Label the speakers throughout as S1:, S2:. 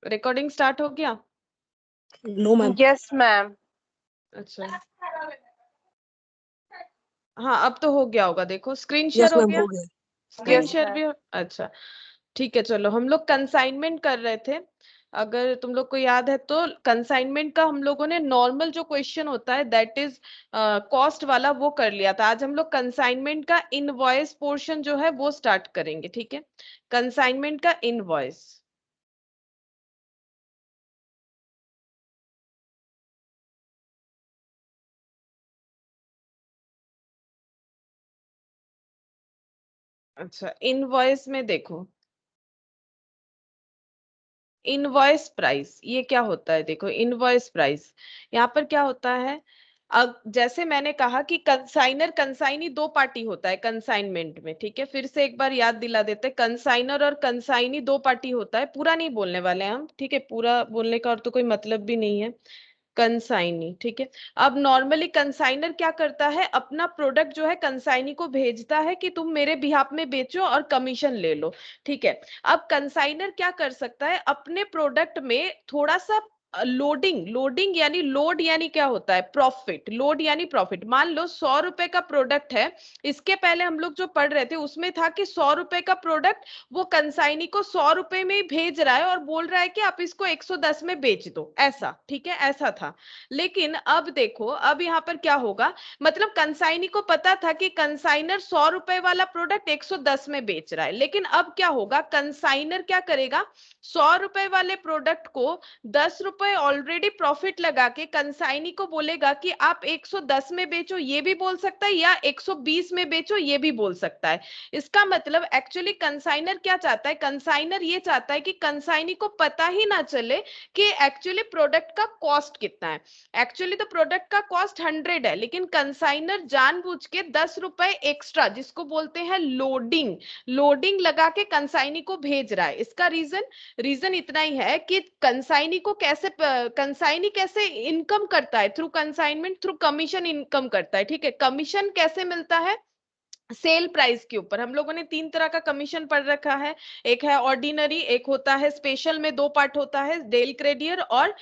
S1: Recording start हो गया?
S2: No ma'am.
S3: Yes ma'am.
S1: अच्छा, हाँ अब तो हो गया होगा, देखो स्क्रीन
S2: यस
S1: शेयर हो
S2: मैम
S1: गया,
S2: हो गया।
S1: Screen
S3: Yes,
S1: share
S3: ma'am.
S1: भी हो, अच्छा ठीक है। चलो हम लोग कंसाइनमेंट कर रहे थे, अगर तुम लोग को याद है तो कंसाइनमेंट का हम लोगों ने नॉर्मल जो क्वेश्चन होता है दैट इज कॉस्ट वाला वो कर लिया था। आज हम लोग कंसाइनमेंट का इनवॉइस पोर्शन जो है वो स्टार्ट करेंगे, ठीक है? कंसाइनमेंट का इनवॉइस। अच्छा, इनवॉइस में देखो, इनवॉइस प्राइस ये क्या होता है? देखो इनवॉइस प्राइस यहाँ पर क्या होता है, अब जैसे मैंने कहा कि कंसाइनर कंसाइनी दो पार्टी होता है कंसाइनमेंट में, ठीक है? फिर से एक बार याद दिला देते हैं, कंसाइनर और कंसाइनी दो पार्टी होता है, पूरा नहीं बोलने वाले हम, ठीक है? पूरा बोलने का और तो कोई मतलब भी नहीं है। कंसाइनी, ठीक है? अब नॉर्मली कंसाइनर क्या करता है, अपना प्रोडक्ट जो है कंसाइनी को भेजता है कि तुम मेरे बिहाफ में बेचो और कमीशन ले लो, ठीक है? अब कंसाइनर क्या कर सकता है, अपने प्रोडक्ट में थोड़ा सा लोडिंग, लोडिंग यानी लोड यानी क्या होता है, प्रॉफिट, लोड यानी प्रॉफिट। मान लो 100 रुपए का प्रोडक्ट है, इसके पहले हम लोग जो पढ़ रहे थे उसमें था कि 100 रुपए का प्रोडक्ट वो कंसाइनी को 100 रुपए में ही भेज रहा है और बोल रहा है कि आप इसको 110 में बेच दो, ऐसा, ठीक है? ऐसा था। लेकिन अब देखो, अब यहाँ पर क्या होगा, मतलब कंसाइनी को पता था कि कंसाइनर 100 रुपए वाला प्रोडक्ट 110 में बेच रहा है, लेकिन अब क्या होगा, कंसाइनर क्या करेगा, 100 रुपए वाले प्रोडक्ट को 10 रुपए ऑलरेडी प्रॉफिट लगा के कंसाइनी को बोलेगा कि आप 110 में बेचो, ये भी बोल सकता है, या 120 में बेचो, ये भी बोल सकता है। इसका मतलब एक्चुअली कंसाइनर क्या चाहता है, कंसाइनर ये चाहता है कि कंसाइनी को पता ही ना चले कि एक्चुअली प्रोडक्ट का कॉस्ट कितना है। एक्चुअली तो प्रोडक्ट का कॉस्ट 100 है, लेकिन कंसाइनर जानबूझ के 10 रुपए एक्स्ट्रा, जिसको बोलते हैं लोडिंग, लोडिंग लगा के कंसाइनी को भेज रहा है। इसका रीजन, रीजन इतना ही है कि कंसाइनी को कैसे, कंसाइनी कैसे इनकम करता है, through consignment, through commission income करता है, ठीक है? कमीशन कैसे मिलता है, सेल प्राइस के ऊपर। हम लोगों ने तीन तरह का कमीशन पढ़ रखा है, एक है ऑर्डिनरी, एक होता है स्पेशल, में दो पार्ट होता है, डेल क्रेडियर और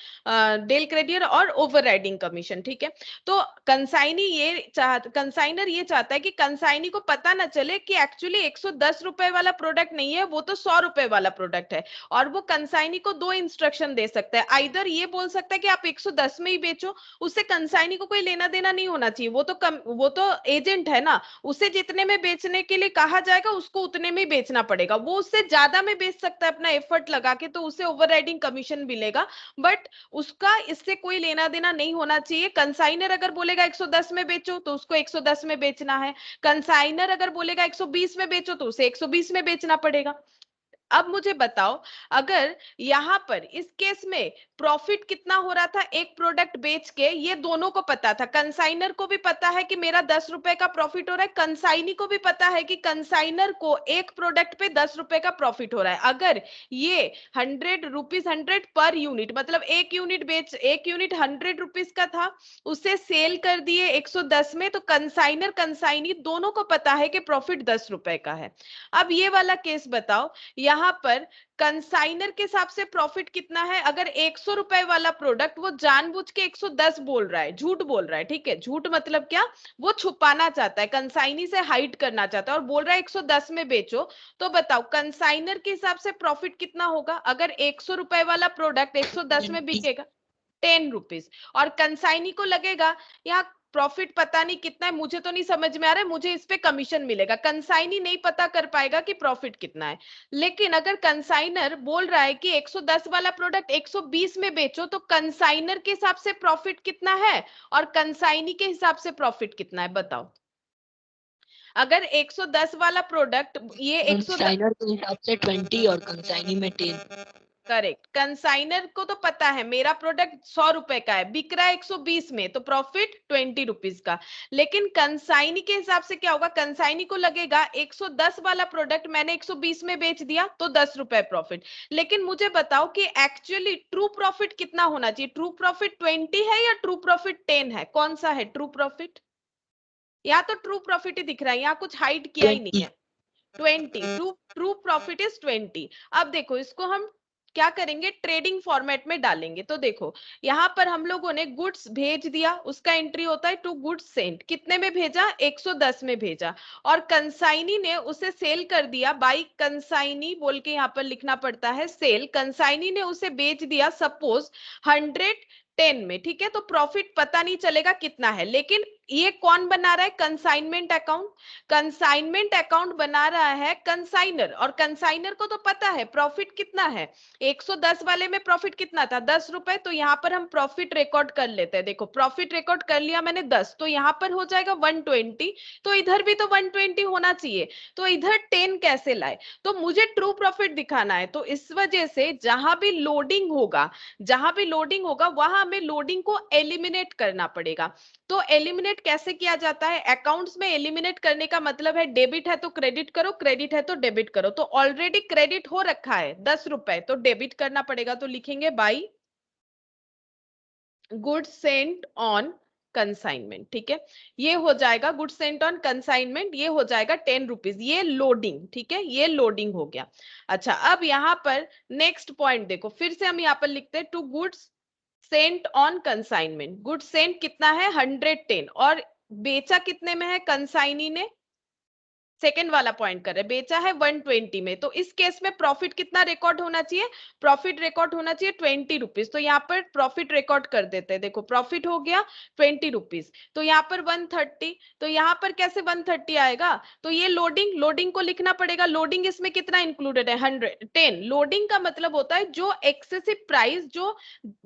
S1: डेल क्रेडियर और ओवरराइडिंग कमीशन, ठीक है? तो कंसाइनी ये कंसाइनर ये चाहता है कि कंसाइनी को पता ना चले कि एक्चुअली 110 रुपए वाला प्रोडक्ट नहीं है, वो तो 100 रुपए वाला प्रोडक्ट है। और वो कंसाइनी को दो इंस्ट्रक्शन दे सकता है, आइदर ये बोल सकता है कि आप 110 में ही बेचो, उससे कंसाइनी को कोई लेना देना नहीं होना चाहिए, वो तो एजेंट है ना, उसे जितने में बेचने के लिए कहा जाएगा उसको उतने में ही बेचना पड़ेगा। वो उससे ज्यादा में बेच सकता है अपना एफर्ट लगा के, तो उसे ओवरराइडिंग कमीशन मिलेगा, बट उसका इससे कोई लेना देना नहीं होना चाहिए। कंसाइनर अगर बोलेगा 110 में बेचो तो उसको 110 में बेचना है, कंसाइनर अगर बोलेगा 120 में बेचो तो उसे 120 में बेचना पड़ेगा। अब मुझे बताओ, अगर यहां पर इस केस में प्रॉफिट कितना हो रहा था एक प्रोडक्ट बेच के, ये दोनों को पता था, कंसाइनर को भी पता है कि मेरा 10 रुपए का प्रॉफिट हो रहा है, कंसाइनी को भी पता है कि कंसाइनर को एक प्रोडक्ट पे 10 रुपए का प्रॉफिट हो रहा है। अगर ये 100 रुपीज, 100 पर यूनिट, मतलब एक यूनिट 100 रुपीज का था, उसे सेल कर दिए 110 में, तो कंसाइनर कंसाइनी दोनों को पता है कि प्रॉफिट 10 रुपए का है। अब ये वाला केस बताओ, यहां पर कंसाइनर के हिसाब से प्रॉफिट कितना है, अगर 100 रुपए वाला प्रोडक्ट वो जानबूझ के 110 बोल रहा है, झूठ बोल रहा है, ठीक है? झूठ मतलब क्या, वो छुपाना चाहता है, कंसाइनी से हाइड करना चाहता है और बोल रहा है 110 में बेचो, तो बताओ कंसाइनर के हिसाब से प्रॉफिट कितना होगा, अगर 100 रुपए वाला प्रोडक्ट 110 में बिकेगा 10 रुपीज, और कंसाइनी को लगेगा यहाँ प्रॉफिट पता नहीं कितना है, मुझे तो नहीं समझ में आ रहा है, मुझे इस पे कमीशन मिलेगा, कंसाइनी नहीं पता कर पाएगा कि प्रॉफिट कितना है। लेकिन अगर कंसाइनर बोल रहा है कि 110 वाला प्रोडक्ट 120 में बेचो, तो कंसाइनर के हिसाब से प्रॉफिट कितना है और कंसाइनी के हिसाब से प्रॉफिट कितना है, बताओ? अगर 110 वाला प्रोडक्ट, ये 110,
S2: कंसाइनर के हिसाब से 20 और कंसाइनी में 10।
S1: करेक्ट, कंसाइनर को तो पता है मेरा प्रोडक्ट 100 रुपए का है, बिक रहा है 120 में, तो प्रॉफिट 20 रुपीज का। लेकिन कंसाइनी के हिसाब से क्या होगा, कंसाइनी को लगेगा 110 वाला प्रोडक्ट मैंने 120 में बेच दिया तो 10 रुपए प्रॉफिट। लेकिन मुझे बताओ कि एक्चुअली ट्रू प्रॉफिट कितना होना चाहिए, ट्रू प्रॉफिट 20 है या ट्रू प्रॉफिट 10 है, कौन सा है ट्रू प्रॉफिट? यहाँ तो ट्रू प्रॉफिट ही दिख रहा है, यहाँ कुछ हाइड किया ही नहीं
S2: 20।
S1: है। 20, ट्रू प्रॉफिट इज 20। अब देखो इसको हम क्या करेंगे, ट्रेडिंग फॉर्मेट में डालेंगे। तो देखो यहां पर हम लोगों ने गुड्स भेज दिया, उसका एंट्री होता है टू गुड्स सेंट, कितने में भेजा, 110 में भेजा, और कंसाइनी ने उसे सेल कर दिया, बाई कंसाइनी बोल के यहां पर लिखना पड़ता है सेल, कंसाइनी ने उसे बेच दिया सपोज 110 में, ठीक है। तो प्रॉफिट पता नहीं चलेगा कितना है, लेकिन ये कौन बना रहा है, कंसाइनमेंट अकाउंट, कंसाइनमेंट अकाउंट बना रहा है कंसाइनर, और कंसाइनर को तो पता है प्रॉफिट कितना है, 110 वाले में प्रॉफिट कितना था, 10 रुपए। तो यहां पर हम प्रॉफिट रिकॉर्ड कर लेते हैं, देखो प्रॉफिट रिकॉर्ड कर लिया मैंने 10, तो यहां पर हो जाएगा 120, तो इधर भी तो 120 होना चाहिए, तो इधर 10 कैसे लाए, तो मुझे ट्रू प्रॉफिट दिखाना है। तो इस वजह से जहां भी लोडिंग होगा, जहां भी लोडिंग होगा वहां हमें लोडिंग को एलिमिनेट करना पड़ेगा। तो एलिमिनेट कैसे किया जाता है, अकाउंट्स में एलिमिनेट करने का मतलब है डेबिट है तो क्रेडिट करो, क्रेडिट है तो डेबिट करो। तो ऑलरेडी क्रेडिट हो रखा है 10 रुपए, तो डेबिट करना पड़ेगा, तो लिखेंगे by goods sent on consignment, ठीक है। ये हो जाएगा गुड्स सेंट ऑन कंसाइनमेंट, ये हो जाएगा 10 रुपीज, ये लोडिंग, ठीक है, ये लोडिंग हो गया। अच्छा अब यहां पर नेक्स्ट पॉइंट देखो, फिर से हम यहां पर लिखते हैं to goods sent on consignment, good sent कितना है 110, और बेचा कितने में है कंसाइनी ने, सेकेंड वाला पॉइंट कर रहे, बेचा है 120 में, तो इस केस में प्रॉफिट कितना रिकॉर्ड होना चाहिए, प्रॉफिट रिकॉर्ड होना चाहिए 20 रुपीज, तो यहाँ पर प्रॉफिट रिकॉर्ड कर देते हैं, देखो प्रॉफिट हो गया 20 रुपीज, तो यहाँ पर 130, तो यहाँ पर कैसे 130 आएगा, तो ये लोडिंग, लोडिंग को लिखना पड़ेगा, लोडिंग इसमें कितना इंक्लूडेड है 110, लोडिंग का मतलब होता है जो एक्सेसिव प्राइस, जो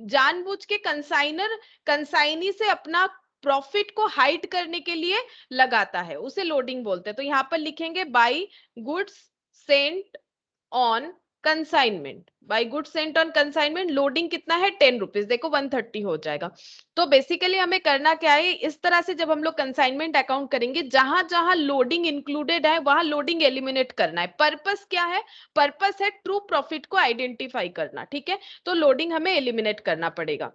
S1: जानबूझ के कंसाइनर कंसाइनी से अपना प्रॉफिट को हाइड करने के लिए लगाता है, उसे लोडिंग बोलते हैं। तो यहां पर लिखेंगे by goods sent on consignment, by goods sent on consignment, loading कितना है 10 रुपीज, देखो 130 हो जाएगा। तो बेसिकली हमें करना क्या है, इस तरह से जब हम लोग कंसाइनमेंट अकाउंट करेंगे, जहां जहां लोडिंग इंक्लूडेड है वहां लोडिंग एलिमिनेट करना है। पर्पस क्या है, पर्पस है ट्रू प्रॉफिट को आइडेंटिफाई करना, ठीक है। तो लोडिंग हमें एलिमिनेट करना पड़ेगा।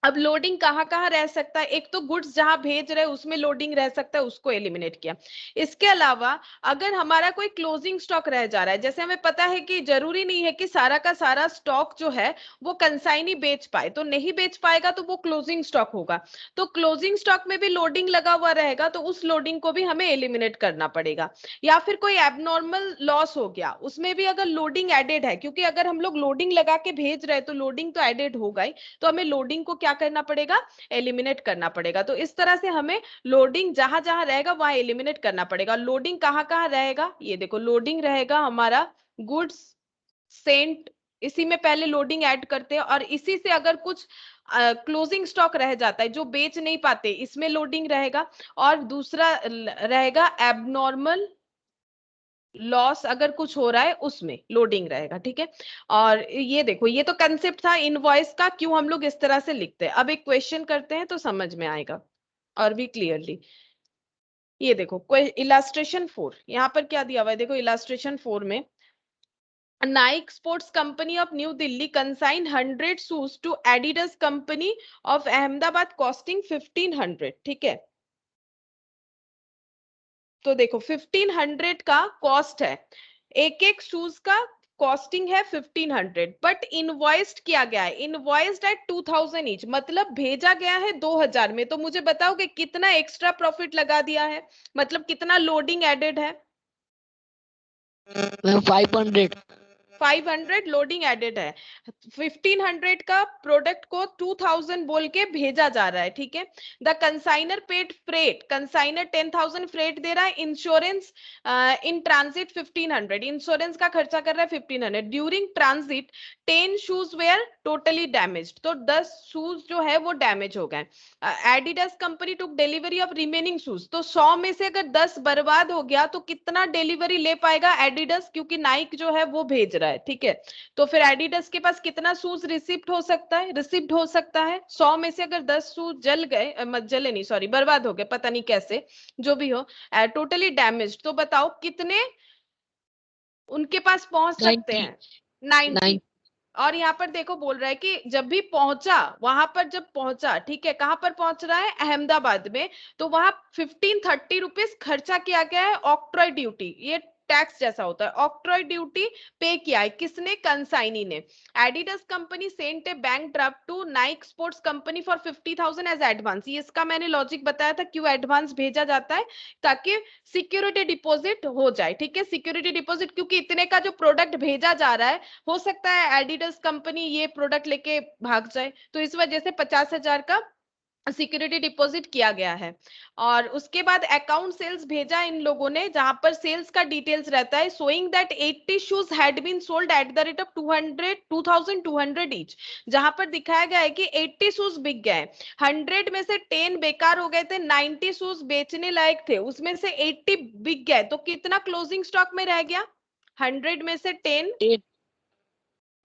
S1: अब लोडिंग कहाँ कहाँ रह सकता है, एक तो गुड्स जहां भेज रहे हैं उसमें लोडिंग रह सकता है, उसको एलिमिनेट किया। इसके अलावा अगर हमारा कोई क्लोजिंग स्टॉक रह जा रहा है, जैसे हमें पता है कि जरूरी नहीं है कि सारा का सारा स्टॉक जो है वो कंसाइनी बेच पाए, तो नहीं बेच पाएगा तो वो क्लोजिंग स्टॉक होगा, तो क्लोजिंग स्टॉक में भी लोडिंग लगा हुआ रहेगा, तो उस लोडिंग को भी हमें एलिमिनेट करना पड़ेगा। या फिर कोई एबनॉर्मल लॉस हो गया, उसमें भी अगर लोडिंग एडेड है, क्योंकि अगर हम लोग लोडिंग लगा के भेज रहे हैं तो लोडिंग तो एडेड होगा ही, तो हमें लोडिंग को क्या करना पड़ेगा, एलिमिनेट करना पड़ेगा। तो इस तरह से हमें लोडिंग जहां जहां रहेगा वहां एलिमिनेट करना पड़ेगा। लोडिंग कहां कहां रहेगा, ये देखो लोडिंग रहेगा हमारा गुड्स सेंट, इसी में पहले लोडिंग ऐड करते हैं, और इसी से अगर कुछ क्लोजिंग स्टॉक रह जाता है जो बेच नहीं पाते, इसमें लोडिंग रहेगा, और दूसरा रहेगा एबनॉर्मल लॉस, अगर कुछ हो रहा है उसमें लोडिंग रहेगा, ठीक है। और ये देखो ये तो कंसेप्ट था इनवॉइस का, क्यों हम लोग इस तरह से लिखते हैं। अब एक क्वेश्चन करते हैं तो समझ में आएगा और भी क्लियरली। ये देखो इलास्ट्रेशन 4, यहाँ पर क्या दिया हुआ है, देखो इलास्ट्रेशन 4 में Nike sports company of New Delhi consign 100 shoes to Adidas company of Ahmedabad costing 1500, ठीक है। तो देखो 1500 का कॉस्ट है, एक एक शूज का कॉस्टिंग है 1500, बट इनवॉइस्ड किया गया है, इनवॉइस्ड एट 2000 ईच, मतलब भेजा गया है 2000 में। तो मुझे बताओ कि कितना एक्स्ट्रा प्रॉफिट लगा दिया है, मतलब कितना लोडिंग एडेड है,
S2: 500।
S1: 500 लोडिंग एडेड है, 1500 का प्रोडक्ट को 2000 बोल के भेजा जा रहा है, ठीक है। The consignor paid freight, consignor 10,000 freight दे रहा है, इंश्योरेंस इन ट्रांजिट 1500, इंश्योरेंस का खर्चा कर रहा है 1500, during transit 10 shoes were totally damaged, तो 10 शूज जो है वो डैमेज हो गए। Adidas company took delivery of remaining shoes, तो 100 में से अगर 10 बर्बाद हो गया तो कितना डिलीवरी ले पाएगा एडिडास, क्योंकि नाइक जो है वो भेज रहा है, ठीक है। तो फिर एडिडास के पास कितना शूज रिसिप्ट हो सकता है, रिसिप्ट हो सकता है 100 में से अगर 10 शूज जल गए, मत जले नहीं सॉरी बर्बाद हो गए, पता नहीं कैसे जो भी हो, टोटली डैमेज, तो बताओ कितने उनके पास पहुंच सकते
S2: 90।
S1: हैं, 90। और यहाँ पर देखो बोल रहा है कि जब भी पहुंचा, वहां पर जब पहुंचा, ठीक है, कहां पर पहुंच रहा है अहमदाबाद में, तो वहां 1530 रुपीज खर्चा किया गया है ऑक्ट्रॉय ड्यूटी, ये टैक्स जैसा होता है। ऑक्ट्रॉय ड्यूटी पे किया है किसने? कंसाइनी ने। Adidas company sent a bank draft to Nike sports company for 50,000 as advance. ये इसका मैंने लॉजिक बताया था क्यों एडवांस भेजा जाता है, ताकि सिक्योरिटी डिपॉजिट हो जाए। ठीक है, सिक्योरिटी डिपॉजिट, क्योंकि इतने का जो प्रोडक्ट भेजा जा रहा है, हो सकता है एडिडास कंपनी ये प्रोडक्ट लेके भाग जाए, तो इस वजह से 50,000 का सिक्योरिटी डिपॉजिट किया गया है। और उसके बाद अकाउंट सेल्स भेजा इन लोगों ने, जहां पर सेल्स का डिटेल्स रहता है, showing that 80 shoes had been sold at the rate of 2200 each. जहां पर दिखाया गया है कि 80 शूज बिक गए, 100 में से 10 बेकार हो गए थे, 90 शूज बेचने लायक थे, उसमें से 80 बिक गए, तो कितना क्लोजिंग स्टॉक में रह गया? 100 में से 10,
S2: 8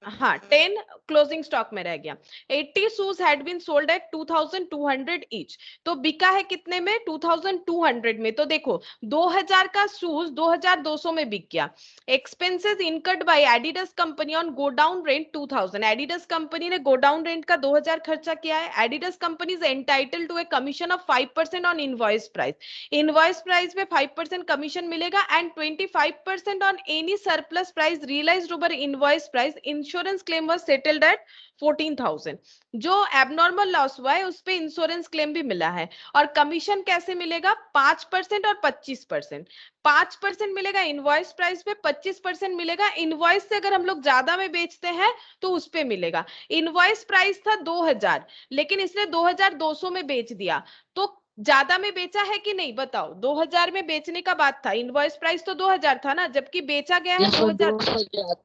S1: हाँ 10 क्लोजिंग स्टॉक में रह गया। 80 shoes had been sold at 2200 each, तो बिका है कितने में? 2200 में। तो देखो 2000 का शूज 2200 में बिक गया। Expenses incurred by Adidas company on godown rent 2000, Adidas company ने गोडाउन रेंट का 2000 खर्चा किया है। Adidas company is entitled to a commission of 5% on invoice price, invoice price पे 5% कमीशन मिलेगा, and 25% on any surplus price realised over invoice price. Insurance claim was settled at 14,000। जो abnormal loss हुआ है उस पे इंश्योरेंस क्लेम भी मिला है। और कमीशन कैसे मिलेगा? 5% और 25%। 5% मिलेगा इनवॉइस प्राइस पे, 25% मिलेगा इनवॉइस से अगर हम लोग ज्यादा में बेचते हैं तो उस पे मिलेगा। इनवॉइस प्राइस था 2000, लेकिन इसने 2200 में बेच दिया, तो ज्यादा में बेचा है कि नहीं? बताओ, 2000 में बेचने का बात था, इनवॉइस प्राइस तो 2000 था ना, जबकि बेचा गया है 2000।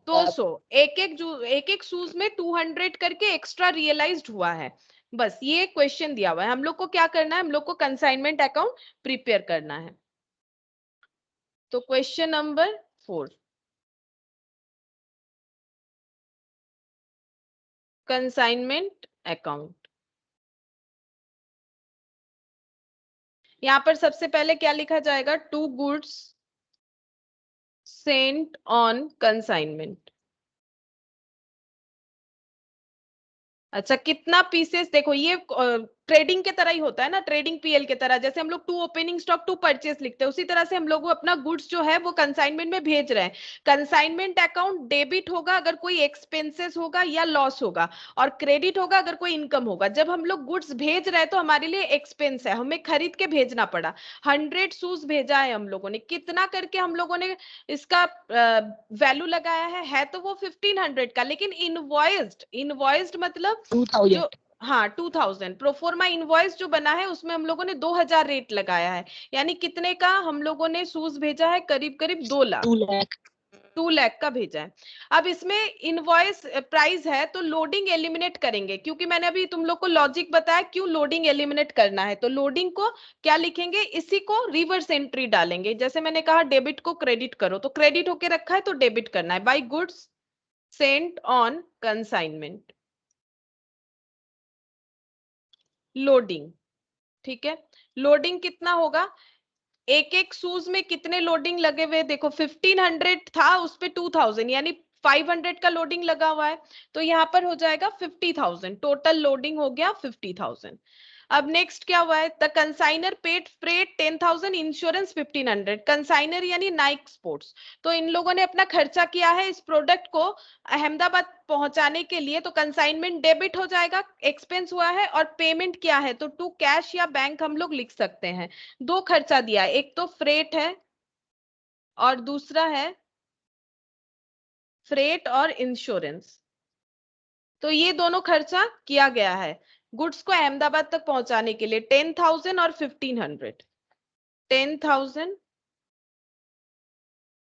S1: 200, एक एक शूज में 200 करके एक्स्ट्रा रियलाइज्ड हुआ है। बस ये क्वेश्चन दिया हुआ है, हम लोग को क्या करना है? हम लोग को कंसाइनमेंट अकाउंट प्रिपेयर करना है। तो क्वेश्चन नंबर 4, कंसाइनमेंट अकाउंट। यहां पर सबसे पहले क्या लिखा जाएगा? To goods sent on consignment. अच्छा, कितना पीसेस? देखो ये ट्रेडिंग के तरह ही होता है ना, ट्रेडिंग पीएल के तरह, जैसे हम लोग to opening stock to purchase लिखते हैं, उसी तरह से हम लोग अपना गुड्स जो है वो कंसाइनमेंट में भेज रहे हैं। कंसाइनमेंट अकाउंट डेबिट होगा अगर कोई एक्सपेंसेस होगा या लॉस होगा, और क्रेडिट होगा अगर कोई इनकम होगा। जब हम लोग गुड्स भेज रहे हैं तो हमारे लिए एक्सपेंस है, हमें खरीद के भेजना पड़ा। 100 शूज भेजा है हम लोगों ने, कितना करके हम लोगों ने इसका वैल्यू लगाया है तो वो 1500 का, लेकिन इनवॉइस्ड, इनवॉइस्ड मतलब
S2: 2000
S1: जो, हाँ 2000 प्रोफोर्मा इनवॉइस जो बना है उसमें हम लोगों ने 2000 रेट लगाया है, यानी कितने का हम लोगों ने शूज भेजा है? करीब करीब 2 लाख,
S2: 2 लाख
S1: 2 लाख का भेजा है। अब इसमें इनवॉइस प्राइस है तो लोडिंग एलिमिनेट करेंगे, क्योंकि मैंने अभी तुम लोग को लॉजिक बताया क्यों लोडिंग एलिमिनेट करना है। तो लोडिंग को क्या लिखेंगे? इसी को रिवर्स एंट्री डालेंगे, जैसे मैंने कहा डेबिट को क्रेडिट करो, तो क्रेडिट होके रखा है तो डेबिट करना है। By goods sent on consignment, loading. ठीक है, लोडिंग कितना होगा? एक एक शूज में कितने लोडिंग लगे हुए? देखो 1500 था, उस पे 2000, यानी 500 का लोडिंग लगा हुआ है, तो यहां पर हो जाएगा 50,000, टोटल लोडिंग हो गया 50,000। अब नेक्स्ट क्या हुआ है? The consignor paid freight 10,000, insurance 1500। Consignor यानी नाइक स्पोर्ट्स, तो इन लोगों ने अपना खर्चा किया है इस प्रोडक्ट को अहमदाबाद पहुंचाने के लिए, तो कंसाइनमेंट डेबिट हो जाएगा, एक्सपेंस हुआ है। और पेमेंट क्या है? तो टू कैश या बैंक हम लोग लिख सकते हैं। दो खर्चा दिया है, एक तो फ्रेट है और दूसरा है फ्रेट और इंश्योरेंस, तो ये दोनों खर्चा किया गया है गुड्स को अहमदाबाद तक पहुंचाने के लिए। 10,000 और 1500, 10,000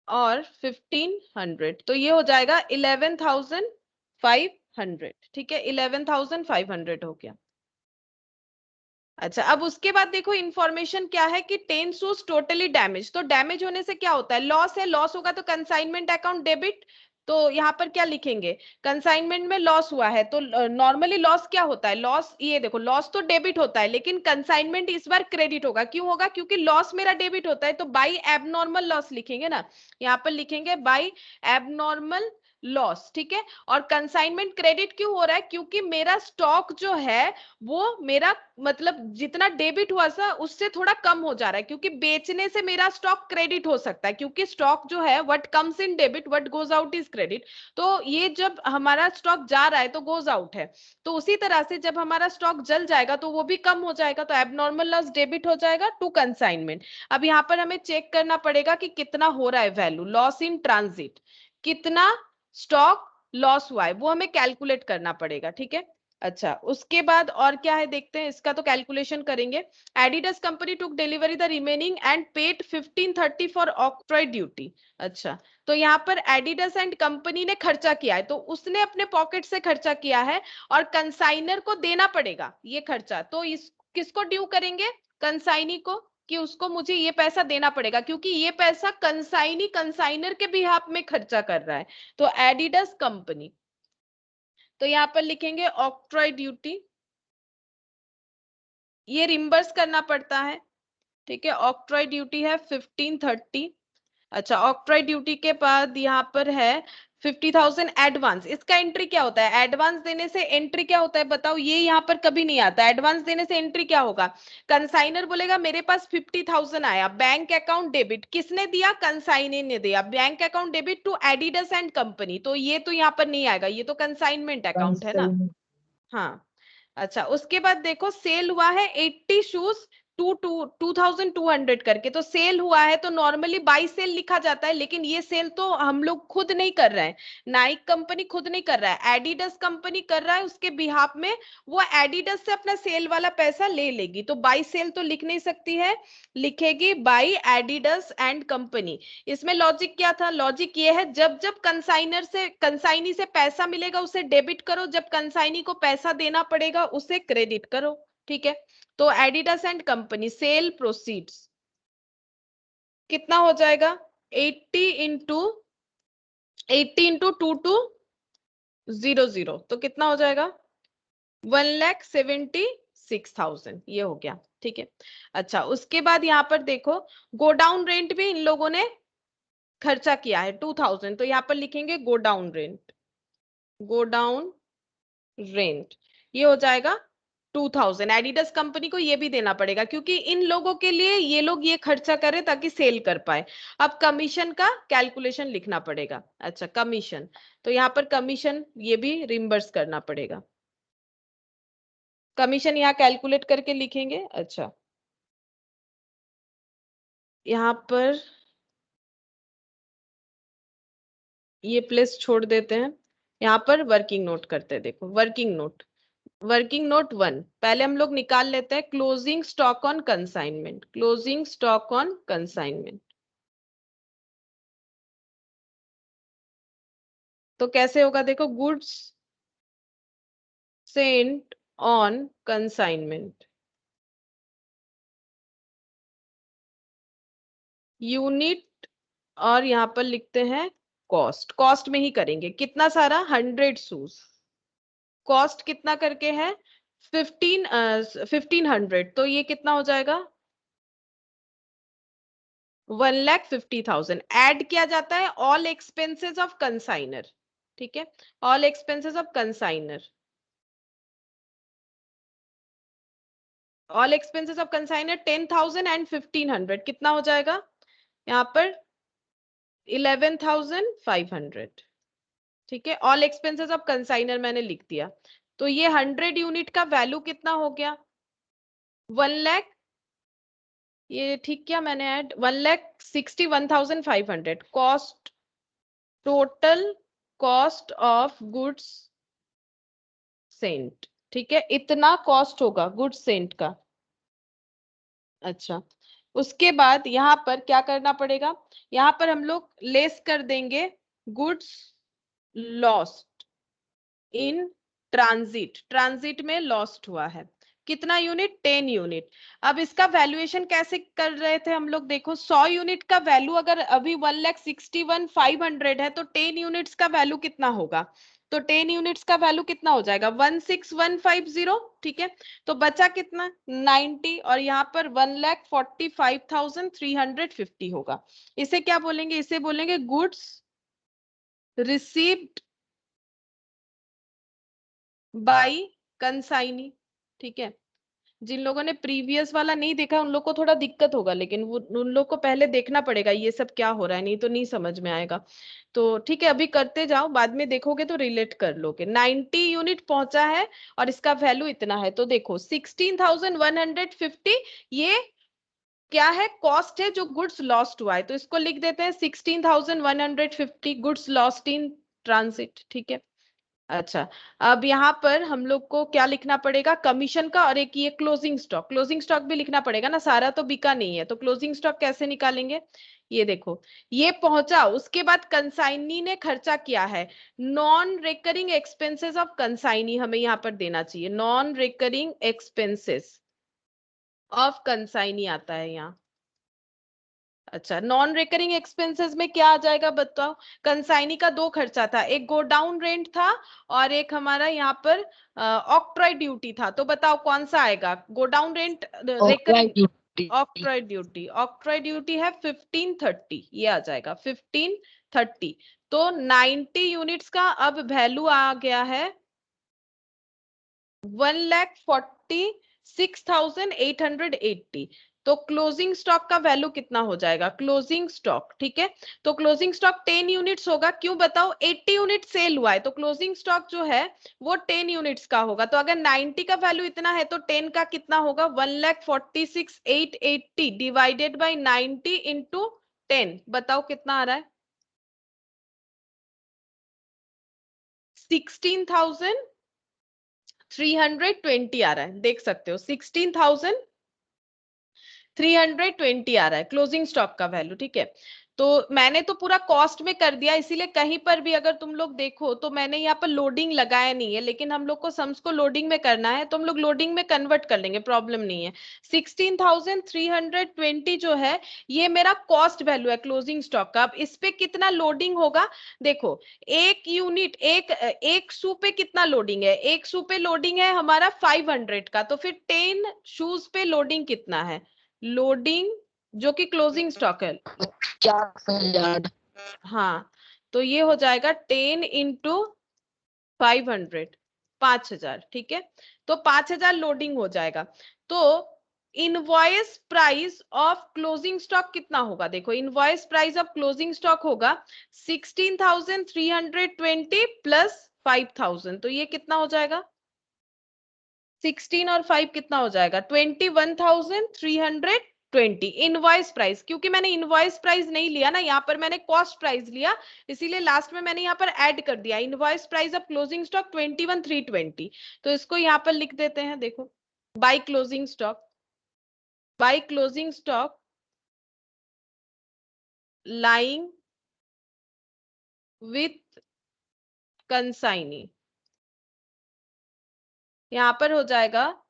S1: और 1500, तो ये हो जाएगा 11,500। ठीक है, 11,500 हो गया। अच्छा, अब उसके बाद देखो इंफॉर्मेशन क्या है कि 10 शूज टोटली डैमेज, तो डैमेज होने से क्या होता है? लॉस है, लॉस होगा तो कंसाइनमेंट अकाउंट डेबिट। तो यहाँ पर क्या लिखेंगे? कंसाइनमेंट में लॉस हुआ है तो नॉर्मली लॉस क्या होता है? लॉस, ये देखो लॉस तो डेबिट होता है, लेकिन कंसाइनमेंट इस बार क्रेडिट होगा। क्यों होगा? क्योंकि लॉस मेरा डेबिट होता है, तो बाई एबनॉर्मल लॉस लिखेंगे ना, यहाँ पर लिखेंगे बाई एबनॉर्मल लॉस, ठीक है। और कंसाइनमेंट क्रेडिट क्यों हो रहा है? क्योंकि मेरा स्टॉक जो है वो मेरा मतलब जितना डेबिट हुआ था उससे थोड़ा कम हो जा रहा है, क्योंकि बेचने से मेरा स्टॉक क्रेडिट हो सकता है, क्योंकि स्टॉक जो है what comes in debit what goes out is credit. तो ये जब हमारा स्टॉक जा रहा है तो गोज आउट है, तो उसी तरह से जब हमारा स्टॉक जल जाएगा तो वो भी कम हो जाएगा, तो एबनॉर्मल लॉस डेबिट हो जाएगा टू कंसाइनमेंट। अब यहाँ पर हमें चेक करना पड़ेगा कि कितना हो रहा है वैल्यू, लॉस इन ट्रांजिट, कितना स्टॉक लॉस हुआ है वो हमें कैलकुलेट करना पड़ेगा, ठीक है। अच्छा, उसके बाद और क्या है देखते हैं, इसका तो कैलकुलेशन करेंगे। Adidas company took delivery the remaining and paid 1530 for octroi duty. अच्छा, तो यहाँ पर एडिडास एंड कंपनी ने खर्चा किया है, तो उसने अपने पॉकेट से खर्चा किया है और कंसाइनर को देना पड़ेगा ये खर्चा, तो इस किसको ड्यू करेंगे? कंसाइनी को, कि उसको मुझे ये पैसा देना पड़ेगा, क्योंकि ये पैसा कंसाइनी कंसाइनर के बिहाफ में खर्चा कर रहा है। तो एडिडास कंपनी, तो यहां पर लिखेंगे ऑक्ट्रॉय ड्यूटी, ये रिम्बर्स करना पड़ता है, ठीक है। ऑक्ट्रॉय ड्यूटी है 1530। अच्छा, ऑक्ट्रॉय ड्यूटी के बाद यहाँ पर है 50,000 एडवांस। इसका एंट्री क्या होता है? एडवांस देने से एंट्री क्या होता है बताओ? ये यहाँ पर कभी नहीं आता। एडवांस देने से एंट्री क्या होगा? कंसाइनर बोलेगा मेरे पास 50,000 आया, बैंक अकाउंट डेबिट, किसने दिया? कंसाइनर ने दिया, bank account debit to Adidas and company, तो ये तो यहाँ पर नहीं आएगा, ये तो कंसाइनमेंट अकाउंट है ना। हाँ, अच्छा, उसके बाद देखो सेल हुआ है 80 शूज 2200 करके, तो सेल हुआ है तो नॉर्मली बाई सेल लिखा जाता है, लेकिन ये सेल तो हम लोग खुद नहीं कर रहे हैं, नाइक कंपनी खुद नहीं कर रहा है, एडिडास कंपनी कर रहा है उसके बिहाफ में। वो एडिडास से अपना सेल वाला पैसा ले लेगी, तो बाई सेल तो लिख नहीं सकती है, लिखेगी बाई एडिडास एंड कंपनी। इसमें लॉजिक क्या था? लॉजिक ये है, जब जब कंसाइनर से कंसाइनी से पैसा मिलेगा उसे डेबिट करो, जब कंसाइनी को पैसा देना पड़ेगा उसे क्रेडिट करो, ठीक है। तो Adidas and company sale proceeds कितना हो जाएगा? 80 इंटू 2200, तो कितना हो जाएगा? 1,76,000, ये हो गया, ठीक है। अच्छा, उसके बाद यहाँ पर देखो गोडाउन रेंट भी इन लोगों ने खर्चा किया है 2000, तो यहाँ पर लिखेंगे गोडाउन रेंट, गोडाउन रेंट ये हो जाएगा 2000। एडिडास कंपनी को ये भी देना पड़ेगा, क्योंकि इन लोगों के लिए ये लोग ये खर्चा करें ताकि सेल कर पाए। अब कमीशन का कैलकुलेशन लिखना पड़ेगा। अच्छा, कमीशन, तो यहाँ पर कमीशन ये भी रिम्बर्स करना पड़ेगा, कमीशन यहाँ कैलकुलेट करके लिखेंगे। अच्छा, यहाँ पर ये प्लेस छोड़ देते हैं, यहाँ पर वर्किंग नोट करते हैं। देखो वर्किंग नोट, वर्किंग नोट 1 पहले हम लोग निकाल लेते हैं, closing stock on consignment, closing stock on consignment. तो कैसे होगा देखो, goods sent on consignment, unit, और यहां पर लिखते हैं कॉस्ट, कॉस्ट में ही करेंगे, कितना सारा 100 शूज, कॉस्ट कितना करके है 1500, तो ये कितना हो जाएगा 1,50,000। ऐड किया जाता है ऑल एक्सपेंसेस ऑफ कंसाइनर, ठीक है, all expenses of consignor, all expenses of consignor 10,000 and 1,500, कितना हो जाएगा यहाँ पर 11,500, ठीक है। ऑल एक्सपेंसेस ऑफ कंसाइनर मैंने लिख दिया, तो ये 100 यूनिट का वैल्यू कितना हो गया 1 लाख, ये ठीक किया मैंने add 1,61,500, cost, total cost of goods Saint, ठीक है, इतना कॉस्ट होगा गुड्स सेंट का। अच्छा, उसके बाद यहाँ पर क्या करना पड़ेगा, यहाँ पर हम लोग लेस कर देंगे goods lost in transit, transit में लॉस्ट हुआ है कितना यूनिट 10 यूनिट। अब इसका वैल्यूएशन कैसे कर रहे थे हम लोग, देखो 100 यूनिट का वैल्यू अगर अभी 1,61,500 है, तो 10 यूनिट्स का वैल्यू कितना होगा, तो 10 यूनिट्स का वैल्यू कितना हो जाएगा 16,150, ठीक है। तो बचा कितना 90, और यहाँ पर 1,45,350 होगा। इसे क्या बोलेंगे, इसे बोलेंगे गुड्स रिसीव्ड बाय कंसाइनी। ठीक है, जिन लोगों ने प्रीवियस वाला नहीं देखा उन लोग को थोड़ा दिक्कत होगा, लेकिन वो उन लोग को पहले देखना पड़ेगा ये सब क्या हो रहा है, नहीं तो नहीं समझ में आएगा। तो ठीक है, अभी करते जाओ, बाद में देखोगे तो रिलेट कर लोगे। 90 यूनिट पहुंचा है और इसका वैल्यू इतना है, तो देखो 16,150 ये क्या है, कॉस्ट है जो गुड्स लॉस्ट हुआ है, तो इसको लिख देते हैं 16,150 गुड्स लॉस्ट इन ट्रांसिट। ठीक है, अच्छा, अब यहाँ पर हम लोग को क्या लिखना पड़ेगा, कमीशन का, और एक ये क्लोजिंग स्टॉक। क्लोजिंग स्टॉक भी लिखना पड़ेगा ना, सारा तो बिका नहीं है, तो क्लोजिंग स्टॉक कैसे निकालेंगे, ये देखो, ये पहुंचा, उसके बाद कंसाइनी ने खर्चा किया है। Non recurring expenses of consignee हमें यहाँ पर देना चाहिए, non recurring expenses of consignee आता है यहाँ। अच्छा, नॉन रिकरिंग एक्सपेंसेस में क्या आ जाएगा बताओ, कंसाइनी का दो खर्चा था, एक गोडाउन रेंट था और एक हमारा यहाँ पर ऑक्ट्रॉय ड्यूटी था, तो बताओ कौन सा आएगा, godown rent recurring, octroi duty, octroi duty है 1530, ये आ जाएगा 1530। तो 90 यूनिट्स का अब वैल्यू आ गया है 1,46,880। तो क्लोजिंग स्टॉक का वैल्यू कितना हो जाएगा, क्लोजिंग स्टॉक, ठीक है, तो क्लोजिंग स्टॉक 10 यूनिट्स होगा, क्यों बताओ, 80 यूनिट सेल हुआ है, तो क्लोजिंग स्टॉक जो है वो 10 यूनिट्स का होगा। तो अगर 90 का वैल्यू इतना है तो 10 का कितना होगा, 1,46,880 डिवाइडेड बाई 90 इंटू 10, बताओ कितना आ रहा है, 16,320 आ रहा है, देख सकते हो 16,320 आ रहा है क्लोजिंग स्टॉक का वैल्यू। ठीक है, तो मैंने तो पूरा कॉस्ट में कर दिया, इसीलिए कहीं पर भी अगर तुम लोग देखो तो मैंने यहाँ पर लोडिंग लगाया नहीं है, लेकिन हम लोग को सम्स को लोडिंग में करना है तो हम लोग लोडिंग में कन्वर्ट कर लेंगे, प्रॉब्लम नहीं है। 16,320 जो है ये मेरा कॉस्ट वैल्यू है क्लोजिंग स्टॉक का। अब इस पे कितना लोडिंग होगा, देखो, एक यूनिट, एक शू पे कितना लोडिंग है, एक शू पे लोडिंग है हमारा 500 का, तो फिर 10 शूज पे लोडिंग कितना है, लोडिंग जो कि क्लोजिंग स्टॉक है,
S2: 4,000।
S1: हाँ, तो ये हो जाएगा 10 इंटू 500, 5,000। ठीक है, तो 5,000 लोडिंग हो जाएगा। तो invoice price of closing stock कितना होगा, देखो invoice price of closing stock होगा 16,320 प्लस 5,000, तो ये कितना हो जाएगा, 16 और 5 कितना हो जाएगा, 21,320 इनवॉइस प्राइस। क्योंकि मैंने इनवॉइस प्राइस नहीं लिया ना, यहाँ पर मैंने कॉस्ट प्राइस लिया, इसीलिए लास्ट में मैंने यहाँ पर ऐड कर दिया invoice price of closing stock 21,320। तो इसको यहाँ पर लिख देते हैं, देखो, by closing stock, by closing stock lying with consignee, यहाँ पर हो जाएगा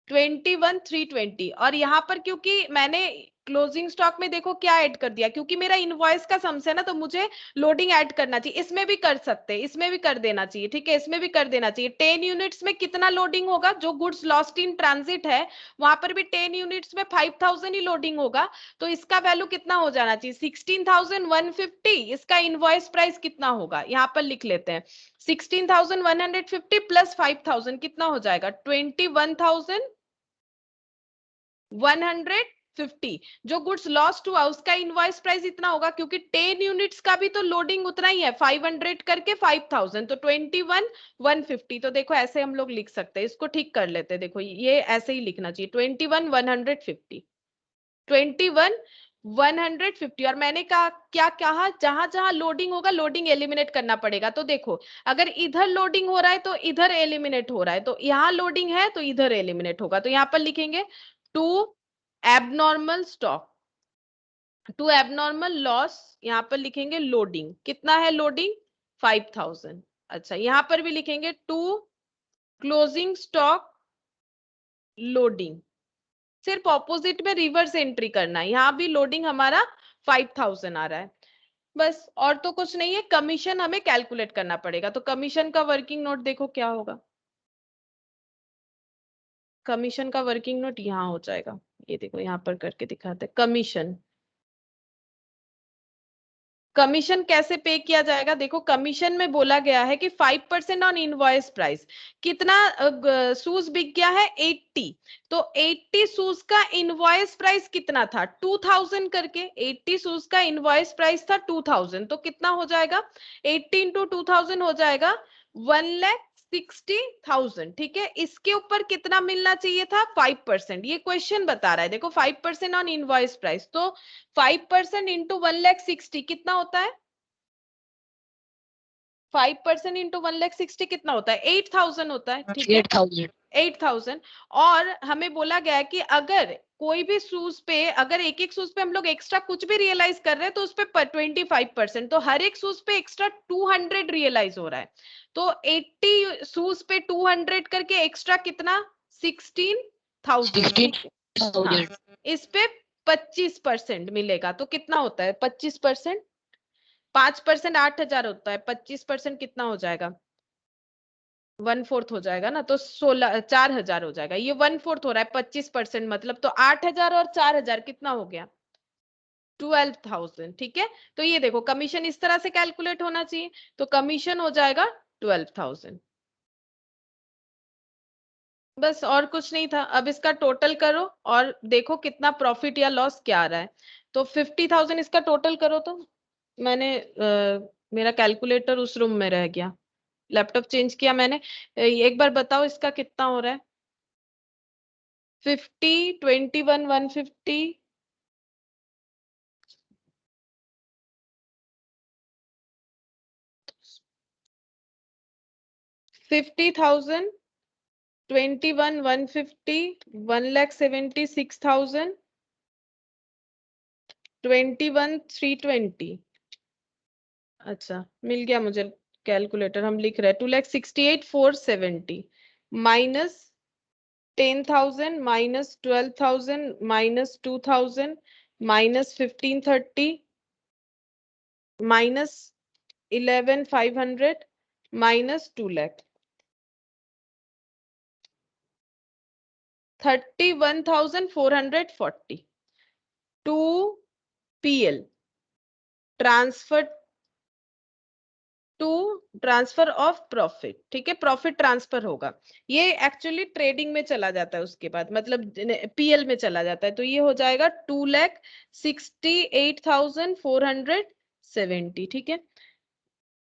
S1: 21,320। और यहां पर क्योंकि मैंने क्लोजिंग स्टॉक में देखो क्या ऐड कर दिया, क्योंकि मेरा इनवॉइस का सम्स है ना, तो मुझे लोडिंग ऐड करना चाहिए, इसमें भी कर सकते हैं, इसमें भी कर देना चाहिए, ठीक है, इसमें भी कर देना चाहिए। 10 यूनिट्स में कितना लोडिंग होगा, जो गुड्स लॉस्ट इन ट्रांजिट है वहां पर भी 10 यूनिट्स में 5,000 ही लोडिंग होगा, तो इसका वैल्यू कितना हो जाना चाहिए, 16,150। इसका इनवॉइस प्राइस कितना होगा, यहाँ पर लिख लेते हैं, 16,150 प्लस 5,000 कितना हो जाएगा, 21,150। जो गुड्स लॉस्ट हुआ उसका इनवॉइस प्राइस इतना होगा, क्योंकि 10 यूनिट्स का भी तो लोडिंग उतना ही है, 500 करके 5,000, तो 21,150। तो देखो ऐसे हम लोग लिख सकते हैं, इसको ठीक कर लेते हैं, देखो ये ऐसे ही लिखना चाहिए, 21,150, 21,150। और मैंने कहा क्या कहा, जहां जहां लोडिंग होगा लोडिंग एलिमिनेट करना पड़ेगा। तो देखो अगर इधर लोडिंग हो रहा है तो इधर एलिमिनेट हो रहा है, तो यहाँ लोडिंग है तो इधर एलिमिनेट होगा, तो यहाँ पर लिखेंगे to abnormal stock, to abnormal loss, यहाँ पर लिखेंगे लोडिंग, कितना है लोडिंग, 5,000। अच्छा, यहाँ पर भी लिखेंगे टू क्लोजिंग स्टॉक लोडिंग, सिर्फ ऑपोजिट में रिवर्स एंट्री करना है, यहाँ भी लोडिंग हमारा 5,000 आ रहा है, बस और तो कुछ नहीं है। कमीशन हमें कैलकुलेट करना पड़ेगा, तो कमीशन का वर्किंग नोट देखो क्या होगा, कमीशन का वर्किंग नोट यहाँ हो जाएगा, ये देखो यहाँ पर करके दिखाते हैं, कमीशन कमीशन कैसे पे किया जाएगा? देखो कमीशन में बोला गया है कि 5% ऑन इनवॉइस प्राइस। कितना शूज बिक गया है? 80। तो 80 शूज का इनवॉइस प्राइस कितना था? 2000 करके। 80 शूज का इनवॉइस प्राइस था 2000, तो कितना हो जाएगा? 80 इंटू 2000 हो जाएगा 1,60,000। ठीक है, इसके ऊपर कितना मिलना चाहिए था? 5%। ये क्वेश्चन बता रहा है, देखो 5% ऑन इनवॉइस प्राइस, तो 5% इंटू 1,60,000 कितना होता है? 5% इंटू 1,60,000 कितना होता है? 8,000 होता है। ठीक है,
S2: 8,000।
S1: 8,000। और हमें बोला गया है कि अगर कोई भी शूज पे, अगर एक एक शूज पे हम लोग एक्स्ट्रा कुछ भी रियलाइज कर रहे हैं तो उस पे 25%, तो हर एक शूज पे एक्स्ट्रा 200 रियलाइज हो रहा है। तो 80 शूज पे 200 करके एक्स्ट्रा कितना? 16,000। ठीक है, हाँ,
S2: 16,000।
S1: इस पे 25% मिलेगा, तो कितना होता है 25%? 5% 8,000 होता है, 25% कितना हो जाएगा? 1/4 हो जाएगा ना, तो 4,000 हो जाएगा। ये 1/4 हो रहा है 25% मतलब, तो 8,000 और 4,000 कितना हो गया? 12,000। ठीक है, तो ये देखो कमीशन इस तरह से कैलकुलेट होना चाहिए, तो कमीशन हो जाएगा 12,000। बस, और कुछ नहीं था। अब इसका टोटल करो और देखो कितना प्रॉफिट या लॉस क्या आ रहा है। तो 50,000 इसका टोटल करो तो। मैंने मेरा कैलकुलेटर उस रूम में रह गया, लैपटॉप चेंज किया मैंने। एक बार बताओ इसका कितना हो रहा है? 50, 21, 150, 50,000, 21, 150, 1,76,000, 21, 320। अच्छा, मिल गया मुझे कैलकुलेटर। हम लिख रहे हैं 2,68,470 minus 10,000 minus 12,000 minus 2,000 minus 1,530 minus 11,500 minus 2 lakh, 31,440 to PL, transfer to transfer of profit. ठीक है, प्रॉफिट ट्रांसफर होगा। ये एक्चुअली ट्रेडिंग में चला जाता है, उसके बाद मतलब PL में चला जाता है, तो ये हो जाएगा 2,68,470। ठीक है,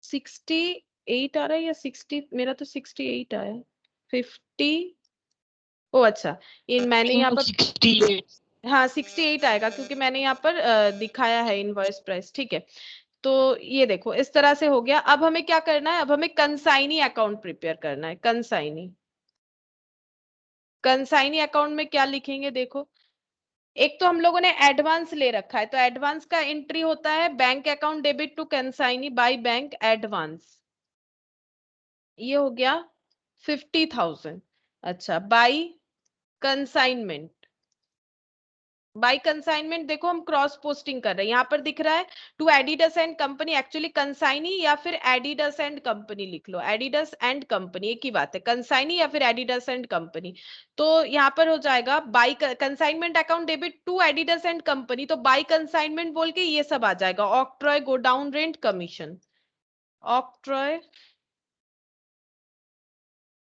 S1: 68 आ रहा है या 60? मेरा तो 68 आया। 50, ओ अच्छा, इन मैंने यहाँ पर,
S2: 68।
S1: हाँ 68 आएगा क्योंकि मैंने यहाँ पर दिखाया है इनवॉइस प्राइस। ठीक है, तो ये देखो इस तरह से हो गया। अब हमें क्या करना है? अब हमें कंसाइनी अकाउंट प्रिपेयर करना है। कंसाइनी, कंसाइनी अकाउंट में क्या लिखेंगे? देखो, एक तो हम लोगों ने एडवांस ले रखा है, तो एडवांस का एंट्री होता है bank account debit to consignee by bank advance. ये हो गया 50,000। अच्छा, बाय कंसाइनमेंट, बाय कंसाइनमेंट देखो हम क्रॉस पोस्टिंग कर रहे हैं, यहाँ पर दिख रहा है to Adidas and company, actually consignee या फिर एडिडस एंड कंपनी लिख लो। एडिडस एंड कंपनी एक ही बात है, कंसाइनी या फिर एडिडस एंड कंपनी। तो यहाँ पर हो जाएगा by consignment account debit to Adidas and company, तो बाय कंसाइनमेंट बोल के ये सब आ जाएगा। Octroi godown rent commission, octroi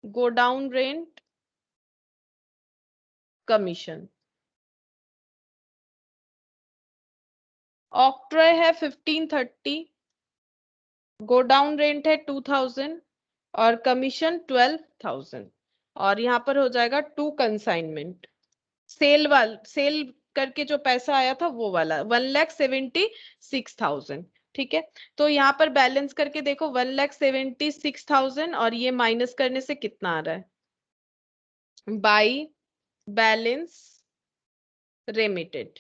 S1: godown rent commission, octroi है 1530, गोडाउन रेंट है 2000 और कमीशन 12,000। और यहाँ पर हो जाएगा टू कंसाइनमेंट, सेल करके जो पैसा आया था वो वाला 1,76,000। ठीक है, तो यहाँ पर बैलेंस करके देखो 1,76,000 और ये माइनस करने से कितना आ रहा है? By balance remitted.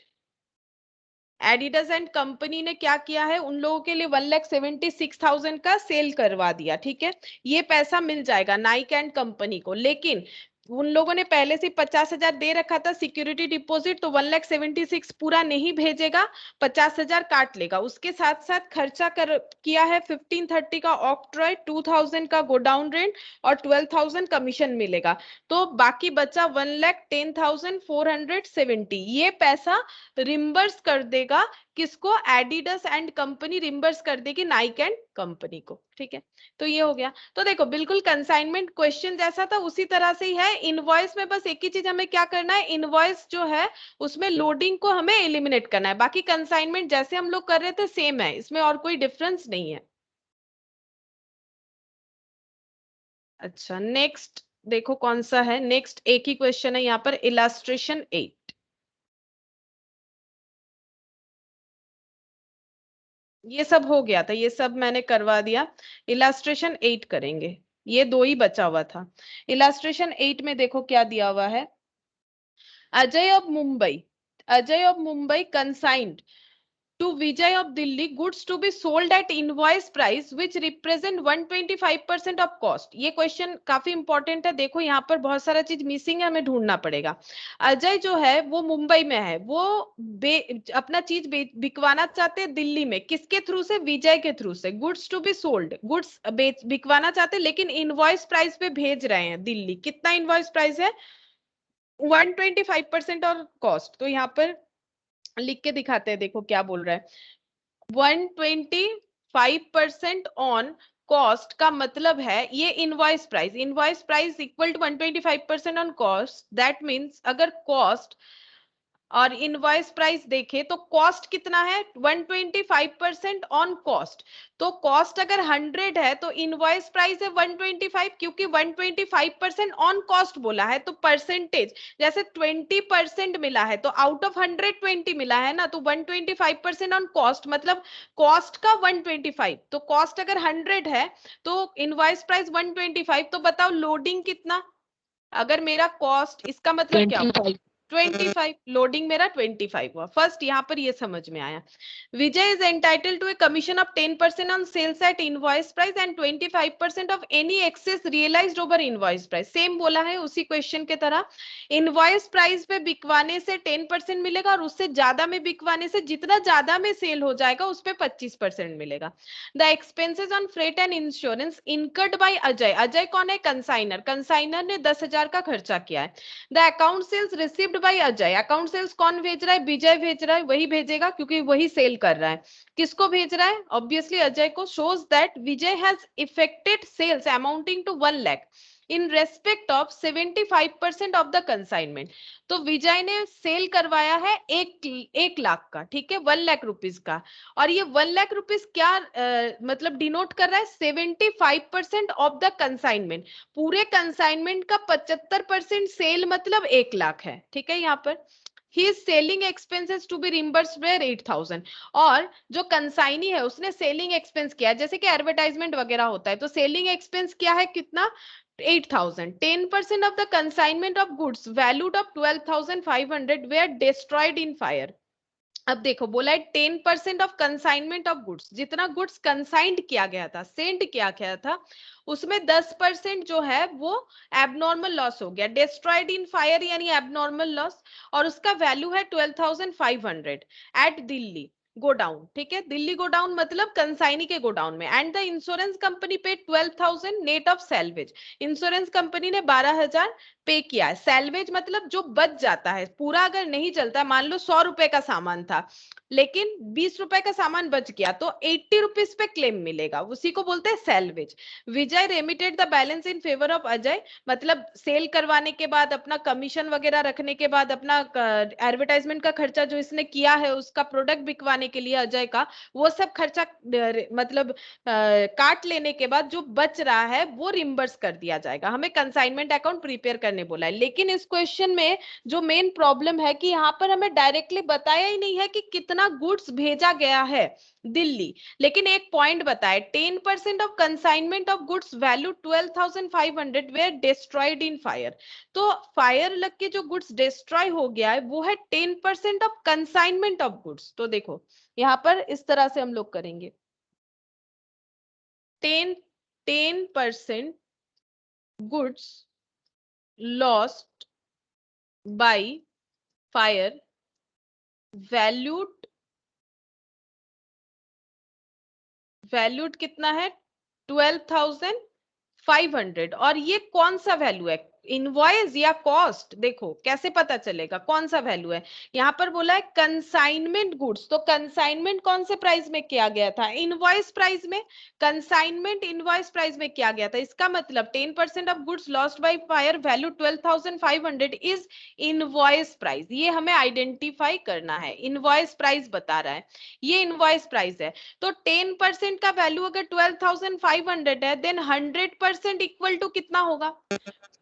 S1: Adidas and company ने क्या किया है? उन लोगों के लिए 1,76,000 का सेल करवा दिया। ठीक है, ये पैसा मिल जाएगा नाइक एंड कंपनी को, लेकिन उन लोगों ने पहले से 50,000 दे रखा था सिक्योरिटी डिपॉजिट, तो 1,76,000 पूरा नहीं भेजेगा, 50,000 काट लेगा। उसके साथ साथ खर्चा कर किया है 1,530 का ऑक्ट्रॉय, 2,000 का गोडाउन रेंट और 12,000 कमीशन मिलेगा, तो बाकी बचा 1,10,470। ये पैसा रिम्बर्स कर देगा किसको? एडिडास एंड कंपनी रिम्बर्स कर देगी नाइक एंड कंपनी को, ठीक है। तो ये हो गया। तो देखो बिल्कुल कंसाइनमेंट क्वेश्चन जैसा था उसी तरह से ही है। इनवॉइस में बस एक ही चीज हमें क्या करना है, इनवॉइस जो है उसमें लोडिंग को हमें एलिमिनेट करना है, बाकी कंसाइनमेंट जैसे हम लोग कर रहे थे सेम है, इसमें और कोई डिफरेंस नहीं है। अच्छा नेक्स्ट देखो कौन सा है, नेक्स्ट एक ही क्वेश्चन है यहाँ पर, इलास्ट्रेशन 8। ये सब हो गया था, ये सब मैंने करवा दिया। इलास्ट्रेशन 8 करेंगे, ये दो ही बचा हुआ था। इलास्ट्रेशन 8 में देखो क्या दिया हुआ है। Ajay of Mumbai, Ajay of Mumbai consigned to Vijay of Delhi goods to be sold at invoice price which represent 125% of cost। ये क्वेश्चन काफी इंपॉर्टेंट है। देखो यहाँ पर बहुत सारा चीज मिसिंग है, हमें ढूंढना पड़ेगा। अजय जो है वो मुंबई में है, वो अपना चीज बिकवाना चाहते हैं दिल्ली में, किसके थ्रू से? विजय के थ्रू से। Goods to be sold, goods बिकवाना चाहते हैं लेकिन इनवॉइस प्राइस पे भेज रहे हैं दिल्ली। कितना इनवॉइस प्राइस है? 125% और कॉस्ट। तो यहाँ पर लिख के दिखाते हैं, देखो क्या बोल रहा है। 125% ऑन कॉस्ट का मतलब है ये invoice price, invoice price equal to 125% on cost. That means अगर कॉस्ट और इनवॉइस प्राइस देखे तो कॉस्ट कितना है? 125% ऑन कॉस्ट। तो कॉस्ट अगर 100 है तो इनवॉइस प्राइस है 125, क्योंकि 125% ऑन कॉस्ट बोला है। तो परसेंटेज जैसे 20% मिला है तो आउट ऑफ 100 20 मिला है ना, तो 125% ऑन कॉस्ट मतलब कॉस्ट का 125। तो कॉस्ट अगर 100 है तो इनवॉइस प्राइस 125। तो बताओ लोडिंग कितना? अगर मेरा कॉस्ट, इसका मतलब क्या हुआ?
S2: 25।
S1: 25, लोडिंग मेरा 25 हुआ। फर्स्ट यहां पर ये समझ में आया। Vijay is entitled to a commission of 10% on sales at invoice price and 25% of any excess realised over invoice price. Same बोला है उसी क्वेश्चन के तरह। इनवॉइस प्राइस पे बिकवाने से 10% मिलेगा और उससे ज्यादा में बिकवाने से जितना ज्यादा में सेल हो जाएगा उस पे 25% मिलेगा। The expenses on freight and insurance incurred by Ajay, Ajay कौन है? कंसाइनर, कंसाइनर ने 10,000 का खर्चा किया है। The account sales received by Ajay, account sales कौन भेज रहा है? विजय भेज रहा है, वही भेजेगा क्योंकि वही सेल कर रहा है। किसको भेज रहा है? ऑब्वियसली अजय को। Shows that Vijay has effected sales amounting to 1 lakh in respect of 75% of the consignment. तो विजय ने सेल करवाया है 1 लाख का, ठीक है, 1 लाख रुपीज का। और ये 1 लाख रुपीज क्या मतलब डिनोट कर रहा है? 75% ऑफ द कंसाइनमेंट। पूरे कंसाइनमेंट का 75% सेल मतलब 1 लाख है, ठीक है। यहाँ पर ही is selling expenses to be reimbursed by 8,000। और जो कंसाइनी है उसने सेलिंग एक्सपेंस किया, जैसे कि एडवर्टाइजमेंट वगैरह होता है, तो सेलिंग एक्सपेंस क्या है? कितना? 8,000। 10% of the consignment of goods valued of 12,500 were destroyed in fire। अब देखो बोला है 10% ऑफ कंसाइनमेंट ऑफ गुड्स, जितना गुड्स कंसाइंड किया गया था, सेंड किया गया था, उसमें 10% जो है वो एबनॉर्मल लॉस हो गया, डिस्ट्रॉयड इन फायर यानी एबनॉर्मल लॉस। और उसका वैल्यू है 12,500 एट दिल्ली गोडाउन, ठीक है। दिल्ली गोडाउन मतलब कंसाइनी के गोडाउन में। एंड द इंश्योरेंस कंपनी पे 12,000 net of salvage, insurance company ने 12,000 पे किया है। सैल्वेज मतलब जो बच जाता है, पूरा अगर नहीं चलता, मान लो 100 रुपए का सामान था लेकिन 20 रुपए का सामान बच गया तो 80 रुपीज पे क्लेम मिलेगा, उसी को बोलते हैं salvage. Vijay remitted the balance in favour of Ajay, मतलब सेल करवाने के बाद अपना कमीशन वगैरह रखने के बाद अपना एडवर्टाइजमेंट का खर्चा जो इसने किया है उसका प्रोडक्ट बिकवाने के लिए अजय का, वो सब खर्चा मतलब काट लेने के बाद जो बच रहा है वो रिम्बर्स कर दिया जाएगा। हमें कंसाइनमेंट अकाउंट प्रिपेयर करने बोला है। लेकिन इस क्वेश्चन में जो मेन प्रॉब्लम है कि यहाँ पर हमें डायरेक्टली बताया ही नहीं है कि कितना गुड्स भेजा गया है दिल्ली। लेकिन एक पॉइंट बताए, 10% of consignment of goods value 12,500 were destroyed in fire. तो फायर लग के जो गुड्स डिस्ट्रॉय हो गया है वो है 10% ऑफ कंसाइनमेंट ऑफ गुड्स। तो देखो यहाँ पर इस तरह से हम लोग करेंगे, 10% goods lost by fire valued कितना है? 12,500। और ये कौन सा वैल्यू है? इनवॉइस या कॉस्ट, देखो कैसे पता चलेगा कौन सा वैल्यू है। यहाँ पर बोला है कंसाइनमेंट गुड्स, तो कंसाइनमेंट कौन से प्राइस में किया गया था, इनवॉइस प्राइस में। कंसाइनमेंट इनवॉइस प्राइस में किया गया था, इसका मतलब 10% of goods lost by fire value 12,500 is invoice price. ये हमें आइडेंटिफाई करना है, इनवॉइस प्राइस बता रहा है, ये इनवॉइस प्राइस है। तो 10% का वैल्यू अगर 12,500 है, देन 100% इक्वल टू कितना होगा,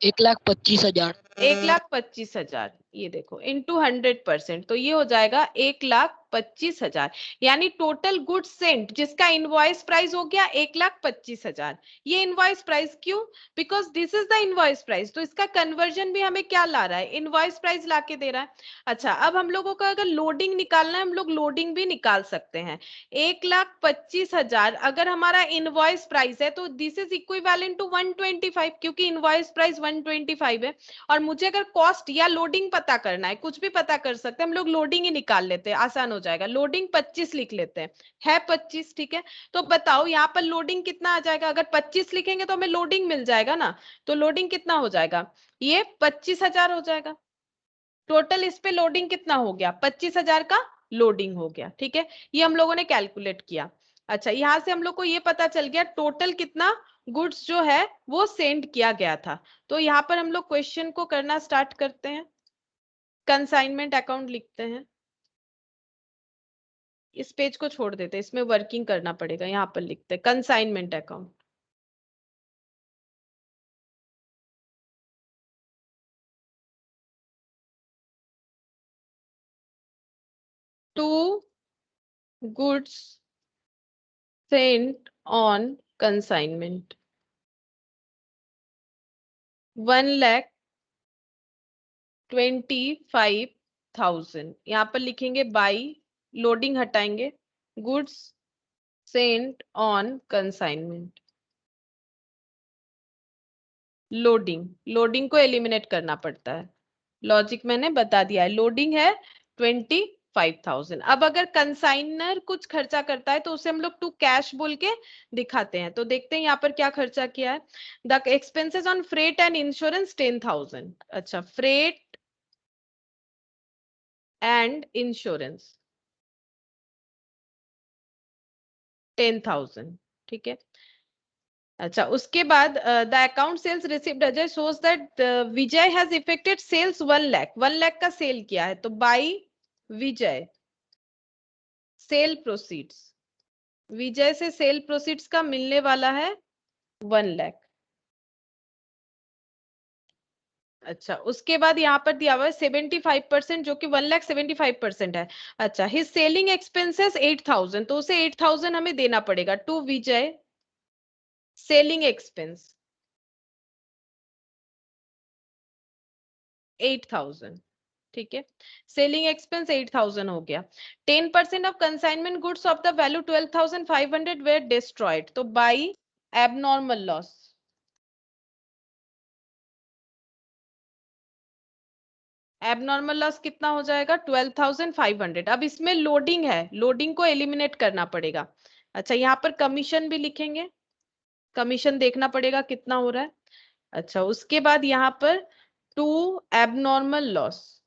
S2: 1,25,000।
S1: 1,25,000। ये देखो इंटू 100%, तो ये हो जाएगा 1,25,000। यानी टोटल गुड्स सेंट जिसका इनवॉइस प्राइस हो गया 1,25,000। ये इनवॉइस प्राइस क्यों, because this is the invoice price, तो इसका कन्वर्जन भी हमें क्या ला रहा है, इनवॉइस प्राइस ला के दे रहा है। अच्छा, अब हम लोगों को अगर लोडिंग निकालना है, हम लोग लोडिंग भी निकाल सकते हैं। 1,25,000 अगर हमारा इनवॉइस प्राइस है, तो दिस इज इक्विवेलेंट टू 125, क्योंकि इनवॉइस प्राइस 125 है। और मुझे अगर कॉस्ट या लोडिंग पता करना है, कुछ भी पता कर सकते हैं हम लोग, लोडिंग ही निकाल लेते हैं, आसान हो जाएगा। लोडिंग 25 लिख लेते हैं, है 25, ठीक है। तो बताओ यहाँ पर लोडिंग कितना आ जाएगा, अगर 25 लिखेंगे तो हमें लोडिंग मिल जाएगा ना, तो लोडिंग कितना हो जाएगा, ये 25,000 हो जाएगा। टोटल इस पे लोडिंग कितना हो गया, 25,000 का लोडिंग हो गया, ठीक है। ये हम लोगों ने कैलकुलेट किया। अच्छा, यहां से हम लोग को ये पता चल गया टोटल कितना गुड्स जो है वो सेंड किया गया था। तो यहाँ पर हम लोग क्वेश्चन को करना स्टार्ट करते हैं, कंसाइनमेंट अकाउंट लिखते हैं। इस पेज को छोड़ देते हैं, इसमें वर्किंग करना पड़ेगा। यहाँ पर लिखते हैं consignment account. To goods sent on consignment 1,25,000। यहाँ पर लिखेंगे बाई, लोडिंग हटाएंगे, goods sent on consignment. Loading, loading को एलिमिनेट करना पड़ता है, लॉजिक मैंने बता दिया है। लोडिंग है 25,000। अब अगर कंसाइनर कुछ खर्चा करता है तो उसे हम लोग टू कैश बोल के दिखाते हैं। तो देखते हैं यहाँ पर क्या खर्चा किया है। The expenses on freight and insurance 10,000। अच्छा, फ्रेट एंड इंश्योरेंस 10,000, ठीक है। अच्छा, उसके बाद the account sales received Ajay shows that Vijay has effected sales 1 lakh, 1 lakh का सेल किया है, तो by Vijay sale proceeds, Vijay से सेल प्रोसीड्स का मिलने वाला है 1 लाख। अच्छा, उसके बाद यहाँ पर दिया हुआ है 75%, जो कि 1,75,000 है। अच्छा, हिज सेलिंग एक्सपेंसेस 8,000, तो उसे 8,000 हमें देना पड़ेगा टू विजय सेलिंग एक्सपेंस 8,000, ठीक है। सेलिंग एक्सपेंस 8,000 हो गया। 10% of consignment goods of the value 12,500 were destroyed, तो by abnormal loss. Abnormal loss कितना हो जाएगा, 12,500। अब इसमें लोडिंग है, लोडिंग को एलिमिनेट करना पड़ेगा। अच्छा, यहाँ पर कमीशन भी लिखेंगे, कमीशन देखना पड़ेगा कितना हो रहा है। अच्छा, उसके बाद यहाँ पर टू एबनॉर्मल लॉस,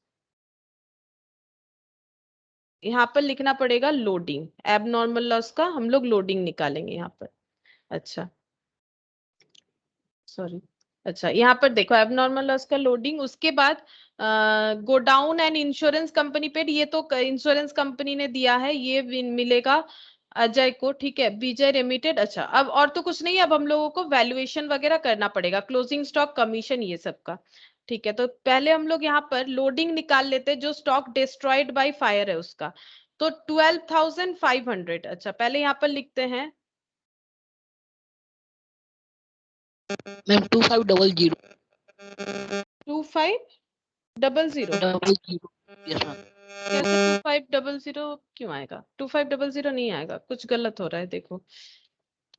S1: यहाँ पर लिखना पड़ेगा लोडिंग। एबनॉर्मल लॉस का हम लोग लोडिंग निकालेंगे यहाँ पर। अच्छा, सॉरी। अच्छा, यहाँ पर देखो एबनॉर्मल लॉस का लोडिंग, उसके बाद गोडाउन एंड इंश्योरेंस कंपनी पे, ये तो इंश्योरेंस कंपनी ने दिया है, ये मिलेगा अजय को, ठीक है। विजय रेमिटेड। अच्छा, अब और तो कुछ नहीं है, अब हम लोगों को वैल्यूएशन वगैरह करना पड़ेगा, क्लोजिंग स्टॉक, कमीशन, ये सब का, ठीक है। तो पहले हम लोग यहाँ पर लोडिंग निकाल लेते हैं, जो स्टॉक डिस्ट्रॉयड बाय फायर है उसका, तो 12,500। अच्छा, पहले यहाँ पर लिखते हैं
S2: मैम 2500।
S1: 2500।
S2: Yes ma'am.
S1: कैसे 2500 क्यों आएगा, 2500 नहीं आएगा, कुछ गलत हो रहा है देखो।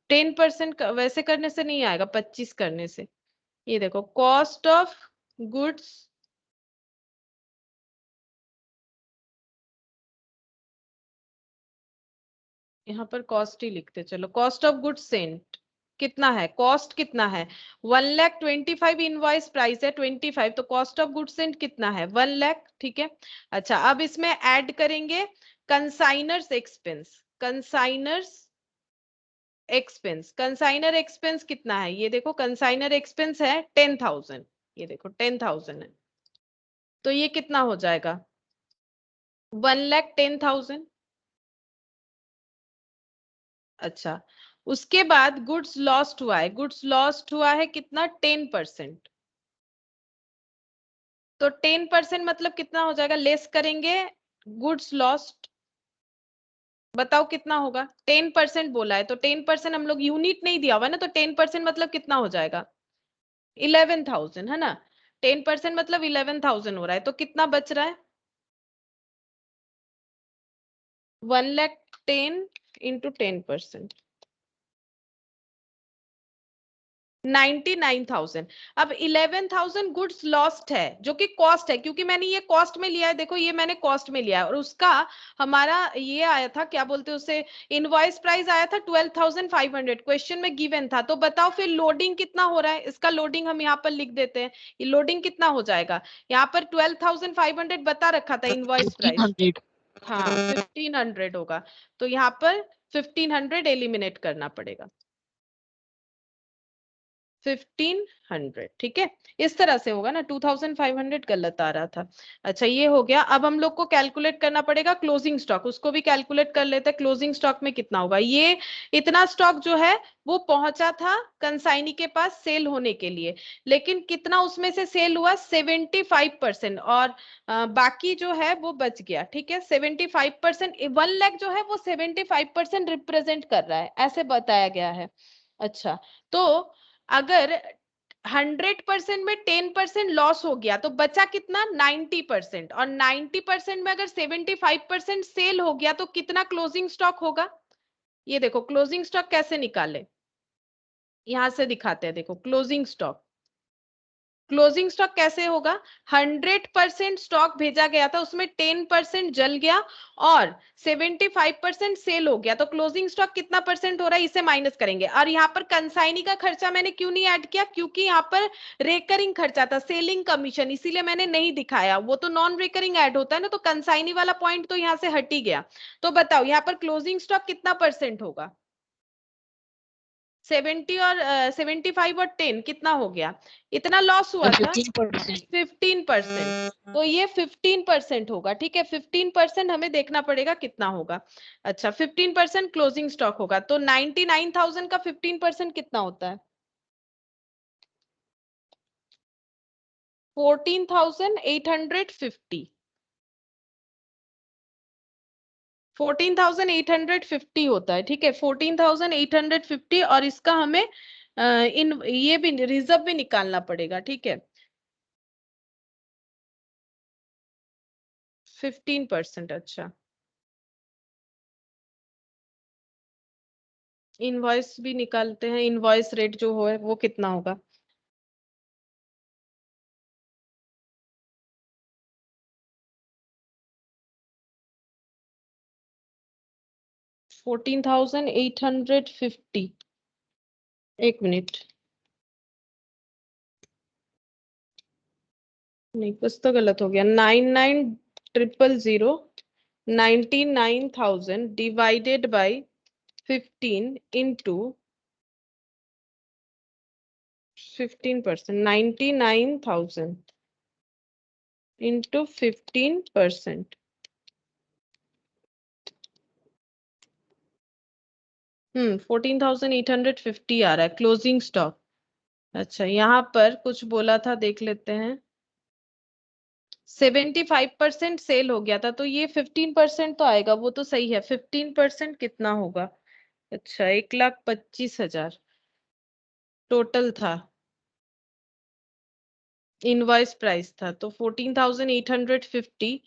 S1: 10% वैसे करने से नहीं आएगा, 25 करने से। ये देखो, कॉस्ट ऑफ गुड्स यहाँ पर कॉस्ट ही लिखते, चलो कॉस्ट ऑफ गुड्स सेंट कितना है, कॉस्ट कितना है, 1,25,000 इनवॉइस प्राइस है 25, तो कॉस्ट ऑफ गुड्स सेंट कितना है 1 लाख, ठीक है। अच्छा अब इसमें ऐड करेंगे कंसाइनर्स एक्सपेंस, कंसाइनर एक्सपेंस कितना है, ये देखो कंसाइनर एक्सपेंस है 10,000, ये देखो 10,000 है, तो ये कितना हो जाएगा 1,10,000। अच्छा उसके बाद गुड्स लॉस्ट हुआ है, गुड्स लॉस्ट हुआ है कितना 10%, तो 10% मतलब कितना हो जाएगा, लेस करेंगे गुड्स लॉस्ट, बताओ कितना होगा, 10% बोला है तो 10% हम लोग यूनिट नहीं दिया हुआ ना, तो 10% मतलब कितना हो जाएगा 11,000 है ना, 10% मतलब 11,000 हो रहा है, तो कितना बच रहा है 1,10,000 इंटू 10%, 99,000। अब 11,000 गुड्स लॉस्ट है जो कि कॉस्ट है, क्योंकि मैंने ये कॉस्ट में लिया है, देखो ये मैंने कॉस्ट में लिया है, और उसका हमारा ये आया था, क्या बोलते हैं उसे, इनवॉइस प्राइस आया था 12,500, क्वेश्चन में गिवन था। तो बताओ फिर लोडिंग कितना हो रहा है, इसका लोडिंग हम यहाँ पर लिख देते हैं, ये लोडिंग कितना हो जाएगा, यहाँ पर 12,500 बता रखा था इनवॉइस प्राइस,
S2: 1500।
S1: हाँ 1,500 होगा, तो यहाँ पर 1,500 एलिमिनेट करना पड़ेगा, 1,500, ठीक है, इस तरह से होगा ना, 2,500 गलत आ रहा था। अच्छा ये हो गया, अब हम लोग को कैलकुलेट करना पड़ेगा क्लोजिंग स्टॉक, उसको भी कैलकुलेट कर लेते हैं, क्लोजिंग स्टॉक में कितना होगा, ये इतना स्टॉक जो है वो पहुंचा था कंसाइनी के पास सेल होने के लिए, लेकिन कितना उसमें से सेल हुआ 75%, और बाकी जो है वो बच गया, ठीक है, 75%, 1 लाख जो है वो 75% रिप्रेजेंट कर रहा है, ऐसे बताया गया है। अच्छा तो अगर 100% में 10% लॉस हो गया तो बचा कितना 90%, और 90% में अगर 75% सेल हो गया तो कितना क्लोजिंग स्टॉक होगा, ये देखो क्लोजिंग स्टॉक कैसे निकाले, यहां से दिखाते हैं, देखो क्लोजिंग स्टॉक, क्लोजिंग स्टॉक कैसे होगा, 100% स्टॉक भेजा गया था उसमें 10% जल गया और 75% सेल हो गया, तो क्लोजिंग स्टॉक कितना परसेंट हो रहा है, इसे माइनस करेंगे। और यहाँ पर कंसाइनी का खर्चा मैंने क्यों नहीं ऐड किया, क्योंकि यहाँ पर रेकरिंग खर्चा था, सेलिंग कमीशन, इसीलिए मैंने नहीं दिखाया, वो तो नॉन रेकरिंग ऐड होता है ना, तो कंसाइनी वाला पॉइंट तो यहाँ से हट ही गया। तो बताओ यहाँ पर क्लोजिंग स्टॉक कितना परसेंट होगा, 70 और 75 और 10 कितना हो गया, इतना लॉस हुआ था
S2: 15%।
S1: 15%, तो ये 15% होगा, ठीक है, 15% हमें देखना पड़ेगा कितना होगा। अच्छा 15% क्लोजिंग स्टॉक होगा, तो 99,000 का 15% कितना होता है 14,850, 14,850 होता है, ठीक है, 14,850, और इसका हमें इन ये भी रिजर्व भी निकालना पड़ेगा, ठीक है, 15%। अच्छा इनवॉइस भी निकालते हैं, इनवॉइस रेट जो हो है वो कितना होगा, 14,850, एक मिनट, नहीं कुछ तो गलत हो गया, 99,000 99,000 डिवाइडेड बाई 15 इंटू 15%, 99,000 इंटू 15%, 14,850 आ रहा है क्लोजिंग स्टॉक। अच्छा यहाँ पर कुछ बोला था, देख लेते हैं, 75% सेल हो गया था, तो ये 15% तो आएगा, वो तो सही है, 15% कितना होगा, अच्छा 1,25,000 टोटल था, इनवॉइस प्राइस था, तो 14,850,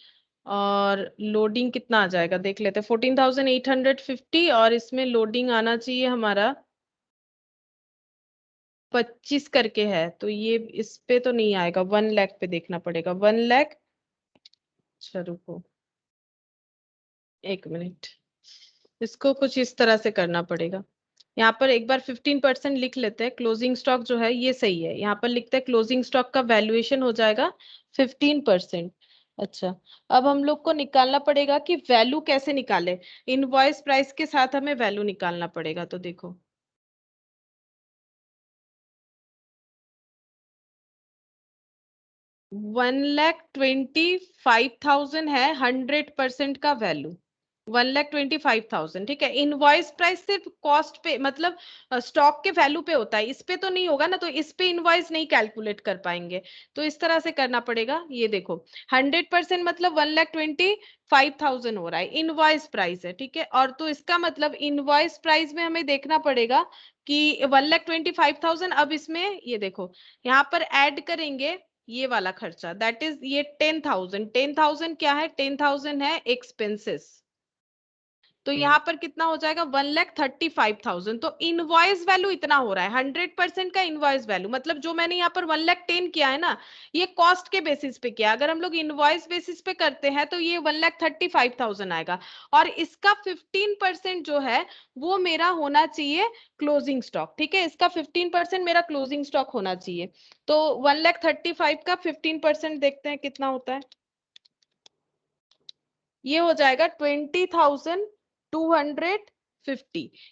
S1: और लोडिंग कितना आ जाएगा देख लेते हैं, 14,850, और इसमें लोडिंग आना चाहिए हमारा 25 करके है, तो ये इस पे तो नहीं आएगा, 1 लाख पे देखना पड़ेगा, 1 लाख, अच्छा रुको एक मिनट, इसको कुछ इस तरह से करना पड़ेगा, यहाँ पर एक बार 15% लिख लेते हैं, क्लोजिंग स्टॉक जो है ये सही है, यहाँ पर लिखते हैं क्लोजिंग स्टॉक का वैल्यूएशन हो जाएगा 15%। अच्छा, अब हम लोग को निकालना पड़ेगा कि वैल्यू कैसे निकाले, इनवॉइस प्राइस के साथ हमें वैल्यू निकालना पड़ेगा। तो देखो 1,25,000 है 100% का वैल्यू, 1,25,000। ठीक है, इनवॉइस प्राइस सिर्फ कॉस्ट पे मतलब स्टॉक के वैल्यू पे होता है, इस पे तो नहीं होगा ना, तो इस पे इनवॉइस नहीं कैलकुलेट कर पाएंगे। तो इस तरह से करना पड़ेगा। ये देखो 100% मतलब 1,25,000 हो रहा है, इनवॉइस प्राइस है। ठीक है, और तो इसका मतलब इनवॉइस प्राइस में हमें देखना पड़ेगा कि 1,25,000। अब इसमें ये देखो यहाँ पर ऐड करेंगे ये वाला खर्चा, दैट इज ये 10,000। 10,000 क्या है, 10,000 है एक्सपेंसेस। तो यहाँ पर कितना हो जाएगा, 1,35,000। तो इनवॉइस वैल्यू इतना हो रहा है, 100% का इनवॉइस वैल्यू। मतलब जो मैंने यहाँ पर 1,10,000 किया है ना, ये कॉस्ट के बेसिस पे किया। अगर हम लोग इनवॉइस बेसिस पे करते हैं तो ये 1,35,000 आएगा। और इसका 15% जो है वो मेरा होना चाहिए क्लोजिंग स्टॉक। ठीक है, इसका 15% मेरा क्लोजिंग स्टॉक होना चाहिए। तो 1,35,000 का 15% देखते हैं कितना होता है। ये हो जाएगा 20,250।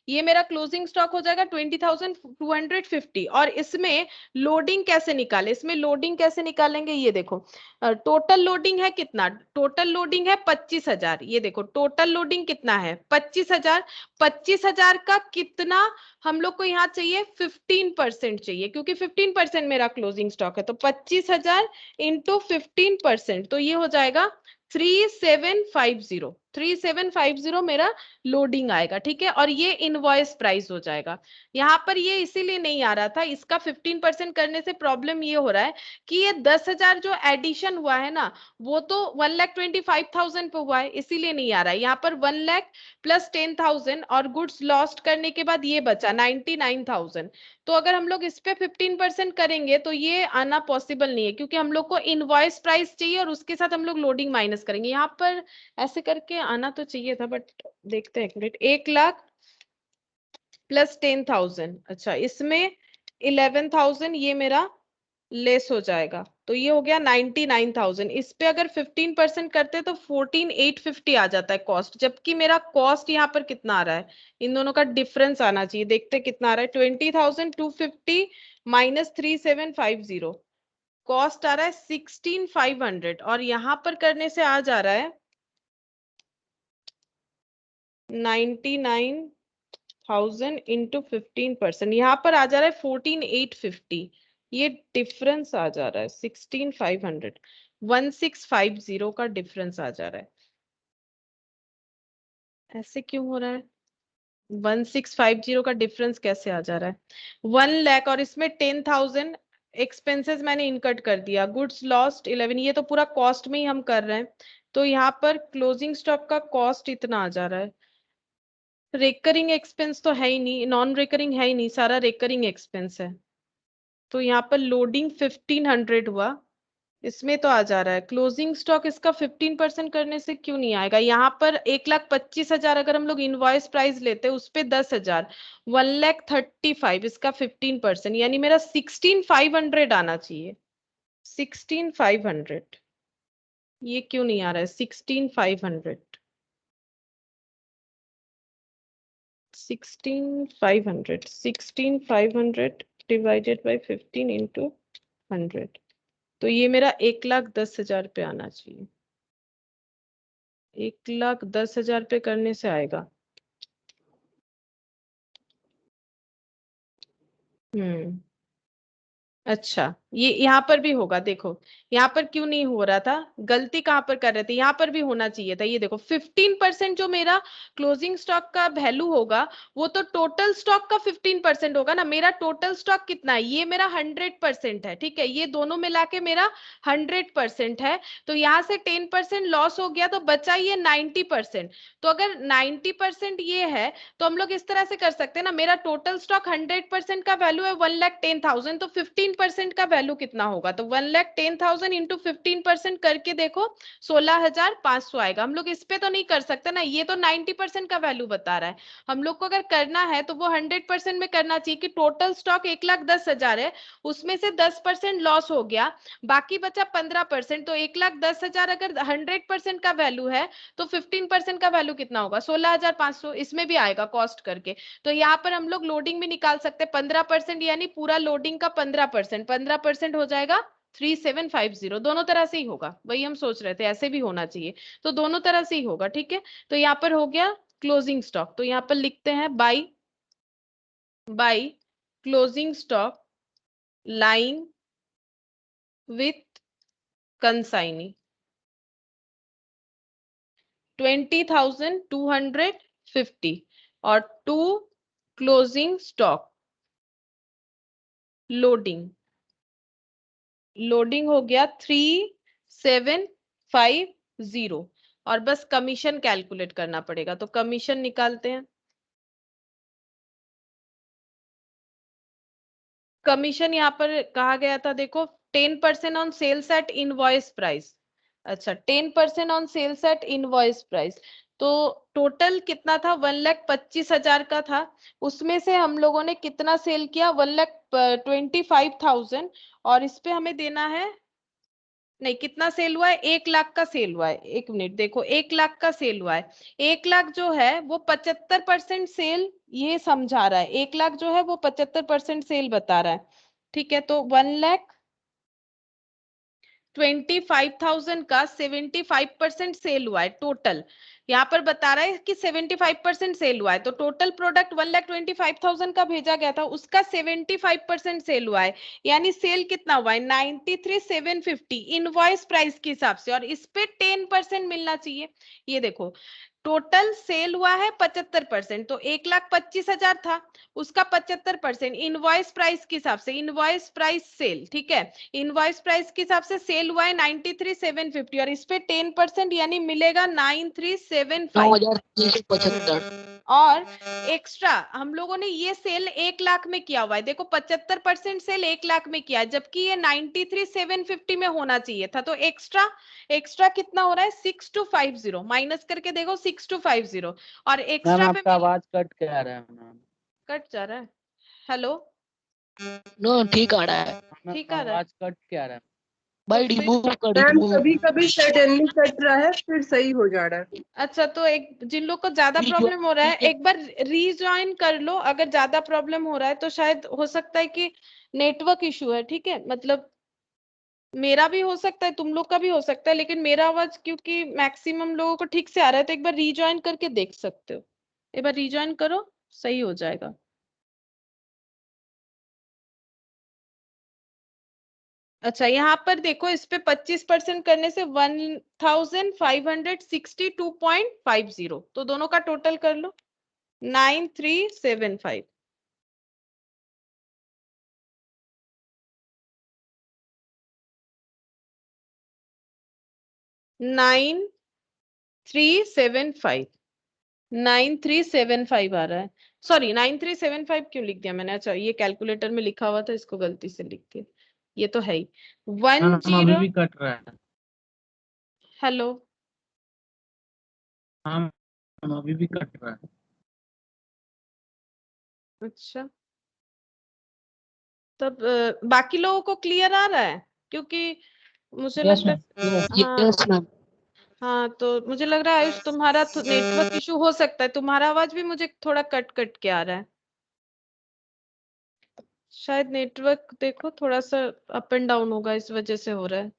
S1: ये मेरा क्लोजिंग स्टॉक हो जाएगा 20,250। और इसमें लोडिंग कैसे निकाले, इसमें लोडिंग कैसे निकालेंगे, ये देखो टोटल लोडिंग है कितना, टोटल लोडिंग है 25,000। ये देखो टोटल लोडिंग कितना है 25,000। 25,000 का कितना हम लोग को यहाँ चाहिए, 15% चाहिए, क्योंकि 15% मेरा क्लोजिंग स्टॉक है। तो 25,000 इंटू 15%, तो ये हो जाएगा 3,750। 3,750 मेरा लोडिंग आएगा। ठीक है, और ये इनवॉइस प्राइस हो जाएगा। यहाँ पर ये इसीलिए नहीं आ रहा था, इसका 15% करने से प्रॉब्लम ये हो रहा है कि ये 10,000 जो एडिशन हुआ है ना, वो तो 1,25,000 पे हुआ है, इसीलिए नहीं आ रहा है। यहाँ पर 1,00,000 प्लस 10,000 और गुड्स लॉस्ट करने के बाद ये बचा 99,000। तो अगर हम लोग इस पे 15% करेंगे तो ये आना पॉसिबल नहीं है, क्योंकि हम लोग को इनवॉइस प्राइस चाहिए और उसके साथ हम लोग लोडिंग माइनस करेंगे। यहाँ पर ऐसे करके आना तो चाहिए था, बट देखते हैं एक मिनट। 1,00,000 प्लस 10,000, अच्छा इसमें 11,000 ये मेरा लेस हो जाएगा, तो ये हो गया 99,000। इस पे अगर 15% करते तो 14,850 आ जाता है कॉस्ट, जबकि मेरा कॉस्ट यहाँ पर कितना आ रहा है, इन दोनों का डिफरेंस आना चाहिए। देखते कितना आ रहा है, 20,250 माइनस 3,750, कॉस्ट आ रहा है 16,500। और यहाँ पर करने से आ जा रहा है 99,000 इंटू 15%, यहाँ पर आ जा रहा है 14,850। ये डिफरेंस आ जा रहा है 16,500, 1,650 का डिफरेंस आ जा रहा है। ऐसे क्यों हो रहा है, 1,650 का डिफरेंस कैसे आ जा रहा है, 1,00,000 और इसमें 10,000 एक्सपेंसेस मैंने इनकट कर दिया, गुड्स लॉस्ट 11, ये तो पूरा कॉस्ट में ही हम कर रहे हैं। तो यहाँ पर क्लोजिंग स्टॉक का कॉस्ट इतना आ जा रहा है। रेकरिंग एक्सपेंस तो है ही नहीं, नॉन रेकरिंग है ही नहीं, सारा रेकरिंग एक्सपेंस है। तो यहाँ पर लोडिंग 1,500 हुआ, इसमें तो आ जा रहा है क्लोजिंग स्टॉक। इसका 15% करने से क्यों नहीं आएगा, यहाँ पर 1,25,000 अगर हम लोग इनवॉइस प्राइस लेते हैं उस पे 10,000, 1,35,000, इसका 15%, यानी मेरा 16,500 आना चाहिए। 16,500, ये क्यों नहीं आ रहा है 16,500, 16,500, 16,500 डिवाइडेड बाई 15 इंटू 100, तो ये मेरा 1,10,000 पे आना चाहिए। 1,10,000 पे करने से आएगा। हम्म, अच्छा ये यहाँ पर भी होगा, देखो यहाँ पर क्यों नहीं हो रहा था, गलती कहाँ पर कर रहे थे, यहाँ पर भी होना चाहिए था। ये देखो 15% जो मेरा क्लोजिंग स्टॉक का वैल्यू होगा वो तो टोटल स्टॉक का 15% होगा ना। मेरा टोटल स्टॉक कितना है, ये मेरा 100% है। ठीक है, ये दोनों मिला के मेरा 100% है। तो यहाँ से 10% लॉस हो गया तो बचा ये 90%। तो अगर 90% ये है तो हम लोग इस तरह से कर सकते हैं ना, मेरा टोटल स्टॉक 100% का वैल्यू है 1,10,000, तो 15% का वैल्यू कितना होगा, तो 1,10,000 इंटू 15% करके देखो 16,500 आएगा। हम लोग इस पे तो नहीं कर सकते ना, ये तो 90% का वैल्यू बता रहा है। हम लोग को अगर करना है तो वो 100% में करना चाहिए कि टोटल स्टॉक 1,10,000 है, उसमें से 10% लॉस हो गया, बाकी बचा 15%, तो 1,10,000 अगर 100% का वैल्यू है तो 15% का वैल्यू कितना होगा, 16,500। इसमें भी आएगा कॉस्ट करके। तो यहाँ पर हम लोग लोडिंग भी निकाल सकते हैं 15%, यानी पूरा लोडिंग का 15%, 15% हो जाएगा 3,750। दोनों तरह से ही होगा, वही हम सोच रहे थे, ऐसे भी होना चाहिए, तो दोनों तरह से ही होगा। ठीक है, तो यहाँ पर हो गया क्लोजिंग स्टॉक, तो यहाँ पर लिखते हैं by closing stock line with consignee 20,250 और टू क्लोजिंग स्टॉक लोडिंग हो गया 3,750 और बस कमीशन कैलकुलेट करना पड़ेगा, तो कमीशन निकालते हैं। कमीशन यहाँ पर कहा गया था, देखो 10% on sales at invoice price. अच्छा, 10% on sales at invoice price, तो टोटल कितना था, 1,25,000 का था। उसमें से हम लोगों ने कितना सेल किया, 1,25,000, और इस पे हमें देना है, नहीं कितना सेल हुआ है, 1,00,000 का सेल हुआ है। एक मिनट देखो, 1,00,000 का सेल हुआ है। 1,00,000 जो है वो 75% सेल ये समझा रहा है, 1,00,000 जो है वो 75% सेल बता रहा है। ठीक है, तो 1,25,000 का 75% सेल हुआ है टोटल। यहाँ पर बता रहा है कि 75% सेल हुआ है, तो टोटल प्रोडक्ट 1,25,000 का भेजा गया था, उसका 75% सेल हुआ है, यानी सेल कितना हुआ है 93,750 इनवॉइस प्राइस के हिसाब से, और इस पे 10% मिलना चाहिए। ये देखो टोटल सेल हुआ है 75%, तो 1,25,000 था, उसका 75% इनवॉइस प्राइस के हिसाब से, इनवॉइस प्राइस सेल, ठीक है, इनवॉइस प्राइस के हिसाब से सेल हुआ है 93,750 और इस पे 10% यानी मिलेगा 93,750।
S2: 9,375।
S1: और एक्स्ट्रा हम लोगों ने ये सेल 1,00,000 में किया हुआ है, देखो 75% सेल 1,00,000 में किया है, जबकि ये 93,750 में होना चाहिए था, तो एक्स्ट्रा एक्स्ट्रा कितना हो रहा है 6,250, माइनस करके देखो 6,250, और
S3: मैम
S1: एक्स्ट्रा पे
S3: आपका आवाज कट के आ रहा है मैम।
S1: कट जा रहा है। हेलो,
S2: नो ठीक आ रहा है
S3: मैम
S1: ठीक आ रहा है,
S3: आवाज कट के आ रहा है।
S2: भाई
S1: तो फिर
S2: रिमूव कर
S4: मैम
S2: रिमूव
S4: कभी कभी सडनली कट रहा है फिर सही हो जा रहा है।
S1: अच्छा, तो एक जिन लोग को ज्यादा प्रॉब्लम हो रहा है एक बार रीजॉइन कर लो, अगर ज्यादा प्रॉब्लम हो रहा है तो शायद हो सकता है कि नेटवर्क इशू है। ठीक है, मतलब मेरा भी हो सकता है, तुम लोग का भी हो सकता है, लेकिन मेरा आवाज क्योंकि मैक्सिमम लोगों को ठीक से आ रहा है, तो एक बार रीजॉइन करके देख सकते हो, एक बार रीजॉइन करो, सही हो जाएगा। अच्छा, यहाँ पर देखो इस पे 25% करने से 1,562.50, तो दोनों का टोटल कर लो 9,375। 9,375 9,375 आ रहा है, सॉरी 9,375 क्यों लिख दिया मैंने, अच्छा ये कैलकुलेटर में लिखा हुआ था, इसको गलती से लिख दिया, ये तो है ही
S3: मैम अभी
S1: 10।
S3: भी कट रहा है।
S1: हेलो,
S3: हाँ मैम अभी भी कट रहा है।
S1: अच्छा, तब बाकी लोगों को क्लियर आ रहा है, क्योंकि मुझे
S3: यस
S1: लगता
S3: मैम।
S1: है, हाँ
S2: यस मैम।
S1: हाँ, तो मुझे लग रहा है आयुष तुम्हारा नेटवर्क इशू हो सकता है, तुम्हारा आवाज भी मुझे थोड़ा कट कट के आ रहा है, शायद नेटवर्क देखो थोड़ा सा अप एंड डाउन होगा, इस वजह से हो रहा है।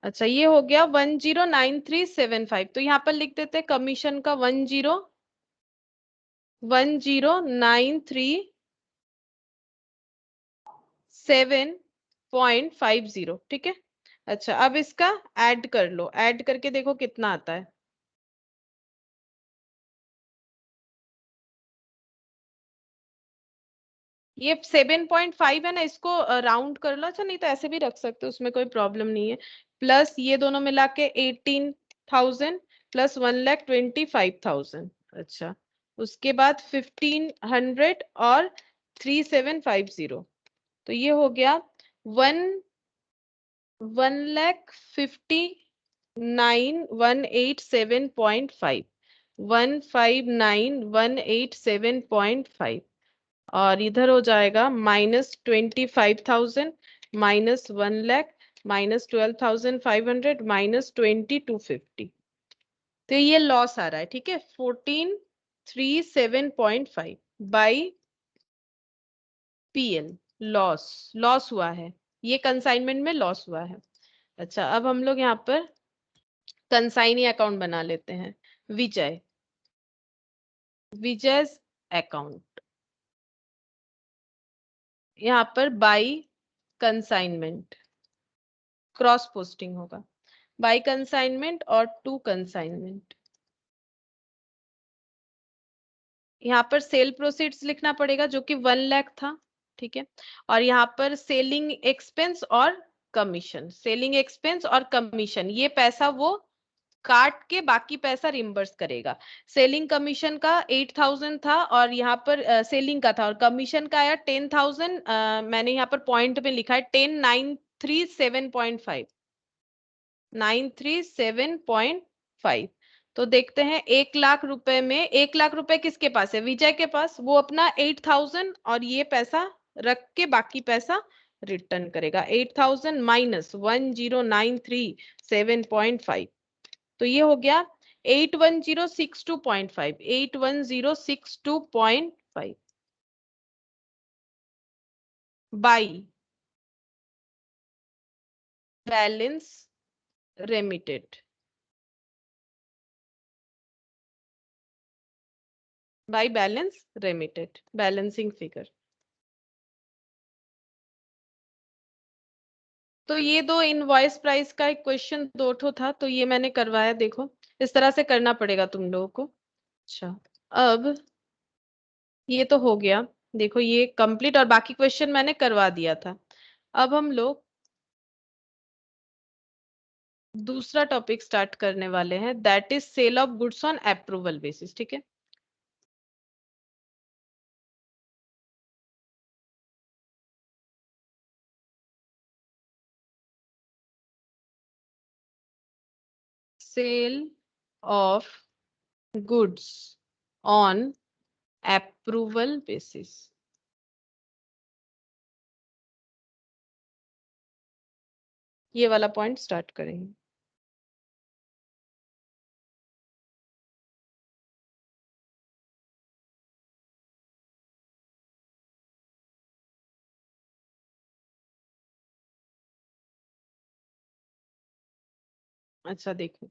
S1: अच्छा, ये हो गया 109375, तो यहाँ पर लिख देते हैं कमीशन का 10,93,750, ठीक है। अच्छा, अब इसका ऐड कर लो, ऐड करके देखो कितना आता है। ये 7.5 है ना, इसको राउंड कर लो, अच्छा नहीं तो ऐसे भी रख सकते हो, उसमें कोई प्रॉब्लम नहीं है। प्लस ये दोनों मिला के 18,000 प्लस 1,25,000। अच्छा, उसके बाद 1500 और 3750, तो ये हो गया 1,59,187.5, 159,187.5, और इधर हो जाएगा -25,000, -1 लाख, -12,500, -2250। तो ये लॉस आ रहा है, ठीक है, 1437.5 बाई पीएल, लॉस हुआ है, ये कंसाइनमेंट में लॉस हुआ है। अच्छा, अब हम लोग यहाँ पर कंसाइनी अकाउंट बना लेते हैं। विजय अकाउंट, यहाँ पर बाई कंसाइनमेंट क्रॉस पोस्टिंग होगा, बाई कंसाइनमेंट और टू कंसाइनमेंट। यहाँ पर सेल प्रोसीड्स लिखना पड़ेगा जो कि 1 लाख था, ठीक है, और यहाँ पर सेलिंग एक्सपेंस और कमीशन, सेलिंग एक्सपेंस और कमीशन, ये पैसा वो काट के बाकी पैसा रिम्बर्स करेगा। सेलिंग कमीशन का 8000 था, और यहाँ पर सेलिंग का था, और कमीशन का आया 10,000, मैंने यहाँ पर पॉइंट में लिखा है 10,937.5, 937.5। तो देखते हैं 1 लाख रुपए में, 1 लाख रुपए किसके पास है, विजय के पास, वो अपना 8000 और ये पैसा रख के बाकी पैसा रिटर्न करेगा। 8000 माइनस 10,937.5, तो ये हो गया 81062.5, 81062.5 by balance remitted, by balance remitted, balancing figure. तो ये दो इनवॉइस प्राइस का एक क्वेश्चन दो ठो था, तो ये मैंने करवाया, देखो इस तरह से करना पड़ेगा तुम लोगों को। अच्छा, अब ये तो हो गया, देखो ये कंप्लीट, और बाकी क्वेश्चन मैंने करवा दिया था। अब हम लोग दूसरा टॉपिक स्टार्ट करने वाले हैं, that is sale of goods on approval basis, ठीक है। Sale of goods on approval basis, ये वाला पॉइंट स्टार्ट करेंगे। अच्छा, देखो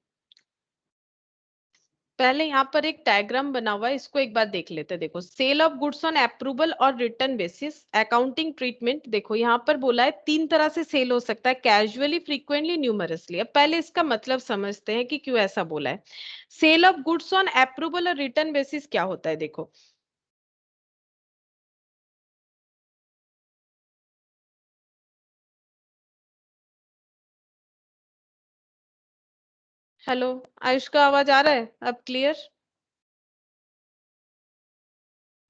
S1: पहले यहाँ पर एक डायग्राम बना हुआ है, इसको एक बार देख लेते हैं। देखो, sale of goods on approval और रिटर्न बेसिस अकाउंटिंग ट्रीटमेंट। देखो यहाँ पर बोला है 3 तरह से सेल हो सकता है, कैजुअली, फ्रीक्वेंटली, न्यूमरसली। अब पहले इसका मतलब समझते हैं कि क्यों ऐसा बोला है। Sale of goods on approval और रिटर्न बेसिस क्या होता है, देखो हेलो, आयुष का आवाज आ रहा है अब क्लियर?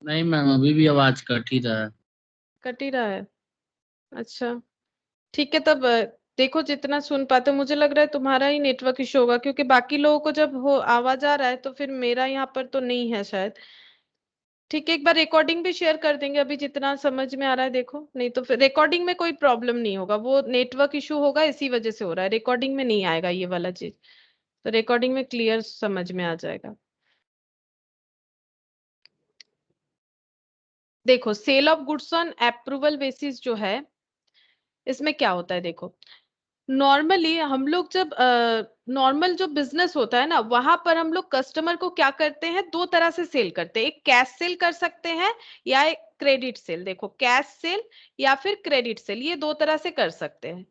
S3: नहीं मैम, अभी भी आवाज कट ही रहा है।
S1: कट ही रहा है, अच्छा ठीक है। तब देखो जितना सुन पाते हो, मुझे लग रहा है तुम्हारा ही नेटवर्क इशू होगा, क्योंकि बाकी लोगों को जब हो आवाज आ रहा है तो फिर मेरा यहाँ पर तो नहीं है शायद। ठीक है, एक बार रिकॉर्डिंग भी शेयर कर देंगे अभी जितना समझ में आ रहा है, देखो नहीं तो फिर रिकॉर्डिंग में कोई प्रॉब्लम नहीं होगा, वो नेटवर्क इशू होगा इसी वजह से हो रहा है, रिकॉर्डिंग में नहीं आएगा ये वाला चीज, तो रिकॉर्डिंग में क्लियर समझ में आ जाएगा। देखो, sale of goods on approval basis जो है, इसमें क्या होता है, देखो नॉर्मली हम लोग जब नॉर्मल जो बिजनेस होता है ना, वहां पर हम लोग कस्टमर को क्या करते हैं, 2 तरह से सेल करते हैं, एक कैश सेल कर सकते हैं या एक क्रेडिट सेल। देखो, कैश सेल या फिर क्रेडिट सेल, ये 2 तरह से कर सकते हैं।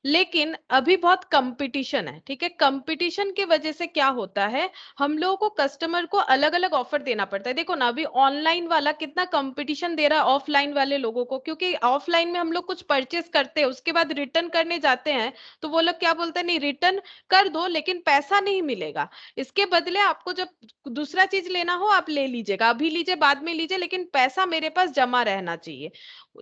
S1: लेकिन अभी बहुत कंपटीशन है, ठीक है। कंपटीशन की वजह से क्या होता है, हम लोगों को कस्टमर को अलग अलग ऑफर देना पड़ता है। देखो ना, अभी ऑनलाइन वाला कितना कंपटीशन दे रहा है ऑफलाइन वाले लोगों को, क्योंकि ऑफलाइन में हम लोग कुछ परचेस करते हैं, उसके बाद रिटर्न करने जाते हैं तो वो लोग क्या बोलते हैं, नहीं रिटर्न कर दो लेकिन पैसा नहीं मिलेगा, इसके बदले आपको जब दूसरा चीज लेना हो आप ले लीजिएगा, अभी लीजिए बाद में लीजिए लेकिन पैसा मेरे पास जमा रहना चाहिए।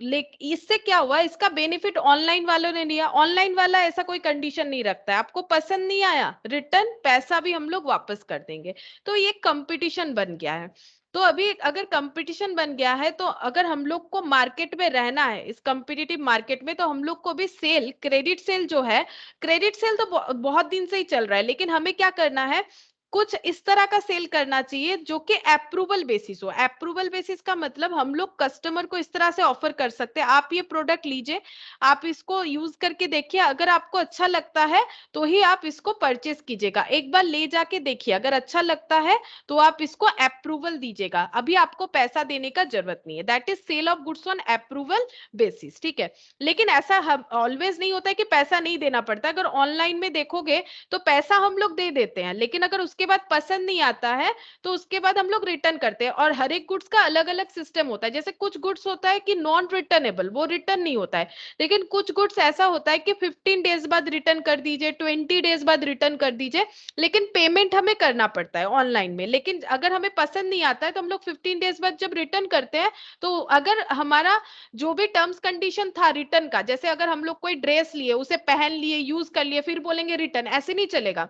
S1: लेकिन इससे क्या हुआ, इसका बेनिफिट ऑनलाइन वालों ने लिया। ऑनलाइन वाला ऐसा कोई कंडीशन नहीं रखता है, आपको पसंद नहीं आया रिटर्न, पैसा भी हम लोग वापस कर देंगे। तो ये कंपटीशन बन गया है। तो अभी अगर कंपटीशन बन गया है तो अगर हम लोग को मार्केट में रहना है, इस कंपटीटिव मार्केट में, तो हम लोग को भी सेल, क्रेडिट सेल जो है, क्रेडिट सेल तो बहुत दिन से ही चल रहा है, लेकिन हमें क्या करना है, कुछ इस तरह का सेल करना चाहिए जो कि अप्रूवल बेसिस हो। अप्रूवल बेसिस का मतलब हम लोग कस्टमर को इस तरह से ऑफर कर सकते हैं, आप ये प्रोडक्ट लीजिए, आप इसको यूज करके देखिए, अगर आपको अच्छा लगता है तो ही आप इसको परचेस कीजिएगा, एक बार ले जाके देखिए, अगर अच्छा लगता है तो आप इसको अप्रूवल दीजिएगा, अभी आपको पैसा देने का जरूरत नहीं है। That is sale of goods on approval basis, ठीक है। लेकिन ऐसा ऑलवेज नहीं होता है कि पैसा नहीं देना पड़ता। अगर ऑनलाइन में देखोगे तो पैसा हम लोग दे देते हैं, लेकिन अगर उसके बाद पसंद नहीं आता है तो उसके बाद हम लोग रिटर्न करते हैं। और हर एक गुड्स का अलग अलग सिस्टम होता है, जैसे कुछ गुड्स होता है कि नॉन रिटर्नेबल, वो रिटर्न नहीं होता है, लेकिन कुछ गुड्स ऐसा होता है कि 15 डेज बाद रिटर्न कर दीजिए, 20 डेज बाद रिटर्न कर दीजिए, लेकिन पेमेंट हमें करना पड़ता है ऑनलाइन में। लेकिन अगर हमें पसंद नहीं आता है तो हम लोग 15 डेज बाद जब रिटर्न करते हैं, तो अगर हमारा जो भी टर्म्स कंडीशन था रिटर्न का, जैसे अगर हम लोग कोई ड्रेस लिए, उसे पहन लिए, यूज कर लिए, फिर बोलेंगे रिटर्न, ऐसे नहीं चलेगा,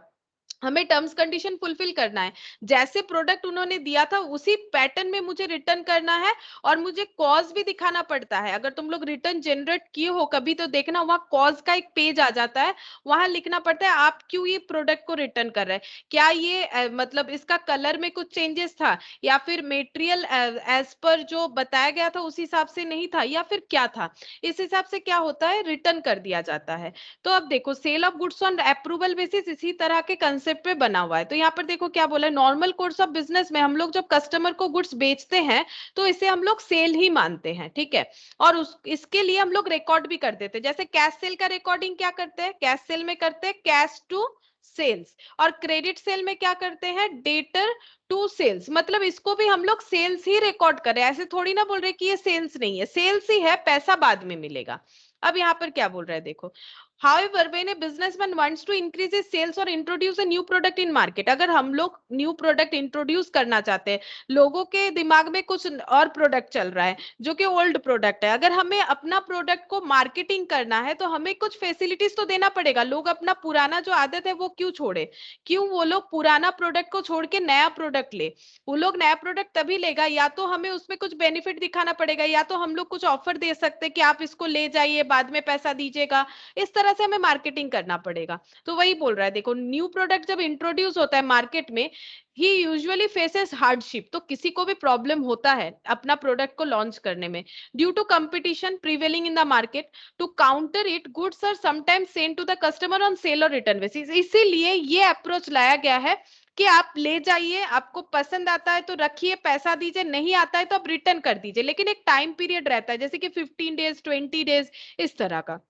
S1: हमें टर्म्स कंडीशन फुलफिल करना है। जैसे प्रोडक्ट उन्होंने दिया था उसी पैटर्न में मुझे रिटर्न करना है, और मुझे कॉज भी दिखाना पड़ता है। अगर तुम लोग रिटर्न जनरेट किए हो कभी तो देखना, वहां कॉज का एक पेज आ जाता है, वहां लिखना पड़ता है आप क्यों ये प्रोडक्ट को रिटर्न कर रहे हैं, क्या ये मतलब इसका कलर में कुछ चेंजेस था, या फिर मेटेरियल एज पर जो बताया गया था उस हिसाब से नहीं था, या फिर क्या था, इस हिसाब से क्या होता है, रिटर्न कर दिया जाता है। तो अब देखो, sale of goods on approval basis इसी तरह के कंसेप्ट पे बना हुआ है। तो यहाँ पर देखो क्या बोला है, नॉर्मल कोर्स ऑफ बिजनेस में हम लोग जब कस्टमर को गुड्स बेचते हैं तो इसे हम लोग सेल ही मानते हैं, ठीक है। और इसके लिए हम लोग रिकॉर्ड भी कर देते हैं, जैसे कैश सेल का रिकॉर्डिंग क्या करते हैं, कैश सेल में करते हैं कैश टू सेल्स, और क्रेडिट सेल में क्या करते हैं, डेटर टू सेल्स, मतलब इसको भी हम लोग सेल्स ही रिकॉर्ड कर रहे हैं, ऐसे थोड़ी ना बोल रहे कि ये सेल्स नहीं है, सेल्स ही है, पैसा बाद में मिलेगा। अब यहाँ पर क्या बोल रहा है देखो, However, when a businessman wants to increase his sales or introduce a new product in market, अगर हम लोग न्यू प्रोडक्ट इंट्रोड्यूस करना चाहते हैं, लोगों के दिमाग में कुछ और प्रोडक्ट चल रहा है जो कि ओल्ड प्रोडक्ट है, अगर हमें अपना प्रोडक्ट को मार्केटिंग करना है तो हमें कुछ फैसिलिटीज तो देना पड़ेगा। लोग अपना पुराना जो आदत है वो क्यों छोड़े, क्यों वो लोग पुराना प्रोडक्ट को छोड़ के नया प्रोडक्ट ले, वो लोग नया प्रोडक्ट तभी लेगा या तो हमें उसमें कुछ बेनिफिट दिखाना पड़ेगा, या तो हम लोग कुछ ऑफर दे सकते हैं कि आप इसको ले जाइए बाद में पैसा दीजिएगा, इस तरह से हमें मार्केटिंग करना पड़ेगा। तो वही बोल रहा है देखो, न्यू प्रोडक्ट जब इंट्रोड्यूस होता है मार्केट में, ही यूजुअली फेसेस हार्डशिप, तो किसी को भी प्रॉब्लम होता है अपना प्रोडक्ट को लॉन्च करने में, due to competition prevailing in the market, to counter it goods are sometimes send to the customer on sale और रिटर्न बेसिस। इसीलिए ये अप्रोच लाया गया है कि आप ले जाइए, आपको पसंद आता है तो रखिए, पैसा दीजिए, नहीं आता है तो आप रिटर्न कर दीजिए, लेकिन एक टाइम पीरियड रहता है जैसे कि 15 डेज 20 डेज इस तरह का।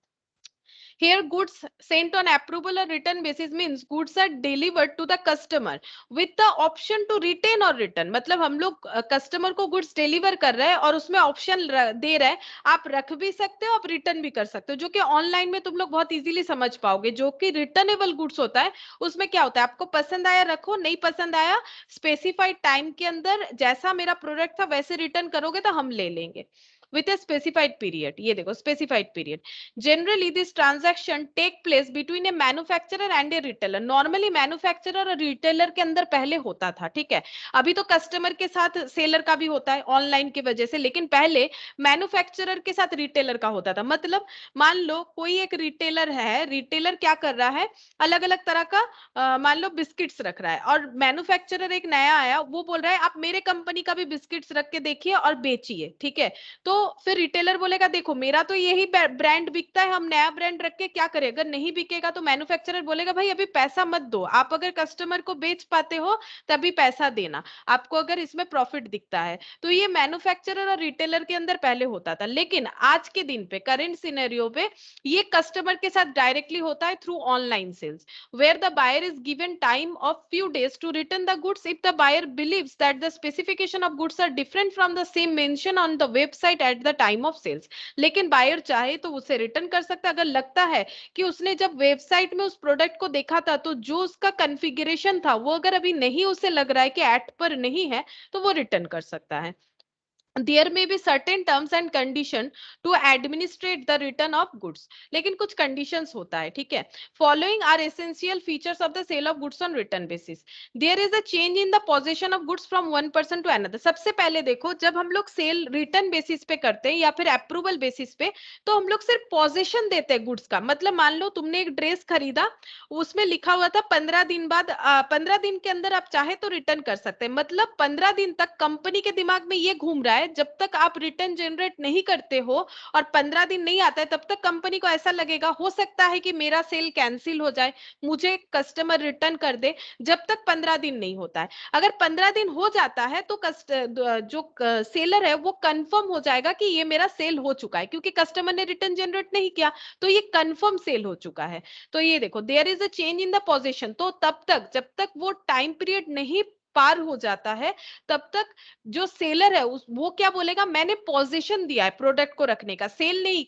S1: Here, goods sent on approval or return basis means goods are delivered to the customer with the option to retain or return. मतलब हम लोग कस्टमर को गुड्स डिलीवर कर रहे हैं और उसमें ऑप्शन दे रहे हैं, आप रख भी सकते हो, आप रिटर्न भी कर सकते हो, जो कि ऑनलाइन में तुम लोग बहुत इजीली समझ पाओगे। जो कि रिटर्नेबल गुड्स होता है उसमें क्या होता है, आपको पसंद आया रखो, नहीं पसंद आया स्पेसिफाइड टाइम के अंदर जैसा मेरा प्रोडक्ट था वैसे रिटर्न करोगे तो हम ले लेंगे with a specified period। ये देखो specified period, generally this transaction take place between a manufacturer and a retailer। normally manufacturer और retailer के अंदर पहले होता था, ठीक है, अभी तो कस्टमर के साथ सेलर का भी होता है ऑनलाइन की वजह से, लेकिन पहले मैन्युफैक्चरर के साथ रिटेलर का होता था। मतलब मान लो कोई एक रिटेलर है, रिटेलर क्या कर रहा है, अलग अलग तरह का मान लो बिस्किट्स रख रहा है, और मैन्युफैक्चरर एक नया आया, वो बोल रहा है आप मेरे कंपनी का भी बिस्किट्स रख के देखिए और बेचिए, ठीक है। तो फिर रिटेलर बोलेगा देखो मेरा तो यही ब्रांड बिकता है, हम नया ब्रांड रख के क्या करें, अगर नहीं बिकेगा तो मैन्युफैक्चरर बोलेगा भाई अभी पैसा मत दो, आप अगर कस्टमर को बेच पाते हो तभी पैसा देना, आपको अगर इसमें प्रॉफिट दिखता है। तो ये मैन्युफैक्चरर और रिटेलर के अंदर पहले होता था, लेकिन आज के दिन पे करंट सिनेरियो पे ये कस्टमर के साथ डायरेक्टली होता है through online sales, where the buyer is given time of few days to return the goods if the buyer believes that the specification of goods are different from the same mention on the website at the time of sales। लेकिन buyer चाहे तो उसे return कर सकता है, अगर लगता है कि उसने जब वेबसाइट में उस प्रोडक्ट को देखा था तो जो उसका कॉन्फ़िगरेशन था वो अगर अभी नहीं उसे लग रहा है कि एट पर नहीं है तो वो रिटर्न कर सकता है। There may be certain terms and condition to administrate the return of goods, लेकिन कुछ conditions होता है, ठीक है। Following are essential features of the sale of goods on return basis. There is a change in the possession of goods from one person to another. सबसे पहले देखो जब हम लोग सेल रिटर्न बेसिस पे करते हैं या फिर अप्रूवल बेसिस पे, तो हम लोग सिर्फ पोजेशन देते हैं गुड्स का। मतलब मान लो तुमने एक ड्रेस खरीदा, उसमें लिखा हुआ था 15 दिन बाद 15 दिन के अंदर आप चाहे तो रिटर्न कर सकते हैं, मतलब 15 दिन तक कंपनी के दिमाग में ये घूम रहा है जब तक आप रिटर्न जनरेट नहीं करते हो और 15 दिन नहीं आता है तब तक कंपनी को ऐसा लगेगा हो सकता है कि मेरा सेल कैंसिल हो जाए, मुझे कस्टमर रिटर्न कर दे, जब तक 15 दिन नहीं होता है। अगर 15 दिन हो जाता है तो जो सेलर है वो कंफर्म हो जाएगा कि ये मेरा सेल हो चुका है, क्योंकि कस्टमर ने रिटर्न जनरेट नहीं किया तो ये कंफर्म सेल हो चुका है। तो ये देखो there is a change in the position, तो तब तक जब तक वो टाइम पीरियड नहीं पार हो जाता है तब तक जो सेलर है वो क्या बोलेगा, मैंने पोजीशन दिया है प्रोडक्ट को रखने का, सेल नहीं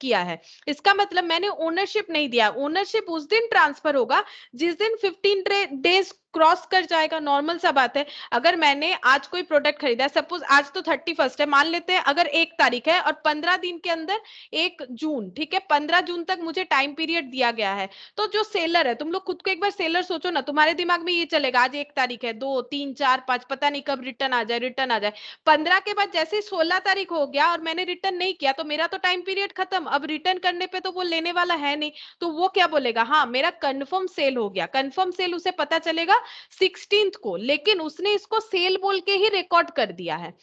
S1: किया है, इसका मतलब मैंने ओनरशिप नहीं दिया। ओनरशिप उस दिन ट्रांसफर होगा जिस दिन 15 डेज क्रॉस कर जाएगा। नॉर्मल सा बात है, अगर मैंने आज कोई प्रोडक्ट खरीदा है, सपोज आज तो 31 है, मान लेते हैं अगर 1 तारीख है और 15 दिन के अंदर 1 जून, ठीक है, 15 जून तक मुझे टाइम पीरियड दिया गया है, तो जो सेलर है, तुम लोग खुद को एक बार सेलर सोचो ना, तुम्हारे दिमाग में ये चलेगा आज 1 तारीख है, 2 3 4 5 पता नहीं कब रिटर्न आ जाए। 15 के बाद जैसे 16 तारीख हो गया और मैंने रिटर्न नहीं किया तो मेरा तो टाइम पीरियड खत्म, अब रिटर्न करने पे तो वो लेने वाला है नहीं, तो वो क्या बोलेगा, हाँ मेरा कंफर्म सेल हो गया। कंफर्म सेल उसे पता चलेगा 16th को, लेकिन उसने इसको सेल बोल के ही रिकॉर्ड कर दिया है।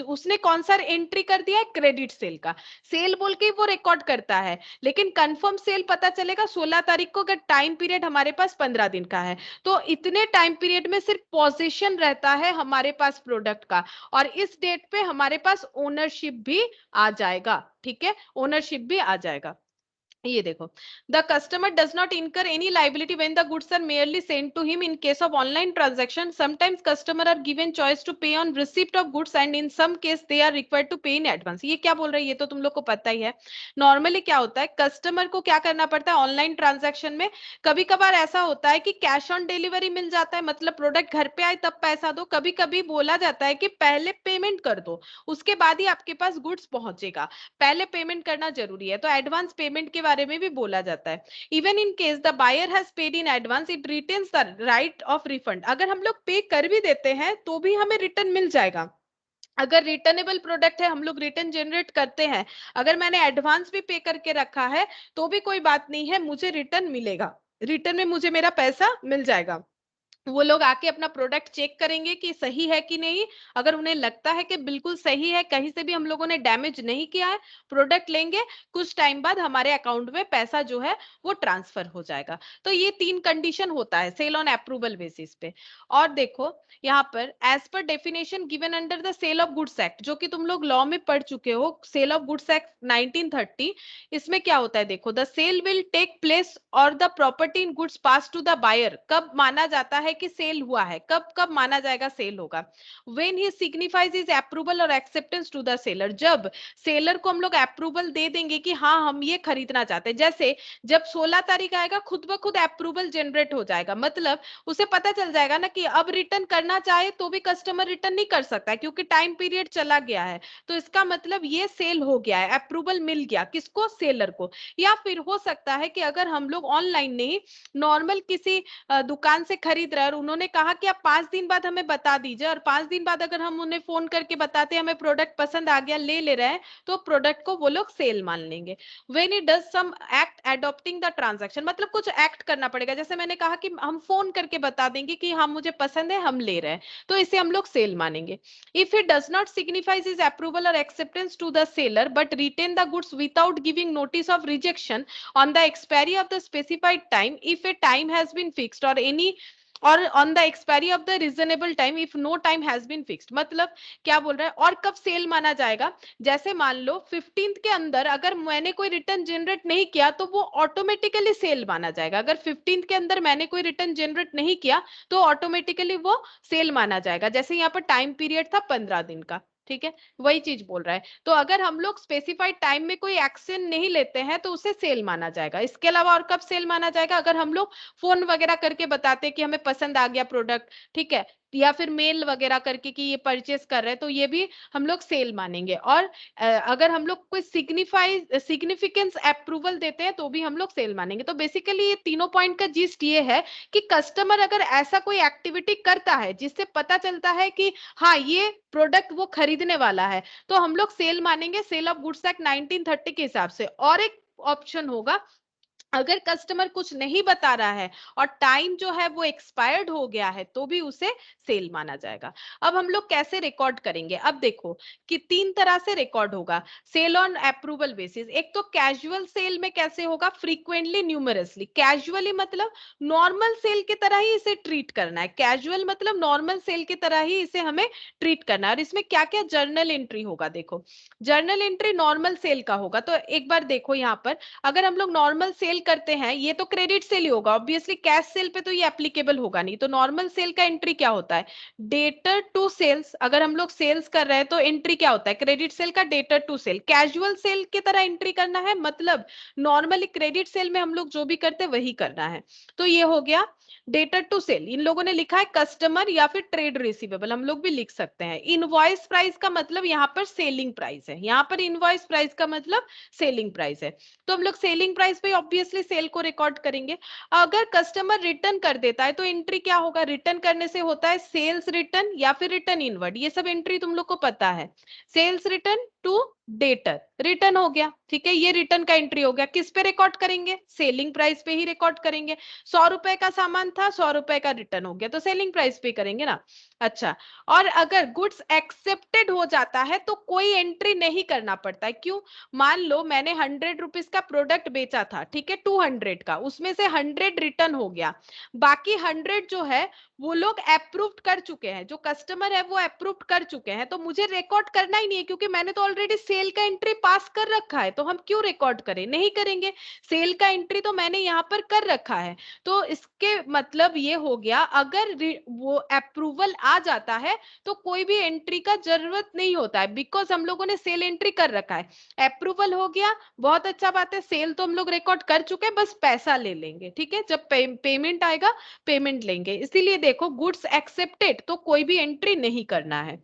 S1: उसने कौन सा एंट्री कर दिया है, क्रेडिट सेल का, सेल बोल के वो रिकॉर्ड करता है, लेकिन कंफर्म सेल पता चलेगा 16 तारीख को, अगर टाइम पीरियड हमारे पास 15 दिन का है। तो इतने टाइम पीरियड में सिर्फ पोजीशन रहता है हमारे पास प्रोडक्ट का, और इस डेट पे हमारे पास ओनरशिप भी आ जाएगा, ठीक है, ओनरशिप भी आ जाएगा। ये देखो, the customer does not incur any liability when the goods are merely sent to him in case of online transaction. Sometimes customer are given choice to pay on receipt of goods and in some case they are required to pay in advance. ये क्या बोल रहा है, ये तो तुम लोग को पता ही है। नॉर्मली क्या होता है, कस्टमर को क्या करना पड़ता है ऑनलाइन ट्रांजैक्शन में, कभी कभार ऐसा होता है कि कैश ऑन डिलीवरी मिल जाता है, मतलब प्रोडक्ट घर पे आए तब पैसा दो, कभी कभी बोला जाता है कि पहले पेमेंट कर दो उसके बाद ही आपके पास गुड्स पहुंचेगा, पहले पेमेंट करना जरूरी है, तो एडवांस पेमेंट के बारे में भी बोला जाता है। Even in case the buyer has paid in advance it retains the right of refund. अगर हम लोग पे कर भी देते हैं तो भी हमें रिटर्न मिल जाएगा। अगर रिटर्नेबल प्रोडक्ट है, हम लोग रिटर्न जनरेट करते हैं, अगर मैंने एडवांस भी पे करके रखा है तो भी कोई बात नहीं है, मुझे रिटर्न मिलेगा, रिटर्न में मुझे मेरा पैसा मिल जाएगा। वो लोग आके अपना प्रोडक्ट चेक करेंगे कि सही है कि नहीं, अगर उन्हें लगता है कि बिल्कुल सही है, कहीं से भी हम लोगों ने डैमेज नहीं किया है, प्रोडक्ट लेंगे, कुछ टाइम बाद हमारे अकाउंट में पैसा जो है वो ट्रांसफर हो जाएगा। तो ये 3 कंडीशन होता है सेल ऑन अप्रूवल बेसिस पे। और देखो यहाँ पर as per definition given under the sale of goods act, जो कि तुम लोग लॉ में पढ़ चुके हो, सेल ऑफ गुड्स एक्ट 1930, इसमें क्या होता है देखो, the sale will take place और the property in goods pass to the buyer. कब माना जाता है कि सेल हुआ है, कब कब माना जाएगा सेल होगा, when he signifies his approval और एक्सेप्टेंस टू द सेलर, जब सेलर को हम लोग अप्रूवल दे देंगे कि हाँ हम ये खरीदना चाहते हैं। जैसे जब 16 तारीख आएगा खुद ब खुद अप्रूवल जनरेट हो जाएगा, मतलब उसे पता चल जाएगा ना कि अब रिटर्न करना चाहे तो भी कस्टमर रिटर्न नहीं कर सकता है क्योंकि टाइम पीरियड चला गया है, तो इसका मतलब ये सेल हो गया है, अप्रूवल मिल गया, किसको, सेलर को। या फिर हो सकता है कि अगर हम लोग ऑनलाइन नहीं नॉर्मल किसी दुकान से खरीद रहे है और उन्होंने कहा कि आप 5 दिन बाद हमें बता दीजिए, और 5 दिन बाद अगर हम उन्हें फोन करके बताते हैं हमें प्रोडक्ट पसंद आ गया, ले रहे हैं, तो प्रोडक्ट को वो लोग सेल मान लेंगे। When it does some act adopting the transaction, मतलब कुछ एक्ट करना पड़ेगा, जैसे मैंने कहा कि हम फोन करके बता देंगे कि हाँ मुझे पसंद है, हम ले रहे हैं, तो इसे हम लोग सेल मानेंगे। If it does not signifies his approval और acceptance to the seller but retain the goods without giving notice of rejection on the expiry of the specified time, if a time has been fixed or any, or on the expiry of the reasonable time if no time has been fixed। मतलब क्या बोल रहा है, और कब cell माना जाएगा, जैसे मान लो 15th के अंदर अगर मैंने कोई रिटर्न जनरेट नहीं किया तो वो ऑटोमेटिकली सेल माना जाएगा। अगर 15th के अंदर मैंने कोई रिटर्न जनरेट नहीं किया तो ऑटोमेटिकली वो सेल माना जाएगा। जैसे यहाँ पर टाइम पीरियड था 15 दिन का, ठीक है, वही चीज बोल रहा है। तो अगर हम लोग स्पेसिफाइड टाइम में कोई एक्शन नहीं लेते हैं तो उसे सेल माना जाएगा। इसके अलावा और कब सेल माना जाएगा, अगर हम लोग फोन वगैरह करके बताते कि हमें पसंद आ गया प्रोडक्ट, ठीक है, या फिर मेल वगैरह करके कि ये परचेस कर रहे हैं, तो ये भी हम लोग सेल मानेंगे। और अगर हम लोग कोई सिग्निफिकेंस अप्रूवल देते हैं तो भी हम लोग सेल मानेंगे। तो बेसिकली ये तीनों पॉइंट का जिस्ट ये है कि कस्टमर अगर ऐसा कोई एक्टिविटी करता है जिससे पता चलता है कि हाँ ये प्रोडक्ट वो खरीदने वाला है, तो हम लोग सेल मानेंगे, सेल ऑफ गुड्स एक्ट 1930 के हिसाब से। और एक ऑप्शन होगा, अगर कस्टमर कुछ नहीं बता रहा है और टाइम जो है वो एक्सपायर्ड हो गया है तो भी उसे सेल माना जाएगा। अब हम लोग कैसे रिकॉर्ड करेंगे, अब देखो कि 3 तरह से रिकॉर्ड होगा सेल ऑन अप्रूवल बेसिस। एक तो कैजुअल सेल में कैसे होगा, फ्रीक्वेंटली न्यूमरसली। कैजुअली मतलब नॉर्मल सेल की तरह ही इसे ट्रीट करना है, कैजुअल मतलब नॉर्मल सेल की तरह ही इसे हमें ट्रीट करना है। और इसमें क्या क्या जर्नल एंट्री होगा, देखो जर्नल एंट्री नॉर्मल सेल का होगा। तो एक बार देखो यहाँ पर, अगर हम लोग नॉर्मल सेल करते हैं, ये तो क्रेडिट सेल ही होगा ऑब्वियसली, कैश सेल पे तो ये एप्लीकेबल होगा नहीं। तो नॉर्मल सेल का एंट्री क्या होता है, डेटर टू सेल्स। अगर हम लोग सेल्स कर रहे हैं तो एंट्री क्या होता है, क्रेडिट सेल का debtor to sale. Casual sale की तरह एंट्री करना है, मतलब नॉर्मली क्रेडिट सेल में हम लोग जो भी करते हैं वही करना है। तो ये हो गया डेटर टू सेल। इन लोगों ने लिखा है कस्टमर या फिर ट्रेड रिसीवेबल, हम लोग भी लिख सकते हैं। इनवॉइस प्राइस का मतलब यहाँ पर सेलिंग प्राइस है, यहाँ पर इनवॉइस प्राइस का मतलब सेलिंग प्राइस है। तो हम लोग सेलिंग प्राइस पे ऑब्वियसली सेल को रिकॉर्ड करेंगे। अगर कस्टमर रिटर्न कर देता है तो एंट्री क्या होगा, रिटर्न करने से होता है सेल्स रिटर्न या फिर रिटर्न इनवर्ड, ये सब एंट्री तुम लोग को पता है। Sales return to debtor, return हो गया, ठीक है, ये रिटर्न का एंट्री हो गया। किस पे रिकॉर्ड करेंगे, सेलिंग प्राइस पे ही रिकॉर्ड करेंगे। 100 रुपए का सामान था, 100 रुपए का रिटर्न हो गया, तो सेलिंग प्राइस पे करेंगे ना। अच्छा, और अगर गुड्स एक्सेप्टेड हो जाता है तो कोई एंट्री नहीं करना पड़ता है। क्यों, मान लो मैंने 100 रुपीज का प्रोडक्ट बेचा था, ठीक है, 200 का, उसमें से 100 रिटर्न हो गया, बाकी 100 जो है वो लोग अप्रूव्ड कर चुके हैं, जो कस्टमर है वो अप्रूव्ड कर चुके हैं, तो मुझे रिकॉर्ड करना ही नहीं है क्योंकि मैंने तो ऑलरेडी सेल का एंट्री पास कर रखा है। तो हम क्यों रिकॉर्ड करें, नहीं करेंगे, सेल का एंट्री तो मैंने यहाँ पर कर रखा है। तो इसके मतलब ये हो गया, अगर वो अप्रूवल आ जाता है तो कोई भी एंट्री का जरूरत नहीं होता है, बिकॉज हम लोगों ने सेल एंट्री कर रखा है। अप्रूवल हो गया, बहुत अच्छा बात है, सेल तो हम लोग रिकॉर्ड कर चुके हैं, बस पैसा ले लेंगे, ठीक है, जब पेमेंट आएगा पेमेंट लेंगे। इसीलिए देखो गुड्स एक्सेप्टेड तो कोई भी एंट्री नहीं करना है,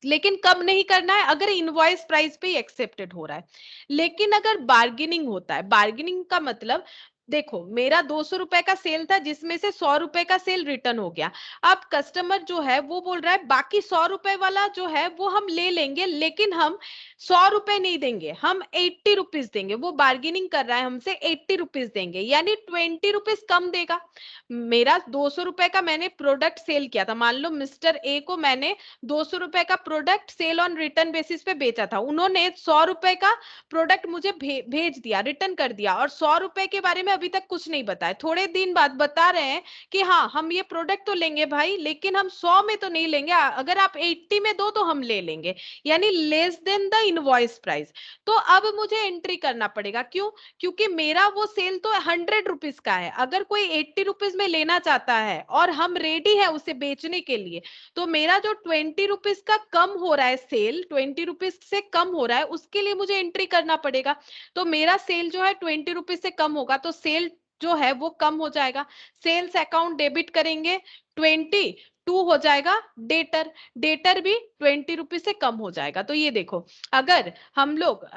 S1: लेकिन कब नहीं करना है, अगर इनवॉइस प्राइस पे एक्सेप्टेड हो रहा है। लेकिन अगर बार्गेनिंग होता है, बार्गेनिंग का मतलब देखो मेरा 200 रुपए का सेल था जिसमें से 100 रुपए का सेल रिटर्न हो गया। अब कस्टमर जो है वो बोल रहा है बाकी 100 रुपए वाला जो है वो हम ले लेंगे, लेकिन हम 100 रुपए नहीं देंगे, हम 80 रुपीज देंगे। वो बार्गेनिंग कर रहा है, हमसे 80 रुपीज देंगे, यानी 20 रुपीज कम देगा। मेरा 200 रुपए का मैंने प्रोडक्ट सेल किया था, मान लो मिस्टर ए को मैंने 200 रुपए का product sale on return basis पे बेचा था, उन्होंने 100 रुपए का प्रोडक्ट मुझे भेज दिया, रिटर्न कर दिया, और 100 रुपए के बारे में अभी तक कुछ नहीं बताया। थोड़े दिन बाद बता रहे हैं कि हाँ हम ये प्रोडक्ट तो लेंगे भाई, लेकिन हम 100 में तो नहीं लेंगे, अगर आप 80 में दो तो हम ले लेंगे, यानी less than the invoice price. तो अब मुझे एंट्री करना पड़ेगा, क्यों, क्योंकि मेरा वो सेल तो 100 रुपीज का है, अगर कोई 80 रुपीज में लेना चाहता है और हम रेडी है उसे बेचने के लिए, तो मेरा जो 20 रुपीज का कम हो रहा है, सेल 20 रुपीज से कम हो रहा है, उसके लिए मुझे एंट्री करना पड़ेगा। तो मेरा सेल जो है 20 रुपीज से कम होगा, तो सेल जो है वो कम हो जाएगा, सेल्स अकाउंट डेबिट करेंगे 20, 2 हो जाएगा डेटर, डेटर भी 20 रुपीज से कम हो जाएगा। तो ये देखो, अगर हम लोग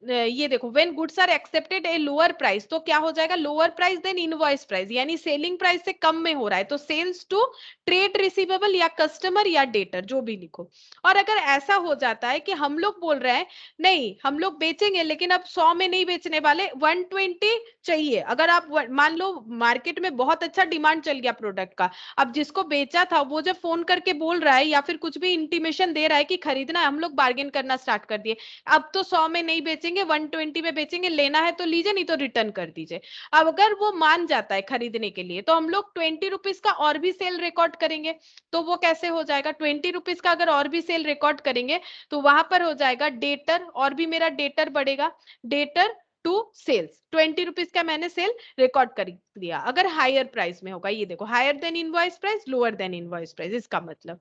S1: ये देखो, when goods are accepted a lower price, तो क्या हो जाएगा, lower price than invoice price, यानी सेलिंग प्राइस से कम में हो रहा है, तो सेल्स टू ट्रेड रिसीवेबल या कस्टमर या डेटर, जो भी लिखो। और अगर ऐसा हो जाता है कि हम लोग बोल रहे हैं नहीं हम लोग बेचेंगे लेकिन अब 100 में नहीं बेचने वाले, 120 चाहिए, अगर आप मान लो मार्केट में बहुत अच्छा डिमांड चल गया प्रोडक्ट का, अब जिसको बेचा था वो जब फोन करके बोल रहा है या फिर कुछ भी इंटीमेशन दे रहा है कि खरीदना है, हम लोग बार्गेन करना स्टार्ट कर दिए, अब तो 100 में नहीं बेचेंगे 120 में बेचेंगे, लेना है तो लीजिए नहीं तो रिटर्न कर दीजिए। अब अगर वो मान जाता है खरीदने के लिए तो हम लोग 20 रुपीज का और भी सेल रिकॉर्ड करेंगे। तो वो कैसे हो जाएगा, 20 रुपीज का अगर और भी सेल रिकॉर्ड करेंगे तो वहां पर हो जाएगा डेटर, और भी मेरा डेटर बढ़ेगा, डेटर टू सेल्स, 20 रुपीज का मैंने सेल रिकॉर्ड कर दिया। अगर हायर प्राइस में होगा, ये देखो higher than invoice price, lower than invoice price, इसका मतलब।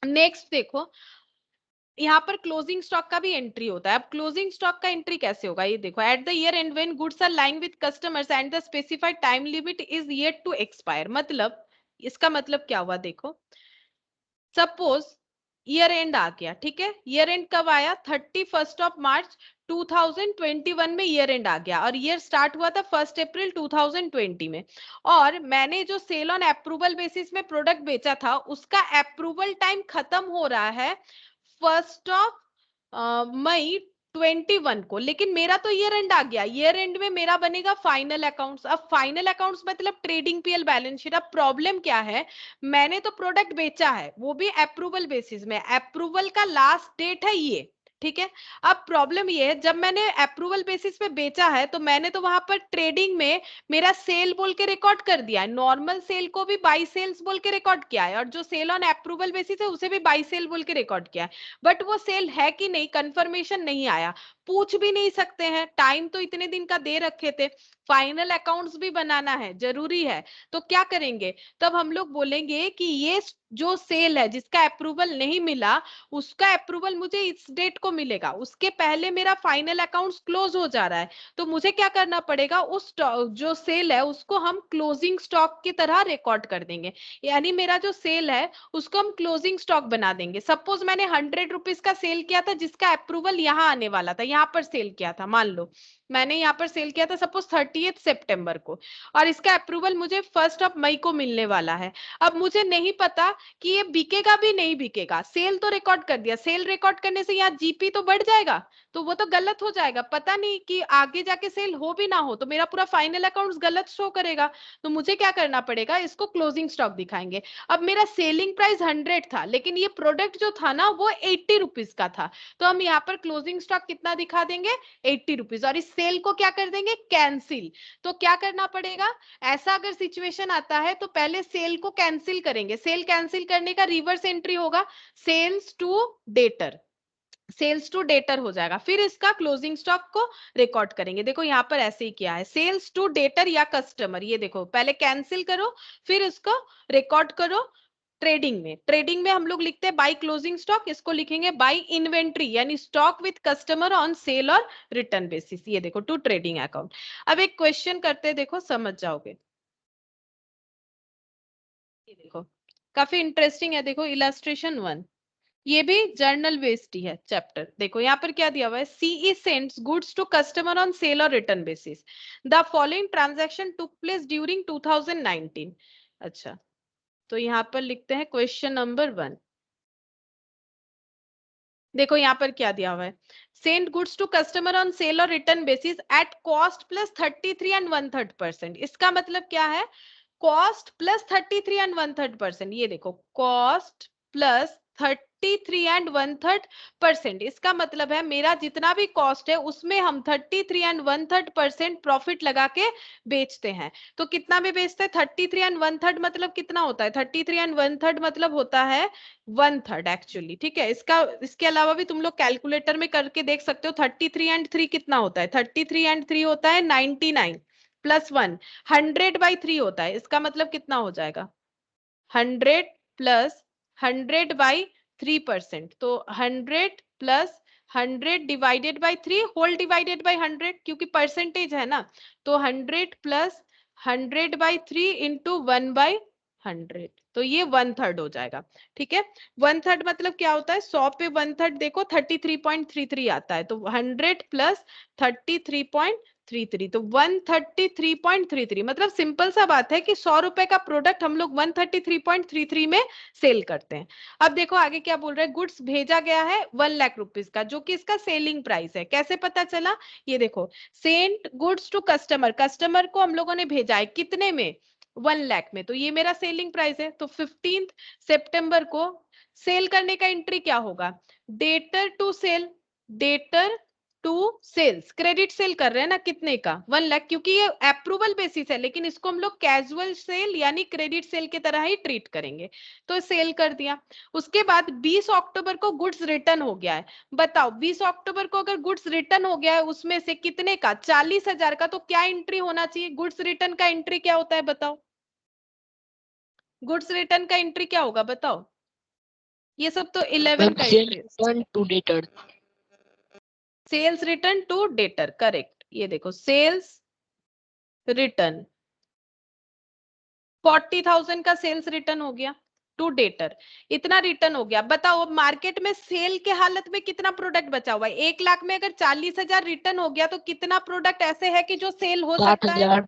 S1: नेक्स्ट देखो, यहाँ पर क्लोजिंग स्टॉक का भी एंट्री होता है। अब क्लोजिंग स्टॉक का एंट्री कैसे होगा, ये देखो, at the year end when goods are lying with customers and the specified time limit is yet to expire, मतलब इसका मतलब क्या हुआ, देखो सपोज ईयर एंड आ गया, ठीक है, ईयर एंड कब आया, 31 मार्च 2021 में ईयर एंड आ गया, और ईयर स्टार्ट हुआ था 1 अप्रैल 2020 में, और मैंने जो सेल ऑन अप्रूवल बेसिस में प्रोडक्ट बेचा था उसका अप्रूवल टाइम खत्म हो रहा है 1 मई 21 को, लेकिन मेरा तो ईयर एंड आ गया, ईयर एंड में मेरा बनेगा फाइनल अकाउंट्स। अब फाइनल अकाउंट्स मतलब ट्रेडिंग पीएल बैलेंस शीट। अब प्रॉब्लम क्या है, मैंने तो प्रोडक्ट बेचा है वो भी अप्रूवल बेसिस में, अप्रूवल का लास्ट डेट है ये, ठीक है। अब प्रॉब्लम ये है, जब मैंने अप्रूवल बेसिस पे बेचा है तो मैंने तो वहां पर ट्रेडिंग में मेरा सेल बोल के रिकॉर्ड कर दिया है, नॉर्मल सेल को भी बाई सेल्स बोल के रिकॉर्ड किया है, और जो सेल ऑन अप्रूवल बेसिस है उसे भी बाई सेल बोल के रिकॉर्ड किया है, बट वो सेल है कि नहीं कंफर्मेशन नहीं आया, पूछ भी नहीं सकते हैं, टाइम तो इतने दिन का दे रखे थे, फाइनल अकाउंट्स भी बनाना है, जरूरी है, तो क्या करेंगे, तब हम लोग बोलेंगे कि ये जो सेल है जिसका अप्रूवल नहीं मिला उसका अप्रूवल मुझे इस डेट को मिलेगा, उसके पहले मेरा फाइनल अकाउंट्स क्लोज हो जा रहा है, तो मुझे क्या करना पड़ेगा, उस जो सेल है उसको हम क्लोजिंग स्टॉक की तरह रिकॉर्ड कर देंगे, यानी मेरा जो सेल है उसको हम क्लोजिंग स्टॉक बना देंगे। सपोज मैंने 100 रुपीज का सेल किया था जिसका अप्रूवल यहाँ आने वाला था, यहाँ पर सेल किया था, मान लो मैंने यहाँ पर सेल किया था सपोज 30 सितंबर को, और इसका अप्रूवल मुझे 1 मई को मिलने वाला है। अब मुझे नहीं पता कि ये बिकेगा भी नहीं बिकेगा, सेल तो रिकॉर्ड कर दिया, सेल रिकॉर्ड करने से यहाँ जीपी तो बढ़ जाएगा, तो वो तो गलत हो जाएगा, पता नहीं कि आगे जाके सेल हो भी ना हो तो मेरा पूरा फाइनल अकाउंट्स गलत शो करेगा, तो मुझे क्या करना पड़ेगा, इसको क्लोजिंग स्टॉक दिखाएंगे। अब मेरा सेलिंग प्राइस 100 था लेकिन ये प्रोडक्ट जो था ना वो 80 रुपीज का था, तो हम यहाँ पर क्लोजिंग स्टॉक कितना दिखा देंगे, 80 रुपीज, और इस सेल को क्या कर देंगे, कैंसिल। तो क्या करना पड़ेगा, ऐसा अगर सिचुएशन आता है तो पहले सेल को कैंसिल करेंगे, सेल कैंसिल करने का रिवर्स एंट्री होगा sales to debtor, sales to debtor हो जाएगा, फिर इसका क्लोजिंग स्टॉक को रिकॉर्ड करेंगे। देखो यहाँ पर ऐसे ही किया है, सेल्स टू डेटर या कस्टमर, ये देखो पहले कैंसिल करो फिर इसको रिकॉर्ड करो। ट्रेडिंग में हम लोग लिखते हैं बाई क्लोजिंग स्टॉक, इसको लिखेंगे बाई इन्वेंट्री यानी stock with customer on sale और रिटर्न बेसिस, ये देखो टू ट्रेडिंग अकाउंट। अब एक क्वेश्चन करते हैं, देखो समझ जाओगे, ये देखो काफी इंटरेस्टिंग है, देखो इलस्ट्रेशन 1, ये भी जर्नल बेस्ड ही है चैप्टर। देखो यहाँ पर क्या दिया हुआ है, CE sends goods to customer on sale और return basis, the following transaction took place during 2019। अच्छा, तो यहाँ पर लिखते हैं क्वेश्चन नंबर 1, देखो यहाँ पर क्या दिया हुआ है, send goods to customer on sale और return basis at cost plus 33 and 1/3%। इसका मतलब क्या है, कॉस्ट प्लस 33 एंड 1/3%, ये देखो कॉस्ट प्लस 33 एंड 1/3%, इसका मतलब है मेरा जितना भी कॉस्ट है उसमें हम 33 एंड 1/3% प्रॉफिट लगा के बेचते हैं। तो कितना में बेचते हैं, 33 एंड 1/3 मतलब कितना होता है, 33 एंड 1/3 मतलब होता है 1/3 एक्चुअली, ठीक है। इसके अलावा भी तुम लोग कैलकुलेटर में करके देख सकते हो, 33 एंड 3 कितना होता है, 33 एंड 3 होता है 99 प्लस 1, 100/3 होता है, इसका मतलब कितना हो जाएगा 100 प्लस 100/3%, तो 100 plus 100 divided by 3 whole divided by 100, क्योंकि परसेंटेज है ना, तो 100 प्लस 100/3 इंटू 1/100, तो ये 1/3 हो जाएगा। ठीक है, 1/3 मतलब क्या होता है, 100 पे 1/3 देखो 33.33 आता है, तो 100 प्लस 33.33, तो 133.33, मतलब सिंपल सा बात है कि 100 रुपए का प्रोडक्ट हम लोग 133.33 में सेल करते हैं। अब देखो आगे क्या बोल रहा है, गुड्स भेजा गया है 1 लाख रुपीज का, जो कि इसका सेलिंग प्राइस है। कैसे पता चला, ये देखो, sent goods to customer, customer को हम लोगों ने भेजा है कितने में, 1 लाख में, तो ये मेरा सेलिंग प्राइस है। तो 15 सितंबर को सेल करने का एंट्री क्या होगा, debtor to sale, debtor to sales, credit sale कर रहे हैं ना, कितने का, 1 लाख, क्योंकि ये अप्रूवल बेसिस है, लेकिन इसको हम लोग कैजुअल सेल यानी क्रेडिट सेल की तरह ही ट्रीट करेंगे। तो सेल कर दिया। उसके बाद 20 अक्टूबर को गुड्स रिटर्न हो गया है। बताओ 20 अक्टूबर को अगर गुड्स रिटर्न हो गया है, उसमें से कितने का, 40,000 का, तो क्या एंट्री होना चाहिए, गुड्स रिटर्न का एंट्री क्या होता है बताओ, गुड्स रिटर्न का एंट्री क्या होगा बताओ, ये सब तो 11 का entry,
S2: return to debtor,
S1: sales return to debtor, correct. ये देखो सेल्स रिटर्न 40,000 का सेल्स रिटर्न हो गया टू डेटर, इतना रिटर्न हो गया। बताओ अब मार्केट में सेल के हालत में कितना प्रोडक्ट बचा हुआ है, 1 लाख में अगर 40,000 रिटर्न हो गया तो कितना प्रोडक्ट ऐसे है कि जो सेल हो सकता है,
S2: 60,000,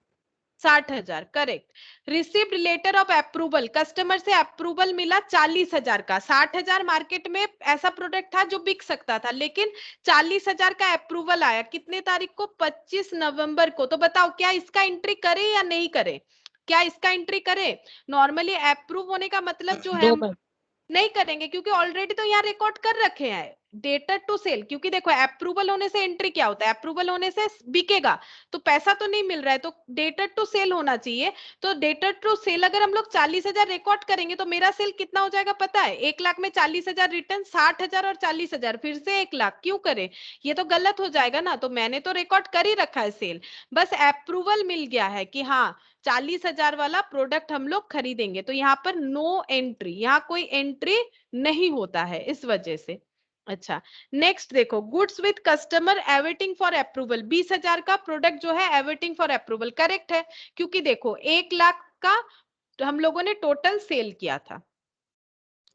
S1: 60,000, correct. Received letter of approval, customer से अप्रूवल मिला 40,000 का, 60,000 मार्केट में ऐसा प्रोडक्ट था जो बिक सकता था, लेकिन 40,000 का अप्रूवल आया कितने तारीख को, 25 नवंबर को। तो बताओ क्या इसका एंट्री करे या नहीं करे, क्या इसका एंट्री करे, नॉर्मली अप्रूव होने का मतलब जो है,
S2: 2
S1: नहीं करेंगे क्योंकि ऑलरेडी तो यहाँ रिकॉर्ड कर रखे हैं डेटर टू सेल, क्योंकि देखो अप्रूवल होने से एंट्री क्या होता है, अप्रूवल होने से बिकेगा, तो पैसा तो नहीं मिल रहा है, तो डेटर टू सेल होना चाहिए। तो डेटर टू सेल अगर हम लोग 40,000 रिकॉर्ड करेंगे तो मेरा सेल कितना हो जाएगा पता है, 1 लाख में 40,000 रिटर्न, 60,000 और 40,000 फिर से 1 लाख, क्यों करे, ये तो गलत हो जाएगा ना। तो मैंने तो रिकॉर्ड कर ही रखा है सेल, बस अप्रूवल मिल गया है कि हाँ 40,000 वाला प्रोडक्ट हम लोग खरीदेंगे, तो यहाँ पर नो एंट्री, यहाँ कोई एंट्री नहीं होता है इस वजह से। अच्छा, नेक्स्ट देखो, goods with customer awaiting for approval, 20,000 का प्रोडक्ट जो है एवेटिंग फॉर अप्रूवल, करेक्ट है, क्योंकि देखो 1 लाख का हम लोगों ने टोटल सेल किया था,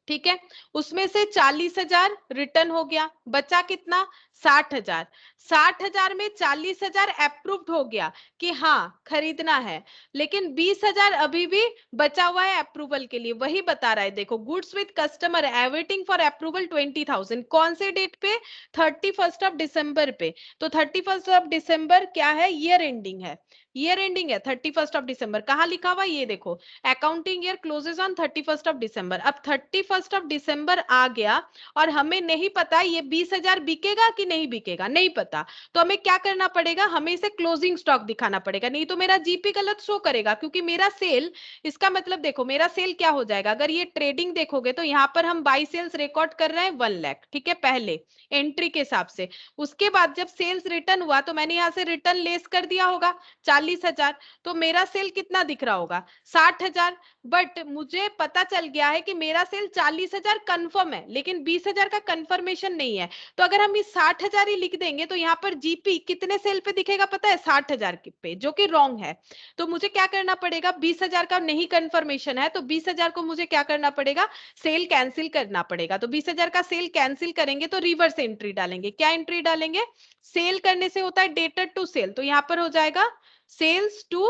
S1: ठीक है, उसमें से 40,000 रिटर्न हो गया, बचा कितना, 60,000, 60,000 में 40,000 अप्रूव्ड हो गया कि हाँ खरीदना है, लेकिन 20,000 अभी भी बचा हुआ है अप्रूवल के लिए, वही बता रहा है देखो, goods with customer awaiting for approval 20,000, कौन से डेट पे, 31 ऑफ दिसंबर पे। तो 31 ऑफ दिसंबर क्या है, ईयर एंडिंग है, ईयर एंडिंग है 31 ऑफ दिसंबर, कहाँ लिखा हुआ ये देखो, accounting year closes on 31 of December. अब 31 ऑफ दिसंबर आ गया और हमें नहीं पता ये 20,000 बिकेगा कि नहीं बिकेगा, नहीं पता, तो हमें क्या करना पड़ेगा, हमें इसे क्लोजिंग स्टॉक दिखाना पड़ेगा, नहीं तो मेरा जीपी गलत शो करेगा, क्योंकि मेरा सेल, इसका मतलब देखो मेरा सेल क्या हो जाएगा, अगर ये ट्रेडिंग देखोगे तो यहाँ पर हम बाई सेल्स रिकॉर्ड कर रहे हैं 1 लाख, ठीक है, पहले एंट्री के हिसाब से। उसके बाद जब सेल्स रिटर्न हुआ तो मैंने यहाँ से रिटर्न लेस कर दिया होगा 40,000, तो मेरा सेल कितना दिख रहा होगा, 60,000। बट मुझे पता चल गया है कि मेरा सेल 40,000 कंफर्म है, लेकिन 20,000 का कंफर्मेशन नहीं है, तो अगर हम इस 60,000 ही लिख देंगे तो यहाँ पर जीपी कितने सेल पे दिखेगा पता है, 60,000 पे, जो कि रॉन्ग है। तो मुझे क्या करना पड़ेगा, 20,000 का नहीं कंफर्मेशन है, तो 20,000 को मुझे क्या करना पड़ेगा, सेल कैंसिल करना पड़ेगा। तो 20,000 का सेल कैंसिल करेंगे तो रिवर्स एंट्री डालेंगे, क्या एंट्री डालेंगे, सेल करने से होता है डेटर टू सेल, तो यहाँ पर हो जाएगा sales to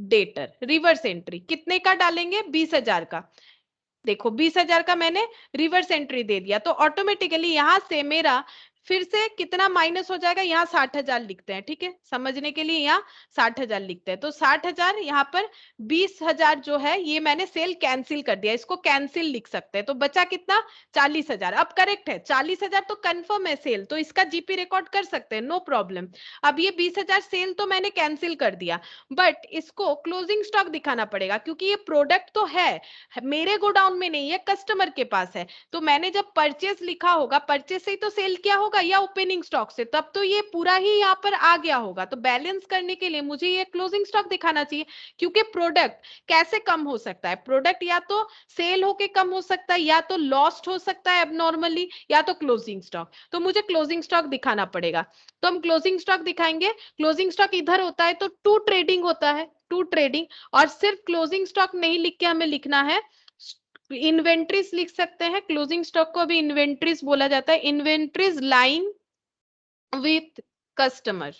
S1: debtor, reverse entry कितने का डालेंगे, 20,000 का। देखो 20,000 का मैंने रिवर्स एंट्री दे दिया, तो ऑटोमेटिकली यहां से मेरा फिर से कितना माइनस हो जाएगा, यहाँ 60,000 लिखते हैं, ठीक है, समझने के लिए यहाँ 60,000 लिखते हैं, तो 60,000 यहाँ पर 20,000 जो है ये मैंने सेल कैंसिल कर दिया, इसको कैंसिल लिख सकते हैं, तो बचा कितना, 40,000। अब करेक्ट है, 40,000 तो कंफर्म है सेल, तो इसका जीपी रिकॉर्ड कर सकते हैं, नो प्रॉब्लम। अब ये 20,000 सेल तो मैंने कैंसिल कर दिया, बट इसको क्लोजिंग स्टॉक दिखाना पड़ेगा, क्योंकि ये प्रोडक्ट तो है मेरे गोडाउन में नहीं है, कस्टमर के पास है, तो मैंने जब परचेस लिखा होगा, परचेस से ही तो सेल किया होगा या ओपनिंग स्टॉक से, तब तो ये पूरा ही यहाँ पर आ गया होगा, तो बैलेंस करने के लिए मुझे ये क्लोजिंग स्टॉक दिखाना चाहिए, क्योंकि प्रोडक्ट कैसे कम हो सकता है, प्रोडक्ट या तो सेल होके कम हो सकता है, या तो लॉस्ट हो सकता है एबनॉर्मली, या तो क्लोजिंग स्टॉक, तो मुझे क्लोजिंग स्टॉक दिखाना पड़ेगा। तो हम क्लोजिंग स्टॉक दिखाएंगे, क्लोजिंग स्टॉक इधर होता है तो टू ट्रेडिंग होता है, टू ट्रेडिंग, और सिर्फ क्लोजिंग स्टॉक नहीं लिख के हमें लिखना है इन्वेंट्रीज लिख सकते हैं, क्लोजिंग स्टॉक को अभी इन्वेंट्रीज बोला जाता है, इन्वेंट्रीज लाइन विथ कस्टमर।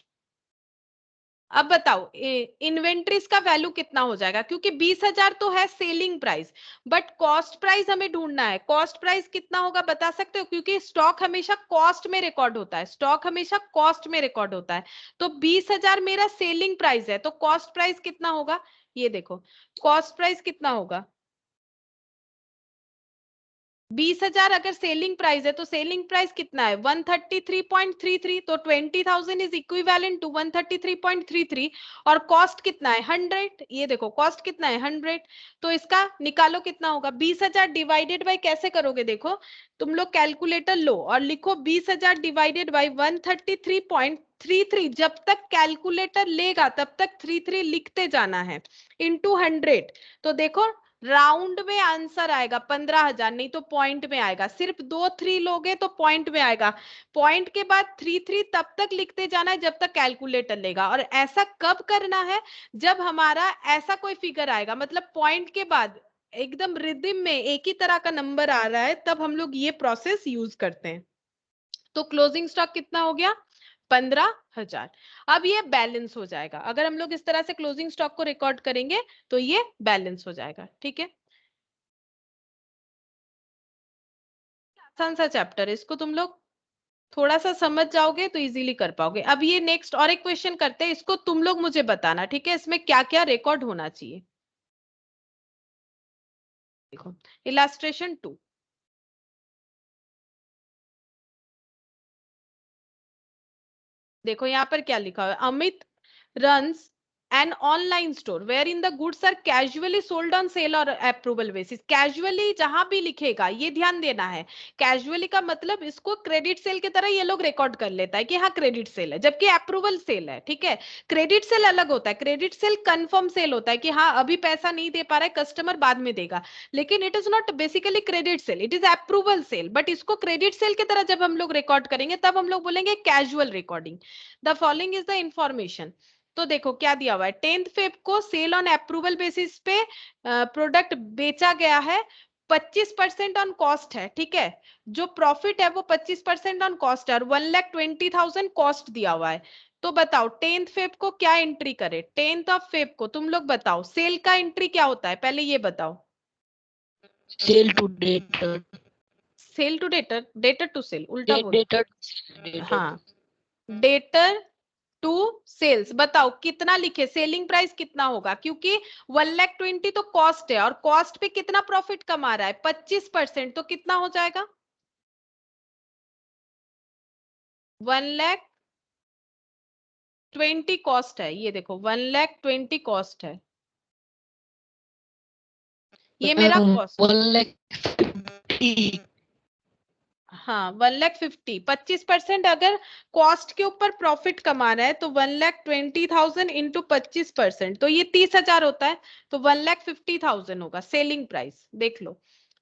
S1: अब बताओ इन्वेंट्रीज का वैल्यू कितना हो जाएगा, क्योंकि 20,000 तो है selling price, but cost price हमें ढूंढना है। कॉस्ट प्राइस कितना होगा बता सकते हो, क्योंकि स्टॉक हमेशा कॉस्ट में रिकॉर्ड होता है, स्टॉक हमेशा कॉस्ट में रिकॉर्ड होता है। तो 20,000 मेरा सेलिंग प्राइस है, तो कॉस्ट प्राइस कितना होगा, ये देखो कॉस्ट प्राइस कितना होगा, 20,000 अगर सेलिंग प्राइस है तो सेलिंग प्राइस कितना है 133.33, तो 20,000 इज इक्विवेलेंट टू 133.33, और कॉस्ट कितना है 100, ये देखो कॉस्ट कितना है 100, तो इसका निकालो कितना होगा 20,000 डिवाइडेड बाय, कैसे करोगे देखो तुम लोग कैलकुलेटर लो और लिखो 20,000 डिवाइडेड बाय 133.33, जब तक कैलकुलेटर लेगा तब तक 33 लिखते जाना है, इंटू 100, तो देखो राउंड में आंसर आएगा 15,000, नहीं तो पॉइंट में आएगा, सिर्फ 2 3 लोगे तो पॉइंट में आएगा, पॉइंट के बाद 3 तब तक लिखते जाना है जब तक कैलकुलेटर लेगा। और ऐसा कब करना है, जब हमारा ऐसा कोई फिगर आएगा, मतलब पॉइंट के बाद एकदम रिदम में एक ही तरह का नंबर आ रहा है, तब हम लोग ये प्रोसेस यूज करते हैं। तो क्लोजिंग स्टॉक कितना हो गया 15,000। अब ये बैलेंस हो जाएगा, अगर हम लोग इस तरह से क्लोजिंग स्टॉक को रिकॉर्ड करेंगे तो ये बैलेंस हो जाएगा। ठीक है, आसान सा चैप्टर है, इसको तुम लोग थोड़ा सा समझ जाओगे तो इजीली कर पाओगे। अब ये नेक्स्ट और एक क्वेश्चन करते हैं, इसको तुम लोग मुझे बताना, ठीक है, इसमें क्या क्या रिकॉर्ड होना चाहिए। देखो इलास्ट्रेशन 2, देखो यहाँ पर क्या लिखा है, Amit runs an online store wherein the goods are casually sold on sale or approval basis। casually जहां भी लिखेगा ये ध्यान देना है, casually का मतलब इसको क्रेडिट सेल की तरह ये लोग रिकॉर्ड कर लेता है कि हाँ क्रेडिट सेल है, जबकि अप्रूवल सेल है। ठीक है, क्रेडिट सेल अलग होता है, क्रेडिट सेल कंफर्म सेल होता है कि हाँ अभी पैसा नहीं दे पा रहा है कस्टमर, बाद में देगा, लेकिन it is not basically credit sale, it is approval sale. But इसको क्रेडिट सेल की तरह जब हम लोग रिकॉर्ड करेंगे तब हम लोग बोलेंगे casual recording. The following is the information. तो देखो क्या दिया हुआ है, 10th फेब को सेल ऑन अप्रूवल बेसिस पे प्रोडक्ट बेचा गया है, 25% ऑन कॉस्ट है। ठीक है, जो प्रॉफिट है वो 25% ऑन कॉस्ट है, और 1,20,000 कॉस्ट दिया हुआ है। तो बताओ 10th फेब को क्या एंट्री करे, 10th ऑफ फेब को तुम लोग बताओ सेल का एंट्री क्या होता है, पहले ये बताओ।
S2: Sale to debtor,
S1: sale to debtor, debtor to sale, उल्टा बोल।
S2: डेटर
S1: हाँ, डेटर टू सेल्स। बताओ कितना लिखे, सेलिंग प्राइस कितना होगा, क्योंकि 1,20,000 तो कॉस्ट है, और कॉस्ट पे कितना प्रॉफिट कमा रहा है 25%, तो कितना हो जाएगा 1,20,000 कॉस्ट है, ये देखो 1,20,000 कॉस्ट है, ये मेरा कॉस्ट।
S2: 1,50,000।
S1: हाँ 1,50,000, 25% अगर कॉस्ट के ऊपर प्रॉफिट कमाना है तो 1,20,000 इंटू 25%, तो ये 30,000 होता है, तो 1,50,000 होगा सेलिंग प्राइस। देख लो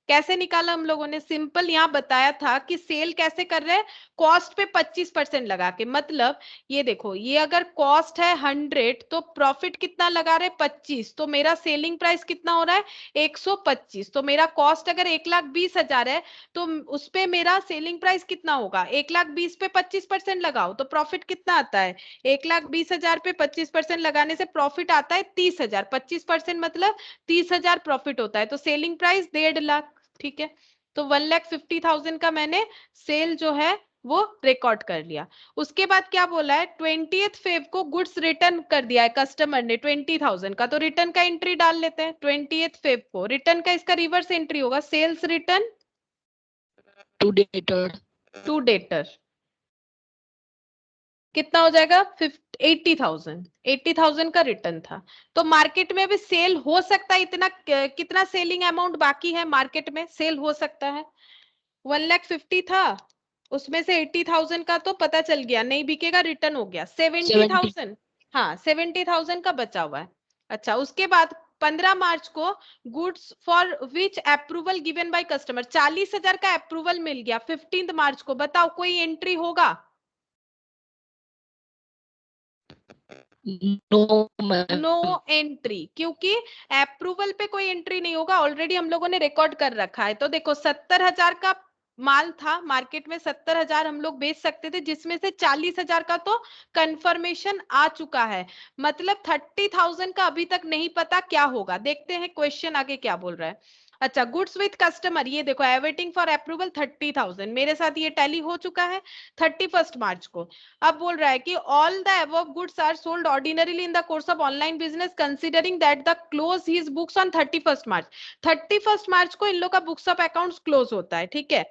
S1: कैसे निकाला हम लोगों ने, सिंपल यहाँ बताया था कि सेल कैसे कर रहे हैं, कॉस्ट पे 25% लगा के, मतलब ये देखो ये अगर कॉस्ट है 100 तो प्रॉफिट कितना लगा रहे 25, तो मेरा सेलिंग प्राइस कितना हो रहा है 125। तो मेरा कॉस्ट अगर 1,20,000 है तो उस पे मेरा सेलिंग प्राइस कितना होगा, 1,20,000 पे 25% लगाओ तो प्रॉफिट कितना आता है, 1,20,000 पे 25% लगाने से प्रॉफिट आता है 30,000, 25% मतलब 30,000 प्रॉफिट होता है, तो सेलिंग प्राइस 1.5 लाख। ठीक है, तो 1,50,000 का मैंने सेल जो है वो रिकॉर्ड कर लिया। उसके बाद क्या बोला है, 20th फेब को गुड्स रिटर्न कर दिया है कस्टमर ने 20,000 का, तो रिटर्न का एंट्री डाल लेते हैं। 20th फेब को रिटर्न का इसका रिवर्स एंट्री होगा, sales return
S2: to debtor,
S1: to debtor, कितना हो जाएगा 80,000, 80,000 का रिटर्न था। तो मार्केट में भी सेल हो सकता है इतना, कितना सेलिंग अमाउंट बाकी है मार्केट में, सेल हो सकता है 1,50,000 था, उसमें से 80,000 का तो पता चल गया नहीं बिकेगा, रिटर्न हो गया 70,000। हाँ 70,000 का बचा हुआ है। अच्छा, उसके बाद 15 मार्च को goods for which approval given by customer, 40,000 का अप्रूवल मिल गया 15 मार्च को, बताओ कोई एंट्री होगा,
S2: नो मैम।
S1: नो एंट्री, क्योंकि अप्रूवल पे कोई एंट्री नहीं होगा, ऑलरेडी हम लोगों ने रिकॉर्ड कर रखा है। तो देखो 70,000 का माल था मार्केट में, 70,000 हम लोग बेच सकते थे, जिसमें से 40,000 का तो कंफर्मेशन आ चुका है, मतलब 30,000 का अभी तक नहीं पता क्या होगा। देखते हैं क्वेश्चन आगे क्या बोल रहा है। अच्छा, गुड्स विथ कस्टमर, ये देखो अवेटिंग फॉर अप्रूवल 30,000, मेरे साथ ये टैली हो चुका है 31 मार्च को। अब बोल रहा है कि all the above goods are sold ordinarily in the course of online business considering that the close his books on 31 March. 31 March को इन लोग का बुक्स ऑफ अकाउंट्स क्लोज होता है, ठीक है।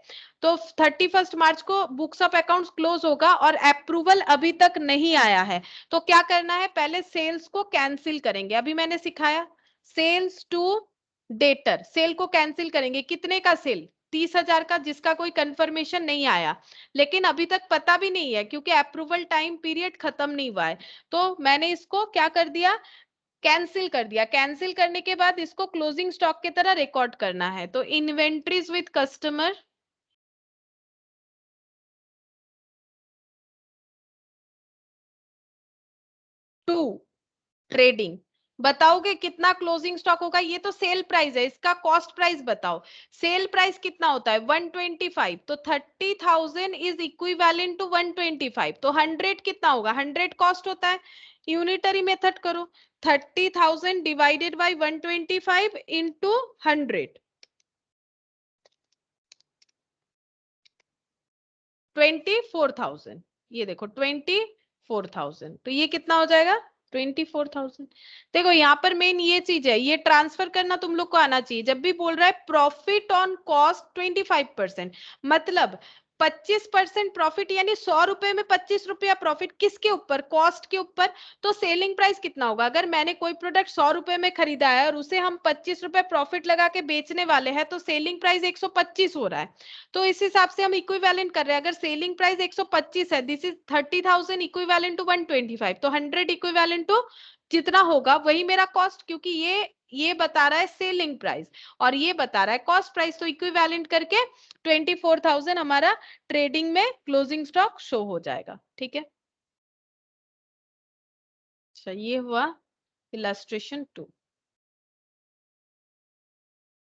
S1: तो 31 मार्च को बुक्स ऑफ अकाउंट्स क्लोज होगा और अप्रूवल अभी तक नहीं आया है। तो क्या करना है, पहले सेल्स को कैंसिल करेंगे। अभी मैंने सिखाया सेल्स टू डेटर, सेल को कैंसिल करेंगे। कितने का सेल? 30,000 का, जिसका कोई कंफर्मेशन नहीं आया, लेकिन अभी तक पता भी नहीं है क्योंकि अप्रूवल टाइम पीरियड खत्म नहीं हुआ है। तो मैंने इसको क्या कर दिया, कैंसिल कर दिया। कैंसिल करने के बाद इसको क्लोजिंग स्टॉक की तरह रिकॉर्ड करना है। तो inventories with customer to trading, बताओगे कितना क्लोजिंग स्टॉक होगा? ये तो सेल प्राइस है, इसका कॉस्ट प्राइस बताओ। सेल प्राइस कितना होता है? 125, तो 30,000 इज इक्विवेलेंट टू 125, तो 100 कितना होगा? 100 कॉस्ट होता है। यूनिटरी मेथड करो, 30,000 डिवाइडेड बाय 125 इंटू 100, 24,000। ये देखो 24,000, तो ये कितना हो जाएगा? 24,000। देखो यहाँ पर मेन ये चीज है, ये ट्रांसफर करना तुम लोग को आना चाहिए। जब भी बोल रहा है प्रॉफिट ऑन कॉस्ट 25%, मतलब 25% प्रॉफिट, यानी 100 रुपए में 25 रुपया प्रॉफिट। किसके ऊपर? कॉस्ट के ऊपर। तो सेलिंग प्राइस कितना होगा? अगर मैंने कोई प्रोडक्ट 100 रुपए में खरीदा है और उसे हम 25 रुपए प्रॉफिट लगा के बेचने वाले हैं, तो सेलिंग प्राइस 125 हो रहा है। तो इस हिसाब से हम इक्विवेलेंट कर रहे हैं। अगर सेलिंग प्राइस 125 है, दिस इज 30,000 इक्विवेलेंट टू 125, तो 100 इक्विवेलेंट टू जितना होगा वही मेरा कॉस्ट, क्योंकि ये बता रहा है सेलिंग प्राइस और ये बता रहा है कॉस्ट प्राइस। तो इक्विवेलेंट करके 24,000 हमारा ट्रेडिंग में क्लोजिंग स्टॉक शो हो जाएगा, ठीक है। अच्छा, ये हुआ इलस्ट्रेशन 2।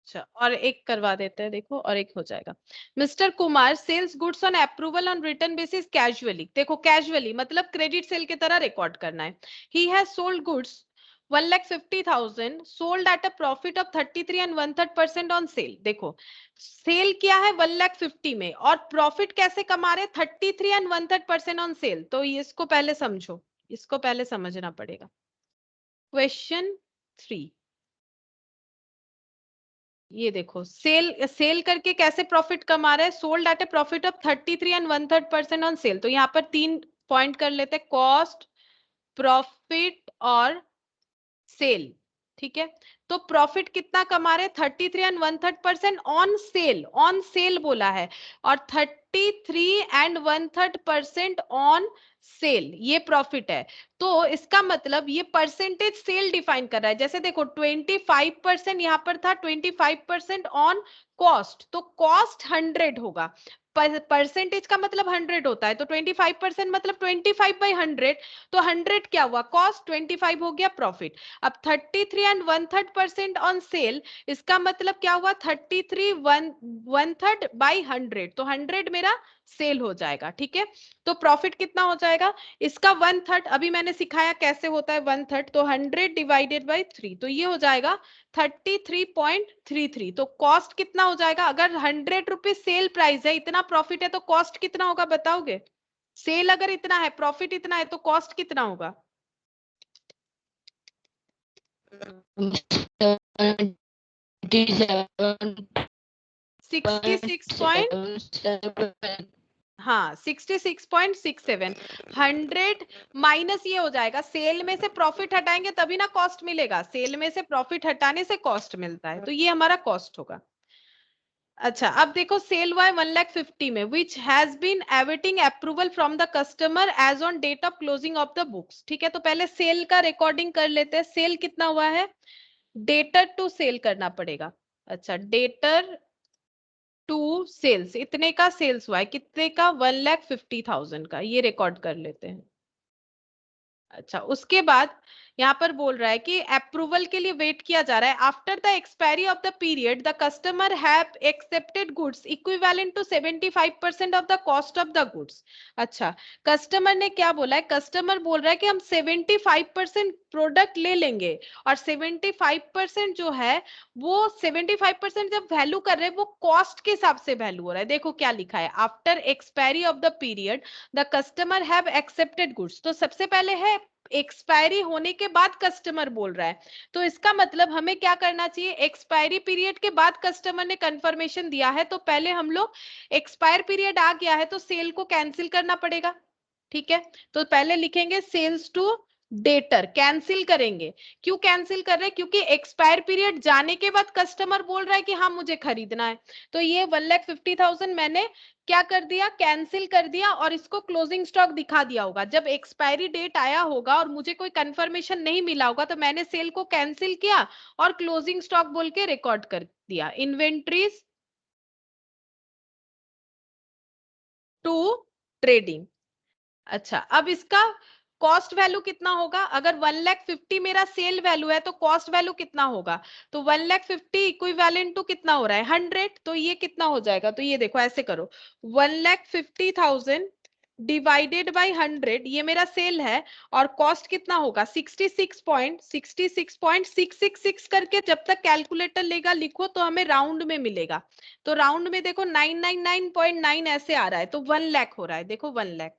S1: अच्छा, और एक करवा देते हैं, देखो और एक हो जाएगा। Mister Kumar sales goods on approval on return basis casually. देखो कैजुअली मतलब क्रेडिट सेल की तरह रिकॉर्ड करना है। He has sold goods 1,50,000 sold at a profit of 33 and 1/3% on sale. देखो सेल किया है 1,50,000 में और प्रॉफिट कैसे कमा रहे? 33 and 1/3% ऑन सेल। तो इसको पहले समझो, इसको पहले समझना पड़ेगा। क्वेश्चन 3, ये देखो सेल करके कैसे प्रॉफिट कमा रहे हैं? Sold at A profit of 33 and 1/3% on cell. तो यहाँ पर 3 पॉइंट कर लेते हैं, कॉस्ट, प्रॉफिट और सेल, ठीक है। तो प्रॉफिट कितना कमा रहे? 33 and 1/3% on cell, on sale बोला है, और 33 and 1/3% ऑन सेल, ये प्रॉफिट है। तो इसका मतलब ये परसेंटेज सेल डिफाइन कर रहा है। जैसे देखो 25% यहाँ पर था, 25% ऑन कॉस्ट, तो कॉस्ट 100 होगा। परसेंटेज का मतलब 100 होता है, तो 25% मतलब 25/100, तो 100 क्या हुआ? कॉस्ट, 25 हो गया प्रॉफिट। अब 33 and 1/3% ऑन सेल, इसका मतलब क्या हुआ? 33 1/3 by 100, तो 100 मेरा सेल हो जाएगा, ठीक है। तो प्रॉफिट कितना हो जाएगा? इसका 1/3 अभी मैंने सिखाया कैसे होता है 1/3, तो 100 डिवाइडेड बाई 3, तो ये हो जाएगा 33.33। तो कॉस्ट कितना हो जाएगा? अगर 100 रुपीज सेल प्राइस है, इतना प्रॉफिट है, तो कॉस्ट कितना होगा बताओगे? सेल अगर इतना है, प्रॉफिट इतना है, तो कॉस्ट कितना होगा?
S2: 76.67
S1: हाँ 66.67। 100 माइनस ये हो जाएगा, सेल में से प्रॉफिट हटाएंगे तभी ना कॉस्ट मिलेगा, सेल में से प्रॉफिट हटाने से कॉस्ट मिलता है, तो ये हमारा कॉस्ट होगा। अच्छा, अब देखो सेल हुआ है 1,50,000 में, which has been awaiting approval from the customer as on date of closing of the books, ठीक है। तो पहले सेल का रिकॉर्डिंग कर लेते हैं। सेल कितना हुआ है? डेटर टू सेल करना पड़ेगा। अच्छा, डेटर टू सेल्स, इतने का सेल्स हुआ है, कितने का? 1,50,000 का, ये रिकॉर्ड कर लेते हैं। अच्छा, उसके बाद यहाँ पर बोल रहा है कि अप्रूवल के लिए वेट किया जा रहा है। After the expiry of the period the customer have accepted goods equivalent to 75% of the cost of the goods. अच्छा, कस्टमर ने क्या बोला है? कस्टमर बोल रहा है कि हम 75% प्रोडक्ट ले लेंगे और 75% जो है वो 75% जब वैल्यू कर रहे हैं वो कॉस्ट के हिसाब से वैल्यू हो रहा है। देखो क्या लिखा है, after expiry of the period the customer have accepted goods. तो सबसे पहले है एक्सपायरी होने के बाद कस्टमर बोल रहा है, तो इसका मतलब हमें क्या करना चाहिए? एक्सपायरी पीरियड के बाद कस्टमर ने कंफर्मेशन दिया है, तो पहले हम लोग एक्सपायर पीरियड आ गया है तो सेल को कैंसिल करना पड़ेगा। ठीक है, तो पहले लिखेंगे सेल्स टू डेटर, कैंसिल करेंगे। क्यों कैंसिल कर रहे हैं? क्योंकि एक्सपायर पीरियड जाने के बाद कस्टमर बोल रहा है कि हाँ मुझे खरीदना है, तो ये 1,50,000 मैंने क्या कर दिया? कैंसिल कर दिया और इसको क्लोजिंग स्टॉक दिखा दिया होगा। जब एक्सपायरी डेट आया होगा और मुझे कोई कंफर्मेशन नहीं मिला होगा तो मैंने सेल को कैंसिल किया और क्लोजिंग स्टॉक बोल के रिकॉर्ड कर दिया। Inventories to trading. अच्छा, अब इसका कॉस्ट वैल्यू कितना होगा? अगर 1,50,000 मेरा सेल वैल्यू है तो कॉस्ट वैल्यू कितना होगा? तो 1,50,000 इक्विवेलेंट टू कितना हो रहा है? 100। तो ये कितना हो जाएगा? तो ये देखो ऐसे करो, 1,50,000 डिवाइडेड बाई 100, ये मेरा सेल है और कॉस्ट कितना होगा? 66.666 करके जब तक कैलकुलेटर लेगा लिखो तो हमें राउंड में मिलेगा। तो राउंड में देखो 999.9 ऐसे आ रहा है, तो 1 लाख हो रहा है। देखो 1 लाख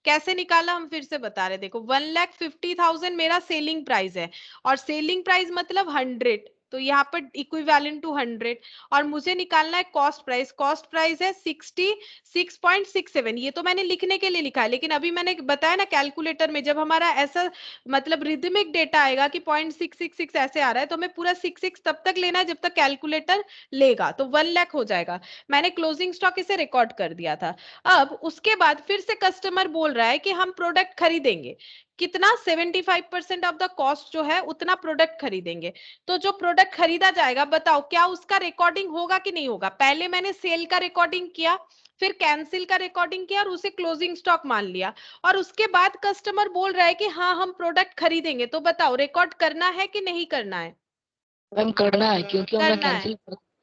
S1: कैसे निकाला हम फिर से बता रहे, देखो 1,50,000 मेरा सेलिंग प्राइस है और सेलिंग प्राइस मतलब 100, तो यहाँ पर इक्विवेलेंट टू 100 और मुझे निकालना है कॉस्ट प्राइस। कॉस्ट प्राइस है 66.67, ये तो मैंने लिखने के लिए लिखा है, लेकिन अभी मैंने बताया ना कैलकुलेटर में जब हमारा ऐसा मतलब रिदमिक डेटा आएगा कि 0.666 ऐसे आ रहा है तो हमें पूरा 66 तब तक लेना है जब तक कैलकुलेटर लेगा, तो 1 लाख हो जाएगा। मैंने क्लोजिंग स्टॉक इसे रिकॉर्ड कर दिया था। अब उसके बाद फिर से कस्टमर बोल रहा है कि हम प्रोडक्ट खरीदेंगे, कितना? 75% ऑफ द कॉस्ट जो है उतना प्रोडक्ट खरीदेंगे। तो जो प्रोडक्ट खरीदा जाएगा बताओ क्या उसका रिकॉर्डिंग होगा कि नहीं होगा? पहले मैंने सेल का रिकॉर्डिंग किया, फिर कैंसिल का रिकॉर्डिंग किया और उसे क्लोजिंग स्टॉक मान लिया, और उसके बाद कस्टमर बोल रहा है कि हाँ हम प्रोडक्ट खरीदेंगे। तो बताओ रिकॉर्ड करना है कि नहीं करना है?
S2: मैम करना है क्योंकि हमने
S1: करना है।
S2: कैंसिल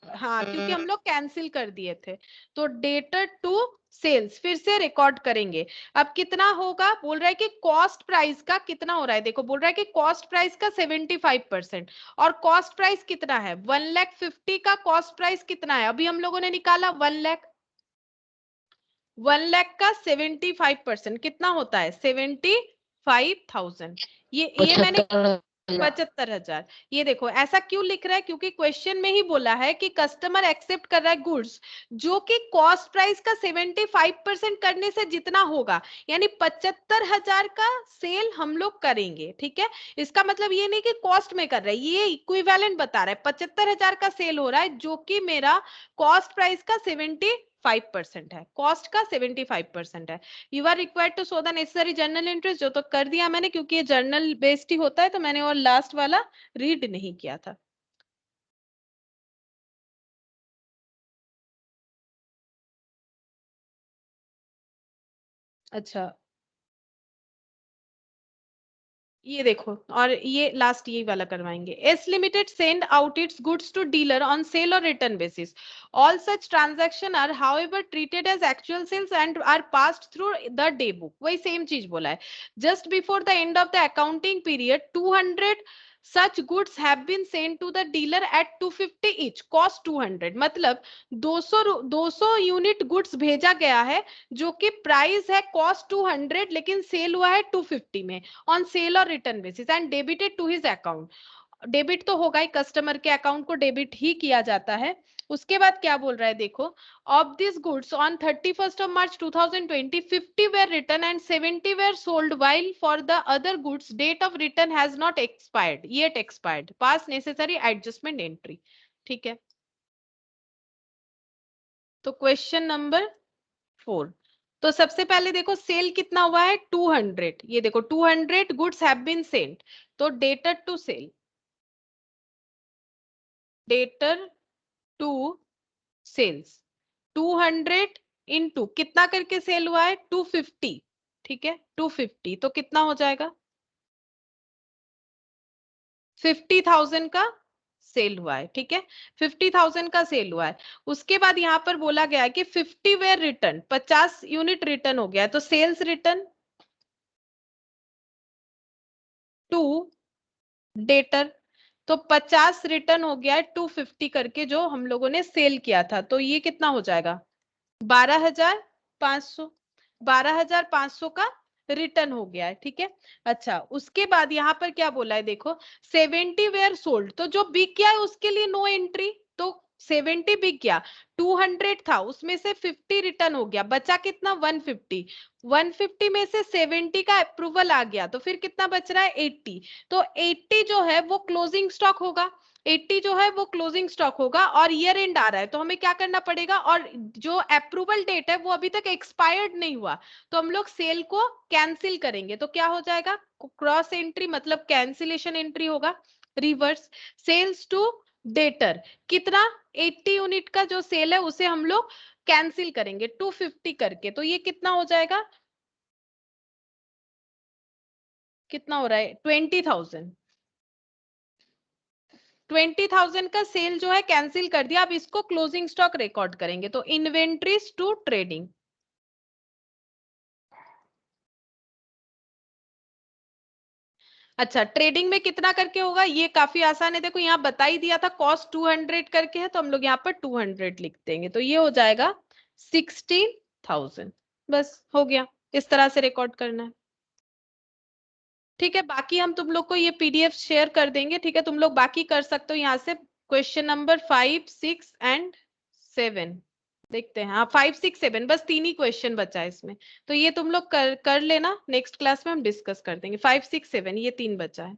S1: हाँ, क्योंकि हम लोग कैंसिल कर दिए थे। तो डेटर टू सेल्स फिर से रिकॉर्ड करेंगे। अब कितना होगा? बोल रहा है कि कॉस्ट प्राइस का कितना हो रहा है, देखो बोल रहा है कि कॉस्ट प्राइस का 75% और कॉस्ट प्राइस कितना है? 1,50,000 का कॉस्ट प्राइस कितना है? अभी हम लोगों ने निकाला 1 लाख। 1 लाख का 75% कितना होता है? 75,000। ये मैंने
S2: 75,000।
S1: 75,000। ये देखो ऐसा क्यों लिख रहा है? क्योंकि क्वेश्चन में ही बोला है कि कस्टमर एक्सेप्ट कर रहा है गुड्स जो कि कॉस्ट प्राइस का 75% करने से जितना होगा, यानी 75,000 का सेल हम लोग करेंगे। ठीक है, इसका मतलब ये नहीं कि कॉस्ट में कर रहा है, ये इक्विवेलेंट बता रहा है। 75,000 का सेल हो रहा है जो कि मेरा कॉस्ट प्राइस का 75% है, कॉस्ट का 75% है। You are required to show the necessary journal entries, जो तो कर दिया मैंने क्योंकि ये जर्नल बेस्ड ही होता है, तो मैंने और लास्ट वाला रीड नहीं किया था। अच्छा, ये देखो, और ये लास्ट यही वाला करवाएंगे। S limited send out its goods to dealer on sale और return basis. All such transaction are however treated as actual sales and are passed through the day book. वही सेम चीज बोला है। Just before the end of the accounting period 200 such goods have been sent to the dealer at 250 each, cost 200, मतलब 200 unit goods भेजा गया है जो कि प्राइस है कॉस्ट 200 लेकिन सेल हुआ है 250 में ऑन सेल और return basis and debited to his account. Debit तो होगा ही, कस्टमर के अकाउंट को डेबिट ही किया जाता है। उसके बाद क्या बोल रहा है देखो, of this goods on 31st of March 2020 50 were written and 70 were sold, while for the other goods date of return has not expired yet expired, pass necessary adjustment entry। ठीक है, तो क्वेश्चन नंबर 4। तो सबसे पहले देखो cell कितना हुआ है? 200। ये देखो 200 गुड्स हैव बीन सेंट, तो debtor to sale, debtor to sales 200 into कितना करके सेल हुआ है? 250। ठीक है 250, तो कितना हो जाएगा 50,000 का सेल हुआ है, ठीक है 50,000 का सेल हुआ है। उसके बाद यहाँ पर बोला गया है कि 50 वेयर रिटर्न, 50 यूनिट रिटर्न हो गया है, तो सेल्स रिटर्न टू डेटर, तो 50 रिटर्न हो गया है 250 करके जो हम लोगों ने सेल किया था, तो ये कितना हो जाएगा 12,500, 12,500 का रिटर्न हो गया है, ठीक है। अच्छा उसके बाद यहाँ पर क्या बोला है देखो 70 वेयर सोल्ड, तो जो बिक गया है उसके लिए नो एंट्री, तो 70 बिक गया, 200 था उसमें से 50 रिटर्न हो गया, बचा कितना 150, 150 में से 70 का अप्रूवल आ गया, तो फिर कितना बच रहा है 80, तो 80 जो है वो क्लोजिंग स्टॉक होगा, 80 जो है वो क्लोजिंग स्टॉक होगा, और ईयर एंड आ रहा है तो हमें क्या करना पड़ेगा, और जो अप्रूवल डेट है वो अभी तक एक्सपायर्ड नहीं हुआ, तो हम लोग सेल को कैंसिल करेंगे, तो क्या हो जाएगा क्रॉस एंट्री मतलब कैंसिलेशन एंट्री होगा, रिवर्स सेल्स टू डेटर, कितना 80 यूनिट का जो सेल है उसे हम लोग कैंसिल करेंगे 250 करके, तो ये कितना हो जाएगा, कितना हो रहा है 20,000, 20,000 का सेल जो है कैंसिल कर दिया, अब इसको क्लोजिंग स्टॉक रिकॉर्ड करेंगे, तो इन्वेंट्रीज टू ट्रेडिंग, अच्छा ट्रेडिंग में कितना करके होगा, ये काफी आसान है, देखो यहाँ बता ही दिया था कॉस्ट 200 करके है, तो हम लोग यहाँ पर 200 लिख देंगे, तो ये हो जाएगा 16,000, बस हो गया, इस तरह से रिकॉर्ड करना है, ठीक है। बाकी हम तुम लोग को ये पीडीएफ शेयर कर देंगे, ठीक है, तुम लोग बाकी कर सकते हो यहाँ से, क्वेश्चन नंबर 5, 6 एंड 7 देखते हैं, हाँ 5, 6, 7 बस 3 ही क्वेश्चन बचा है इसमें, तो ये तुम लोग कर लेना, नेक्स्ट क्लास में हम डिस्कस कर देंगे, 5, 6, 7 ये 3 बचा है।